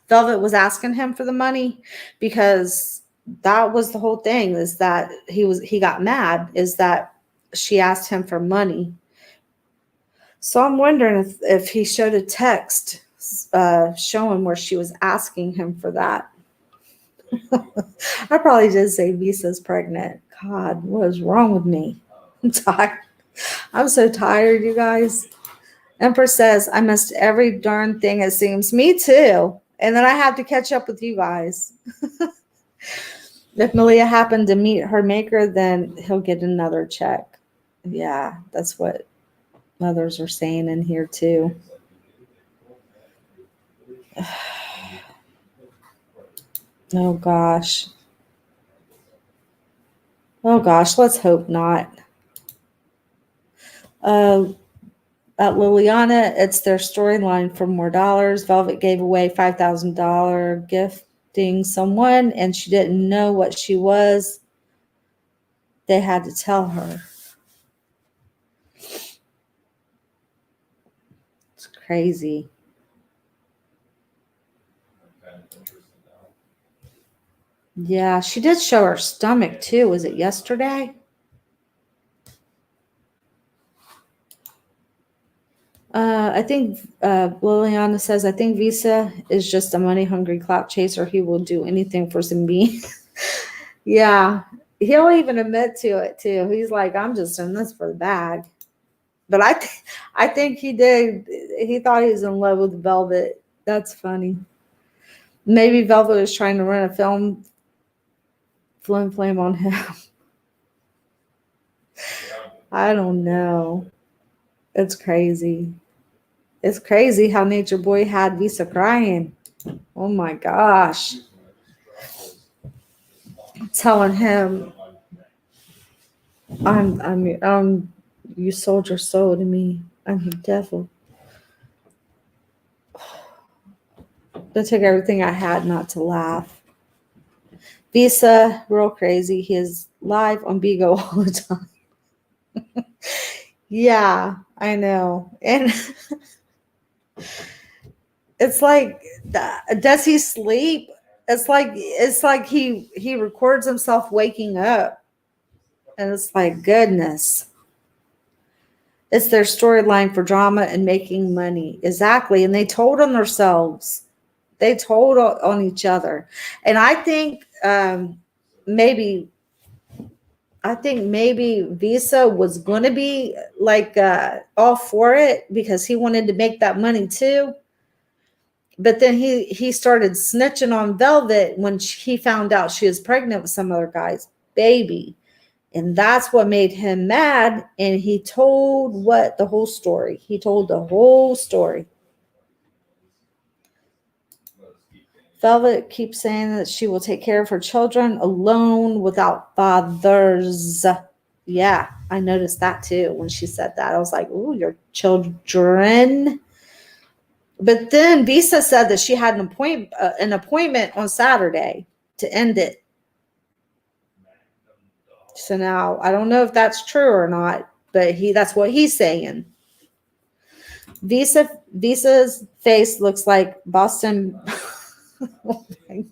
Velvet was asking him for the money? Because that was the whole thing, is that he got mad, is that she asked him for money. So I'm wondering if he showed a text showing where she was asking him for that. I probably did say Visa's pregnant. God, what is wrong with me? I'm tired. I'm so tired, you guys. Empress says, I missed every darn thing, it seems. Me too. And then I have to catch up with you guys. If Malia happened to meet her maker, then he'll get another check. Yeah, that's what others are saying in here too. Oh gosh. Oh gosh, let's hope not. At Liliana, it's their storyline for more dollars. Velvet gave away $5,000 gifting someone, and she didn't know what she was. They had to tell her. It's crazy. Yeah, she did show her stomach too. Was it yesterday? I think Liliana says, I think Visa is just a money-hungry clout chaser. He will do anything for some beans. Yeah, he'll even admit to it too. He's like, I'm just in this for the bag. But I think he did. He thought he was in love with Velvet. That's funny. Maybe Velvet was trying to run a film flame on him. I don't know. It's crazy. It's crazy how Nature Boy had Visa crying. Oh my gosh. Telling him, you sold your soul to me. I'm the devil. That took everything I had not to laugh. Visa, real crazy. He is live on Bigo all the time. Yeah, I know. And it's like, does he sleep? It's like he records himself waking up. And it's like, goodness. It's their storyline for drama and making money. Exactly. And they told on themselves. They told on each other. And I think maybe Visa was going to be like all for it because he wanted to make that money too. But then he started snitching on Velvet when he found out she was pregnant with some other guy's baby. And that's what made him mad. And he told the whole story. He told the whole story. Velvet keeps saying that she will take care of her children alone without fathers. Yeah, I noticed that too when she said that. I was like, ooh, your children. But then Visa said that she had an appointment on Saturday to end it. So now I don't know if that's true or not, but that's what he's saying. Visa's face looks like Boston. Oh my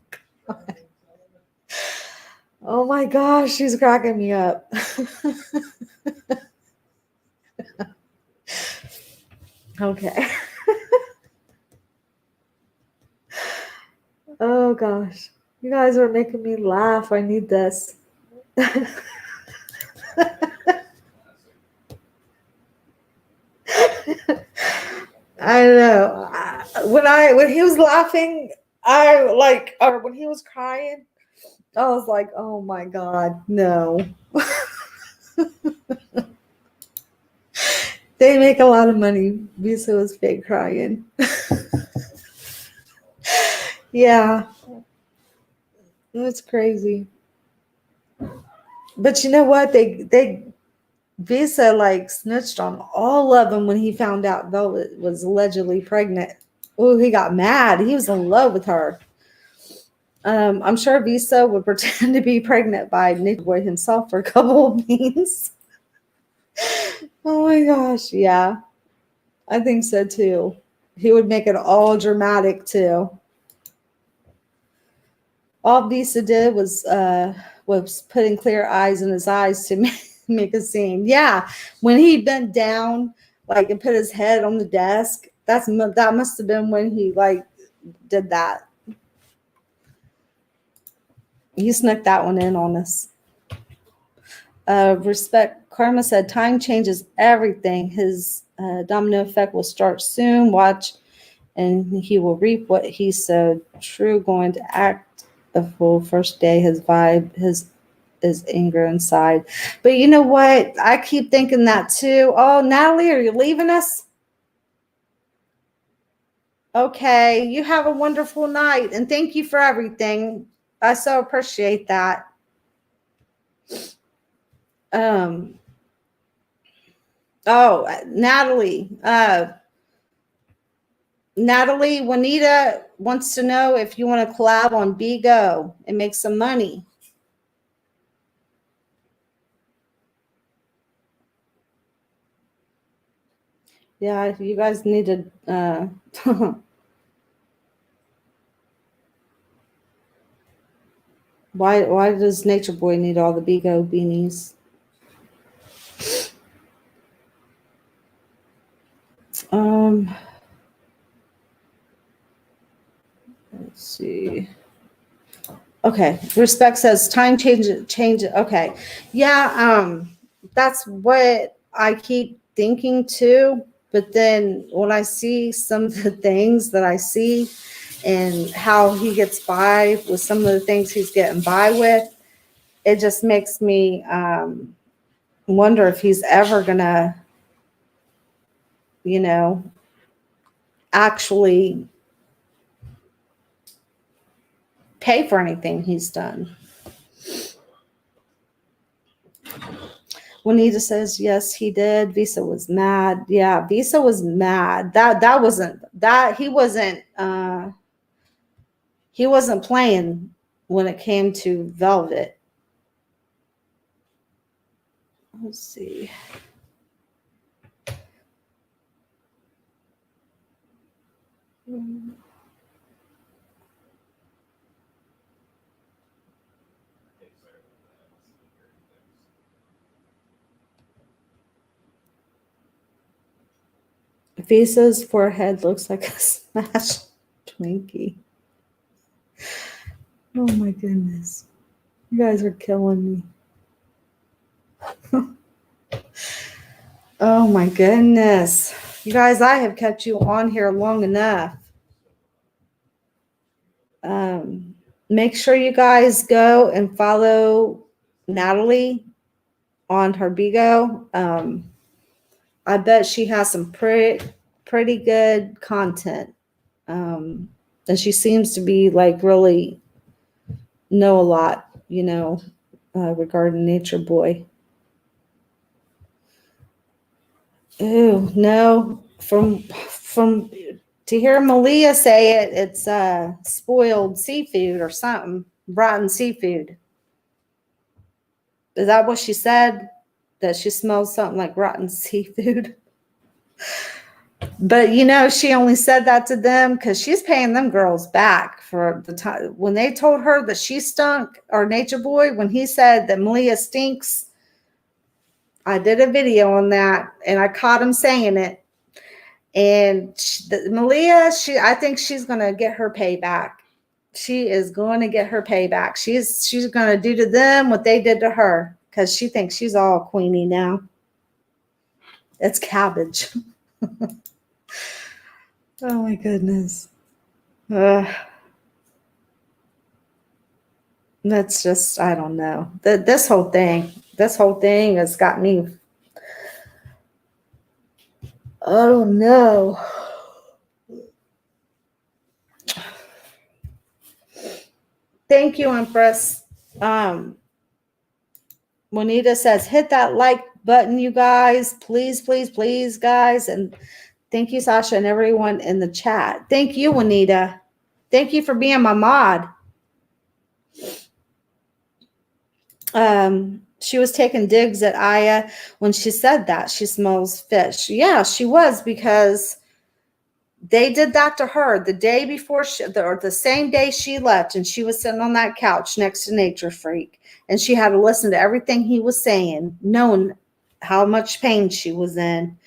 God. Oh my gosh, she's cracking me up. Okay. Oh gosh. You guys are making me laugh. I need this. I know. When he was laughing, or when he was crying, I was like, oh my God, no. They make a lot of money. Visa was fake crying. Yeah. That's crazy. But you know what? Visa snitched on all of them when he found out Velvet was allegedly pregnant. Oh, he got mad. He was in love with her. I'm sure Visa would pretend to be pregnant by Nick Boy himself for a couple of beans. Oh my gosh, yeah. I think so too. He would make it all dramatic too. All Visa did was putting clear eyes in his eyes to make a scene. Yeah, when he bent down like and put his head on the desk, that must have been when he like did that. He snuck that one in on us. Respect. Karma said, time changes everything. His domino effect will start soon. Watch, and he will reap what he sowed. True, going to act a fool first day. His vibe, his anger inside. But you know what? I keep thinking that too. Oh, Natalie, are you leaving us? Okay, you have a wonderful night, and thank you for everything. I so appreciate that. Oh, Natalie, Juanita wants to know if you want to collab on Bigo and make some money. Yeah, you guys need to. Why does Nature Boy need all the Bigo beanies? Let's see. Okay, Respect says time change. Okay, yeah. That's what I keep thinking too. But then when I see some of the things that I see and how he gets by with some of the things he's getting by with, it just makes me wonder if he's ever gonna, actually pay for anything he's done. Juanita says, yes, he did. Visa was mad. Yeah, Visa was mad. That wasn't that he wasn't playing when it came to Velvet. Let's see. Visa's forehead looks like a smashed Twinkie. Oh my goodness. You guys are killing me. Oh my goodness. You guys, I have kept you on here long enough. Make sure you guys go and follow Natalie on her Bigo. I bet she has some pretty good content. And she seems to be like really know a lot, regarding Nature Boy. Ooh, no, from to hear Malia say it, it's spoiled seafood or something, rotten seafood. Is that what she said? That she smells something like rotten seafood? But she only said that to them because she's paying them girls back for the time when they told her that she stunk, or Nature Boy, when he said that Malia stinks. I did a video on that and I caught him saying it. And Malia, I think she's going to get her payback. She is going to get her payback. She's going to do to them what they did to her because she thinks she's all queenie now. It's cabbage. Oh my goodness. That's just, I don't know. This whole thing has got me. I don't know. Thank you, Empress. Juanita says, hit that like button, you guys. Please, please, please, guys. And thank you, Sasha, and everyone in the chat. Thank you, Juanita. Thank you for being my mod. she was taking digs at Aya when she said that she smells fish. Yeah, she was, because they did that to her the day before or the same day she left, and she was sitting on that couch next to Nature Freak, and she had to listen to everything he was saying, knowing how much pain she was in,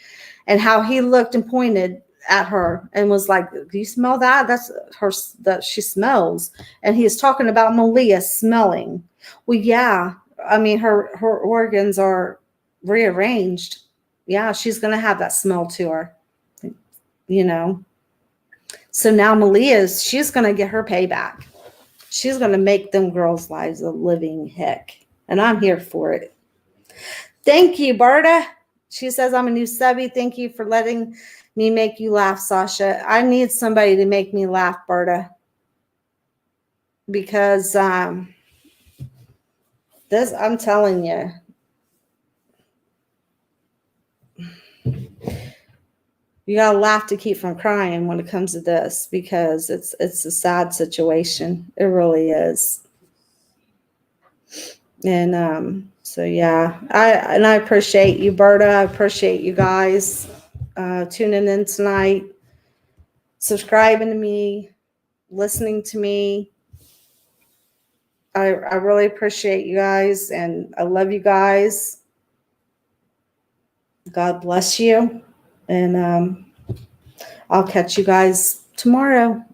and how he looked and pointed at her and was like, "Do you smell that? That's her. That she smells." And he is talking about Malia smelling. Well, yeah. I mean, her organs are rearranged. Yeah, she's gonna have that smell to her. You know. So now Malia's, she's going to get her payback. She's going to make them girls' lives a living heck. And I'm here for it. Thank you, Berta. She says, I'm a new subby. Thank you for letting me make you laugh, Sasha. I need somebody to make me laugh, Berta. Because this, I'm telling you. You gotta laugh to keep from crying when it comes to this, because it's a sad situation. It really is. And so yeah, I appreciate you, Berta. I appreciate you guys tuning in tonight, subscribing to me, listening to me. I really appreciate you guys, and I love you guys. God bless you. And I'll catch you guys tomorrow.